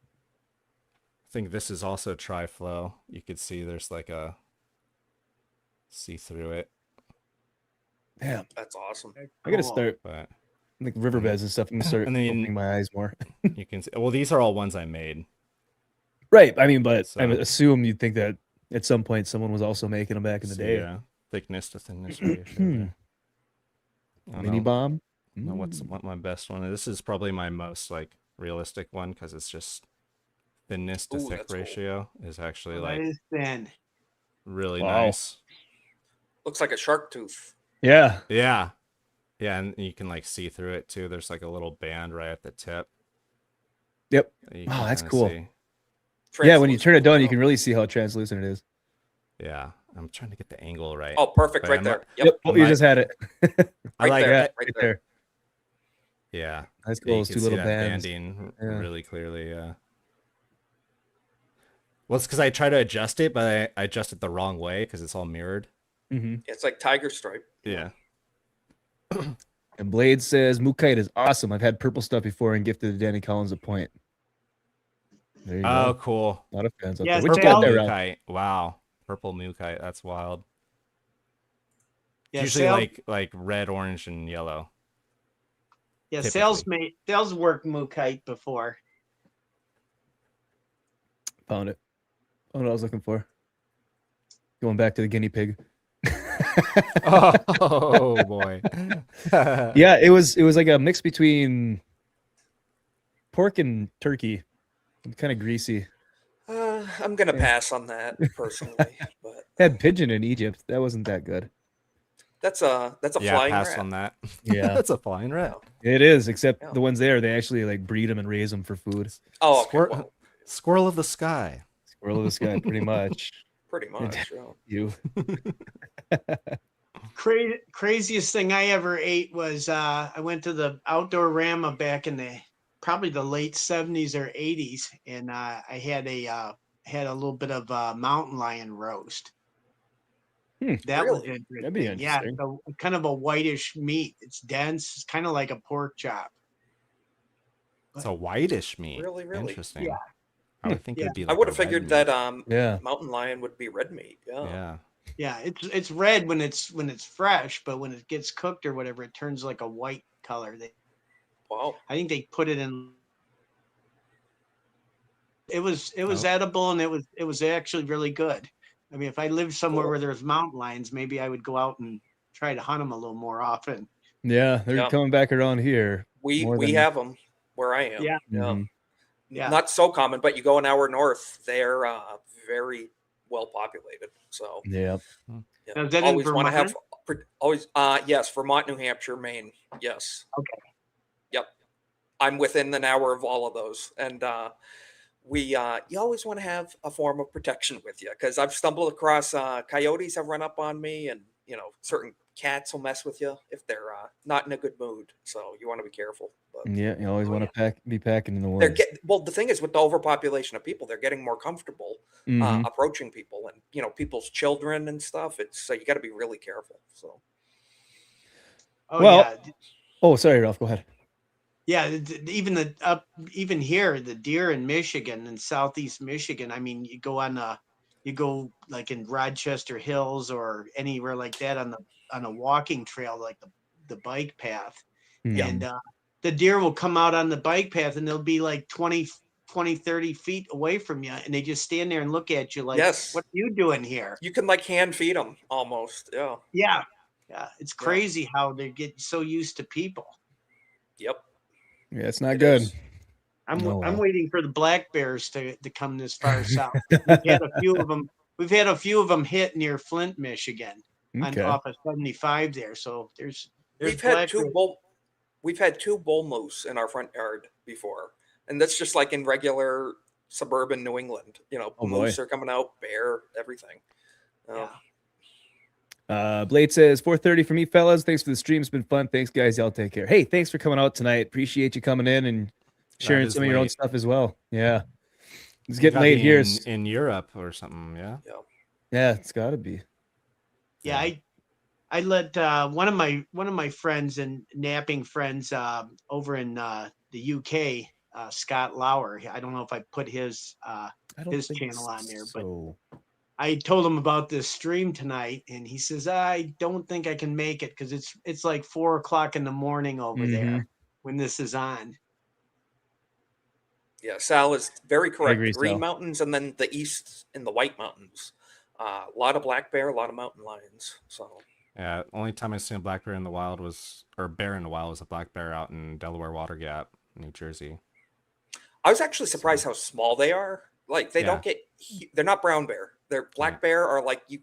I think this is also triflow. You could see there's like a see through it,
Damn,
That's awesome.
I gotta
Cool.
start
but
like riverbeds and stuff. I'm gonna start
And then-
opening my eyes more.
you can see. Well, these are all ones I made.
Right. I mean, but I
So-
assume you'd think that at some point someone was also making them back in the
See,
day.
yeah, thickness to thinness ratio. There. I don't
Mini
know.
bomb.
know what my best one is. This is probably my most like realistic one because it's just thinness to
Ooh,
thick
that's cool.
ratio is actually
That
like
is thin.
really
Wow.
nice.
Looks like a shark tooth.
Yeah.
Yeah. Yeah, and you can like see through it too. There's like a little band right at the tip.
Yep.
that you
Oh,
can
that's
kinda
cool.
see.
Yeah, when you
Translucent
turn it down, you
as
can
well.
really see how translucent it is.
Yeah, I'm trying to get the angle right.
Oh, perfect,
But
right
I'm
there.
not-
Yep.
Oh, you just had it.
I
Right
like
there.
it.
Right
right
there.
there.
Yeah,
That's
yeah,
cool.
you
Those
can
two
see
little
that
bands.
banding
Yeah.
really clearly. Yeah. Well, it's because I try to adjust it, but I adjust it the wrong way because it's all mirrored.
Mm-hmm.
It's like tiger stripe.
Yeah.
And Blade says Mookite is awesome. I've had purple stuff before and gifted to Danny Collins a point. There you
Oh,
go.
cool.
A lot of fans out
Yeah,
there. What you
Purple
got there, Ralph?
Mookite. Wow. Purple Mookite. That's wild.
Yeah,
Usually
sales,
like red, orange, and yellow.
yeah,
typically.
sales work Mookite before.
Found it. Oh, what I was looking for. Going back to the guinea pig.
Oh boy.
Yeah, it was like a mix between pork and turkey. Kind of greasy.
I'm gonna
Yeah.
pass on that personally, but
Had pigeon in Egypt. That wasn't that good.
that's a
Yeah,
flying
pass
rat.
on that.
Yeah.
That's a flying rat.
It is, except
Yeah.
the ones there, they actually like breed them and raise them for food.
Oh, okay,
Squirrel,
well,
of the sky.
Squirrel of the sky, pretty much.
pretty much. Yeah.
You.
Craziest thing I ever ate was I went to the outdoor Rama back in probably the late 70s or 80s, and I had a little bit of mountain lion roast. That was
Really?
interesting.
That'd be
Yeah,
interesting.
so kind of a whitish meat. It's dense. It's kind of like a pork chop.
It's a whitish meat.
Really?
Interesting.
Yeah.
I would think
Yeah.
it'd be
I
like
would
a
have
red
figured
meat.
that
Yeah.
mountain lion would be red meat. Yeah.
Yeah.
Yeah, it's red when it's fresh, but when it gets cooked or whatever, it turns like a white color.
Wow.
I think they put it in. It was
Oh.
edible, and it was actually really good. I mean, if I lived somewhere
Cool.
where there's mountain lions, maybe I would go out and try to hunt them a little more often.
Yeah, they're
Yeah.
coming back around here.
We
More
we
than-
have them where I am.
Yeah.
Mhm.
Yeah.
Not so common, but you go an hour north, they're very well populated. So
Yeah.
yeah.
Now, is that in
always want to have
Vermont?
always yes, Vermont, New Hampshire, Maine. Yes.
Okay.
Yep. I'm within an hour of all of those. And you always want to have a form of protection with you, because I've stumbled across coyotes have run up on me, and certain cats will mess with you if they're not in a good mood. So you want to be careful. But
Yeah, you always
Oh,
want to be packing in the
they're
woods.
well, the thing is, with the overpopulation of people, they're getting more comfortable
Mhm.
approaching people, and people's children and stuff. It's so you got to be really careful. So
Oh
Well-
yeah,
Oh, sorry, Ralph. Go ahead.
yeah. Even here, the deer in Michigan and southeast Michigan. I mean, you go like in Rochester Hills or anywhere like that on a walking trail, like the bike path,
Mhm.
and the deer will come out on the bike path, and they'll be like 20, 30 feet away from you, and they just stand there and look at you like,
Yes.
what are you doing here?
you can like hand feed them almost. Yeah.
Yeah. Yeah. It's crazy how they get so used to people.
Yep.
Yeah, it's not
It
good.
is.
I'm
Oh,
I'm
wow.
waiting for the black bears to come this far south. We've had a few of them. We've had a few of them hit near Flint, Michigan,
Okay.
off of 75 there. So there's
We've had
black
two
bears.
bull moose in our front yard before, and that's just like in regular suburban New England.
Oh,
moose
boy.
are coming out, bear, everything.
Yeah.
Blade says 4:30 for me, fellas. Thanks for the stream. It's been fun. Thanks, guys. Y'all take care. Hey, thanks for coming out tonight. Appreciate you coming in and sharing
is
some of your own
late.
stuff as well. Yeah. It's
You
getting
gotta
late
be
here.
in Europe or something. Yeah.
Yeah, it's got to be.
Yeah, I let one of my friends and napping friends over in the UK, Scott Lauer. I don't know if I put his
I don't
his
think
channel on there, but
so.
I told him about this stream tonight, and he says, I don't think I can make it because it's like 4 o'clock in the morning over there when this is on.
Yeah, Sal is very correct.
agree,
The Green
Sal.
Mountains and then the East and the White Mountains. A lot of black bear, a lot of mountain lions. So
Yeah, only time I've seen a black bear in the wild was, or bear in the wild, was a black bear out in Delaware Water Gap, New Jersey.
I was actually surprised how small they are. Like they don't get, they're not brown bear. They're black bear are like you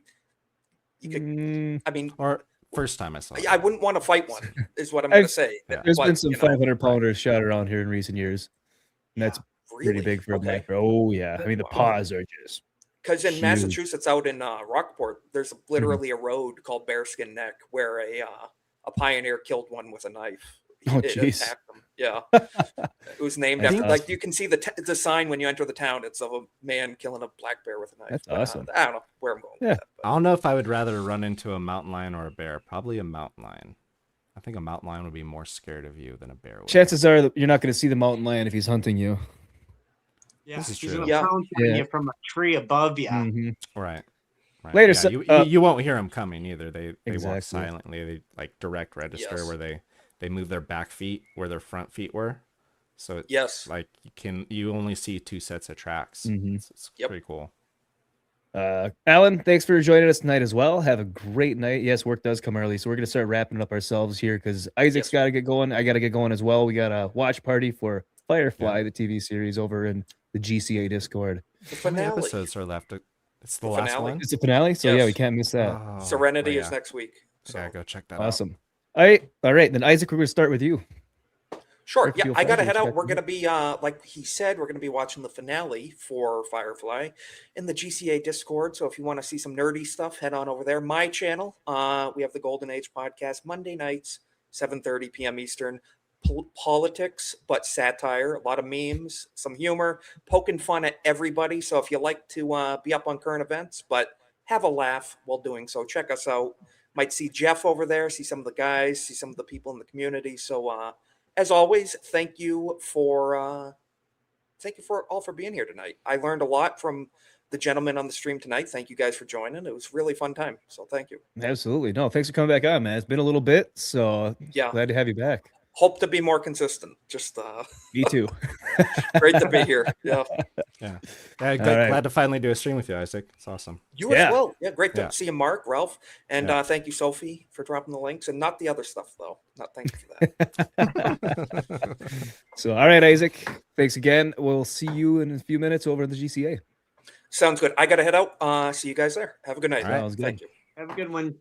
could, I mean,
or first time I saw it.
I wouldn't want to fight one is what I'm going to say.
There's
But,
been some
you know,
500 pounders shot around here in recent years. And that's pretty big for a black bear. Oh yeah. I mean the paws are just
because in
huge.
Massachusetts, out in Rockport, there's literally a road called Bearskin Neck where a pioneer killed one with a knife.
Oh,
It
jeez.
attacked him. Yeah, it was named
That's
after.
awesome.
Like you can see the sign when you enter the town. It's of a man killing a black bear with a knife.
That's
But,
awesome.
I don't know where I'm going.
Yeah.
With that,
I don't know if I would rather run into a mountain lion or a bear. Probably a mountain lion. I think a mountain lion would be more scared of you than a bear would.
Chances are that you're not going to see the mountain lion if he's hunting you.
Yeah,
This is
he's
true.
gonna
Yeah.
pounce on
Yeah.
you from a tree above you.
Mhm.
Right.
Later,
Yeah,
so-
you won't hear them coming either. They
Exactly.
walk silently. They like direct register
Yes.
where they move their back feet where their front feet were. So it's
Yes.
like you only see two sets of tracks.
Mhm.
It's
Yep.
pretty cool.
Alan, thanks for joining us tonight as well. Have a great night. Yes, work does come early, so we're gonna start wrapping it up ourselves here because Isaac's got to get going. I got to get going as well. We got a watch party for Firefly, the TV series, over in the GCA Discord.
The
How many
finale.
episodes are left? It's the
The
last
finale?
one.
It's the finale, so yeah,
Yes.
we can't miss that.
Oh,
Serenity
oh,
is
yeah.
next week.
I
So
gotta go check that out.
Awesome. All right. Then Isaac, we're gonna start with you.
sure.
If
Yeah,
you'll
I gotta
find
head
it,
out.
check
We're
it
gonna be like he said, we're gonna be watching the finale for Firefly in the GCA Discord. So if you want to see some nerdy stuff, head on over there. My channel. We have the Golden Age podcast Monday nights, 7:30 p.m. Eastern. Politics, but satire, a lot of memes, some humor, poking fun at everybody. So if you like to be up on current events, but have a laugh while doing so, check us out. Might see Jeff over there, see some of the guys, see some of the people in the community. So as always, thank you for all for being here tonight. I learned a lot from the gentleman on the stream tonight. Thank you guys for joining. It was a really fun time. So thank you.
Absolutely. No, thanks for coming back on, man. It's been a little bit, so
Yeah.
glad to have you back.
Hope to be more consistent. Just
Me too.
great to be here. Yeah.
Yeah,
right.
glad to finally do a stream with you, Isaac. It's awesome.
You
Yeah.
as well. Yeah, great to
Yeah.
see you, Mark, Ralph, and
Yeah.
thank you, Sophie, for dropping the links, and not the other stuff though. Not thank you for that.
So, all right, Isaac. Thanks again. We'll see you in a few minutes over at the GCA.
Sounds good. I gotta head out. See you guys there. Have a good night.
All right.
Sounds good.
Thank you.
Have a good one,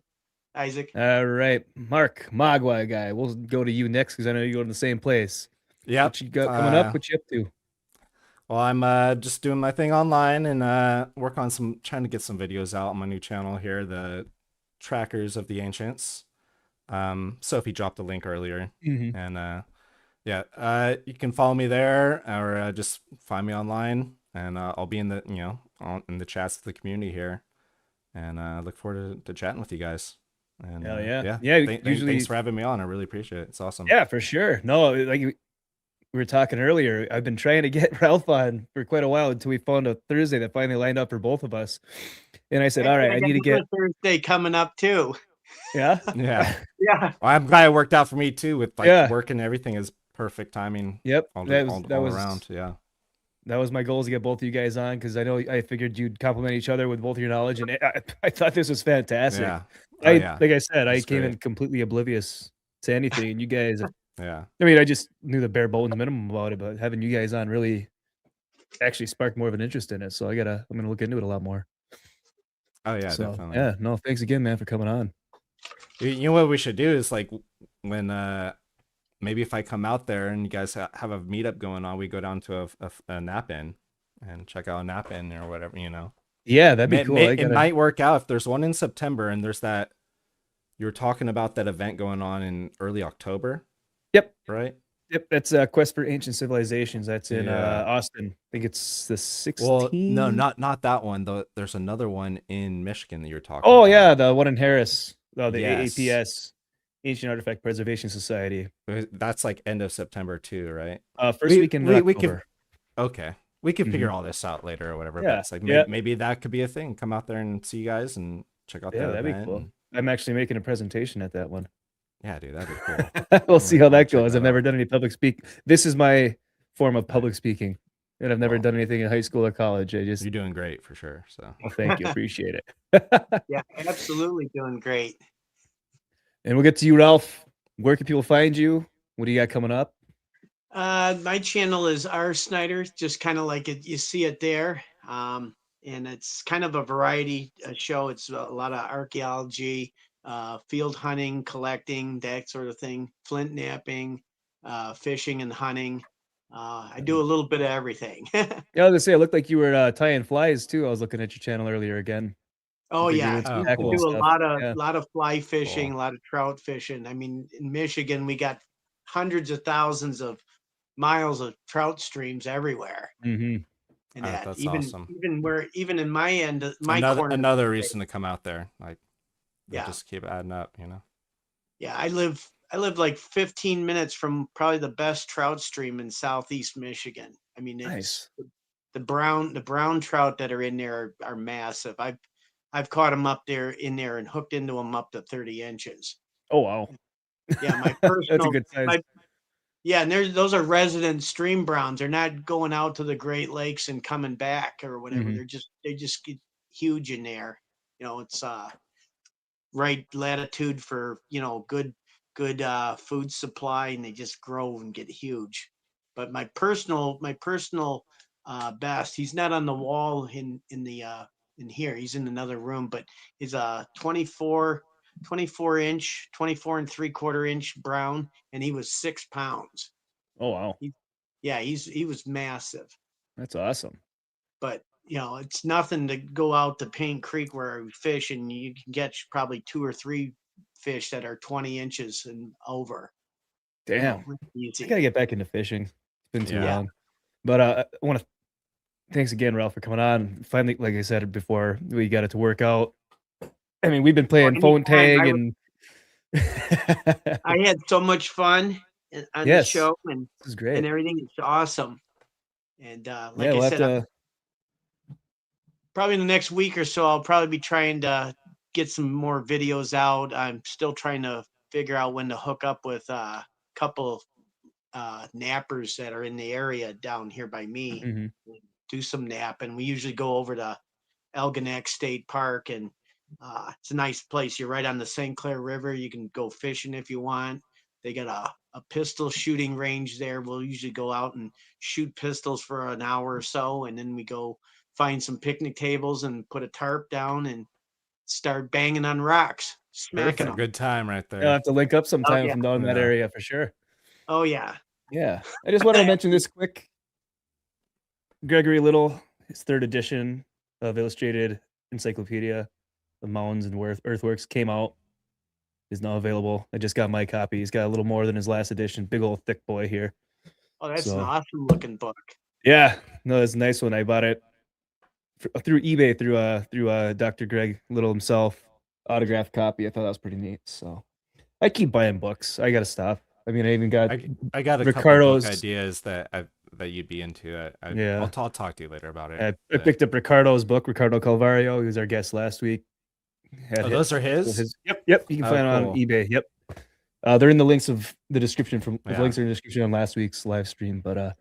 Isaac.
All right, Mark Magwoiiguy. We'll go to you next because I know you go to the same place.
Yeah.
What you got coming up? What you up to?
Well, I'm just doing my thing online and trying to get some videos out on my new channel here, the Trackers of the Ancients. Sophie dropped a link earlier, and you can follow me there or just find me online, and I'll be in the in the chats of the community here, and look forward to chatting with you guys. And
Hell yeah.
Usually, thanks for having me on. I really appreciate it. It's awesome.
Yeah, for sure. No, like we were talking earlier, I've been trying to get Ralph on for quite a while until we found a Thursday that finally lined up for both of us. And I said, all right, I need to get
Thursday coming up too.
Yeah.
Yeah.
Yeah.
Well, I'm glad it worked out for me too with work and everything is perfect timing.
Yep.
All
That was
around. Yeah.
That was my goal, to get both of you guys on, because I figured you'd complement each other with both of your knowledge, and I thought this was fantastic.
Yeah.
Like I said, I came
great.
in completely oblivious to anything, and you guys.
Yeah.
I mean, I just knew the bare bones minimum about it, but having you guys on really actually sparked more of an interest in it. So I'm gonna look into it a lot more.
Oh yeah,
So,
definitely.
yeah, no, thanks again, man, for coming on.
You know what we should do is like when maybe if I come out there and you guys have a meetup going on, we go down to a nap-in and check out a nap-in or whatever,
Yeah, that'd be cool.
It might work out if there's one in September and there's that. You were talking about that event going on in early October.
Yep.
Right.
Yep. That's Quest for Ancient Civilizations. That's in Austin. I think it's the 16th.
Well, no, not that one. Though there's another one in Michigan that you're talking.
Oh
about.
yeah, the one in Harris. Oh, the
Yes.
AAPS, Ancient Artifact Preservation Society.
That's like end of September too, right?
First weekend in October.
Okay. We can figure all this out later or whatever.
Yeah,
But it's like
yeah.
maybe that could be a thing. Come out there and see you guys and check out
Yeah,
that
that'd be
event.
cool. I'm actually making a presentation at that one.
Yeah, dude, that'd be cool.
We'll see how that
Check
goes.
that
I've never
out.
done any public speak. This is my form of public speaking. And I've never
Well,
done anything in high school or college. I just,
you're doing great for sure. So
well, thank you. Appreciate it.
Yeah, absolutely doing great.
And we'll get to you, Ralph. Where can people find you? What do you got coming up?
My channel is R Snyder, just kind of like it, you see it there. And it's kind of a variety show. It's a lot of archaeology, field hunting, collecting, that sort of thing, flint napping, fishing and hunting. I do a little bit of everything.
Yeah, I was gonna say, it looked like you were tying flies too. I was looking at your channel earlier again.
Oh
Looked like you were
yeah,
doing some
oh,
I
tackle
cool.
do a
stuff. Yeah.
lot of fly fishing,
Cool.
a lot of trout fishing. I mean, in Michigan, we got hundreds of thousands of miles of trout streams everywhere.
Mm-hmm.
And that
That's
even
awesome.
even in my end, my
Another
corner,
another reason to come out there. Like they
yeah,
just keep adding up, you know.
yeah. I live like 15 minutes from probably the best trout stream in southeast Michigan. I mean, it's
Nice.
the brown trout that are in there are massive. I've caught them up there in there and hooked into them up to 30 inches.
Oh wow.
Yeah, my
That's a
personal
good size.
my yeah, and those are resident stream browns. They're not going out to the Great Lakes and coming back or whatever.
Mhm.
They just get huge in there. You know, it's right latitude for, you know, good food supply, and they just grow and get huge. But my personal best, he's not on the wall in the in here. He's in another room, but he's a 24 inch, 24 and 3/4 inch brown, and he was 6 pounds.
Oh wow.
He, yeah, he was massive.
That's awesome.
But you know, it's nothing to go out to Paint Creek where we fish and you can catch probably 2 or 3 fish that are 20 inches and over. You know,
Damn.
really
I
easy.
gotta get back into fishing. It's been too
Yeah.
long. But I want to thanks again, Ralph, for coming on. Finally, like I said before, we got it to work out. I mean, we've been playing phone
Anytime.
tag and
I had so much fun on the
yes,
show
this is great.
and everything. It's awesome. And
Yeah,
like I
we'll have
said,
to.
probably in the next week or so, I'll probably be trying to get some more videos out. I'm still trying to figure out when to hook up with a couple nappers that are in the area down here by me.
Mhm.
Do some nap, and we usually go over to Algonac State Park, and it's a nice place. You're right on the St. Clair River. You can go fishing if you want. They got a pistol shooting range there. We'll usually go out and shoot pistols for an hour or so, and then we go find some picnic tables and put a tarp down and start banging on rocks, smacking
Perfect.
them.
Good time right
I'll
there.
have to link up sometime
yeah.
if I'm down in that
Yeah.
area for sure.
Oh yeah.
Yeah, I just wanted to mention this quick. Gregory Little, his 3rd edition of Illustrated Encyclopedia of Mounds and Earthworks came out. Is now available. I just got my copy. He's got a little more than his last edition. Big old thick boy here.
Oh, that's an
So
awesome looking book.
yeah, no, it's a nice one. I bought it through eBay through Dr. Greg Little himself. Autographed copy. I thought that was pretty neat. So I keep buying books. I gotta stop. I mean, I even got
I got a
Ricardo's
couple book ideas that you'd be into.
Yeah.
I'll talk to you later about it.
I
but-
picked up Ricardo's book, Ricardo Calvario. He was our guest last week. Had
Oh,
his-
those are his?
Yep. You can
Oh,
find them
cool.
on eBay. Yep. They're in the links of the description the
Yeah.
links are in the description on last week's live stream. But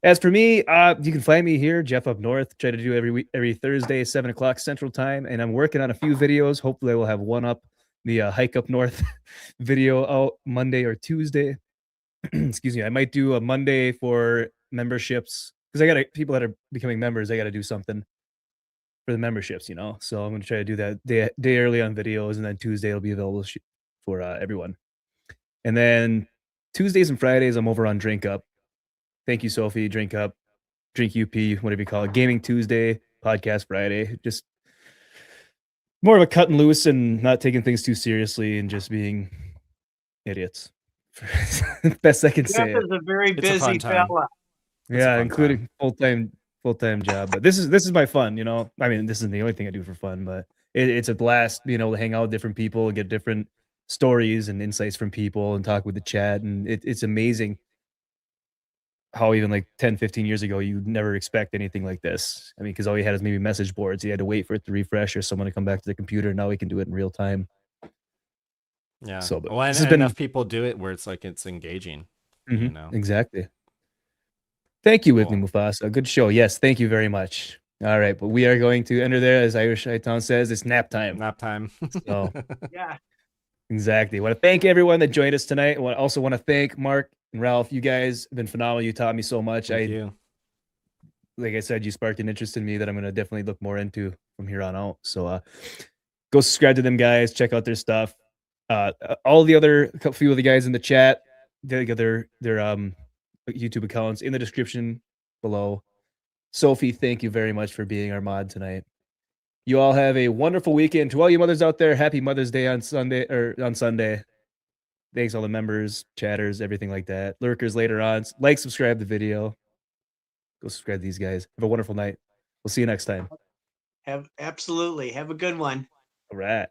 as for me, you can find me here, Jeff Up North. Try to do every Thursday, 7 o'clock Central Time, and I'm working on a few videos. Hopefully, I will have one up, the Hike Up North video out Monday or Tuesday. Excuse me. I might do a Monday for memberships because I got people that are becoming members. I got to do something for the memberships, you know. So I'm going to try to do that day early on videos, and then Tuesday it'll be available for everyone. And then Tuesdays and Fridays I'm over on DrinkUP. Thank you, Sophie. DrinkUP, DrinkUP, whatever you call it. Gaming Tuesday, Podcast Friday. Just more of a cut and loose and not taking things too seriously and just being idiots. Best I can
Jeff
say.
is a very
It's a
busy
fun time.
fella.
It's a
Yeah,
fun
including full-time job. But this is my fun, you know. I mean, this isn't the only thing I do for fun, but it's a blast being able to hang out with different people, get different stories and insights from people and talk with the chat. And it's amazing how even like 10, 15 years ago, you'd never expect anything like this. I mean, because all you had is maybe message boards. You had to wait for it to refresh or someone to come back to the computer. Now we can do it in real time.
Yeah.
So, but
well, and
this has been
enough people do it where it's like it's engaging. You know.
exactly. Thank you, Whitney
Cool.
Mufasa. Good show. Yes, thank you very much. All right, but we are going to enter there, as Irish Town says, it's nap time.
Nap time.
So
Yeah.
exactly. I want to thank everyone that joined us tonight. I also want to thank Mark and Ralph. You guys have been phenomenal. You taught me so much.
Thank you.
Like I said, you sparked an interest in me that I'm going to definitely look more into from here on out. So go subscribe to them guys. Check out their stuff. All the other few of the guys in the chat, they got their YouTube accounts in the description below. Sophie, thank you very much for being our mod tonight. You all have a wonderful weekend. To all you mothers out there, happy Mother's Day on Sunday or on Sunday. Thanks all the members, chatters, everything like that. Lurkers later on. Like, subscribe the video. Go subscribe to these guys. Have a wonderful night. We'll see you next time.
Absolutely. Have a good one.
All right.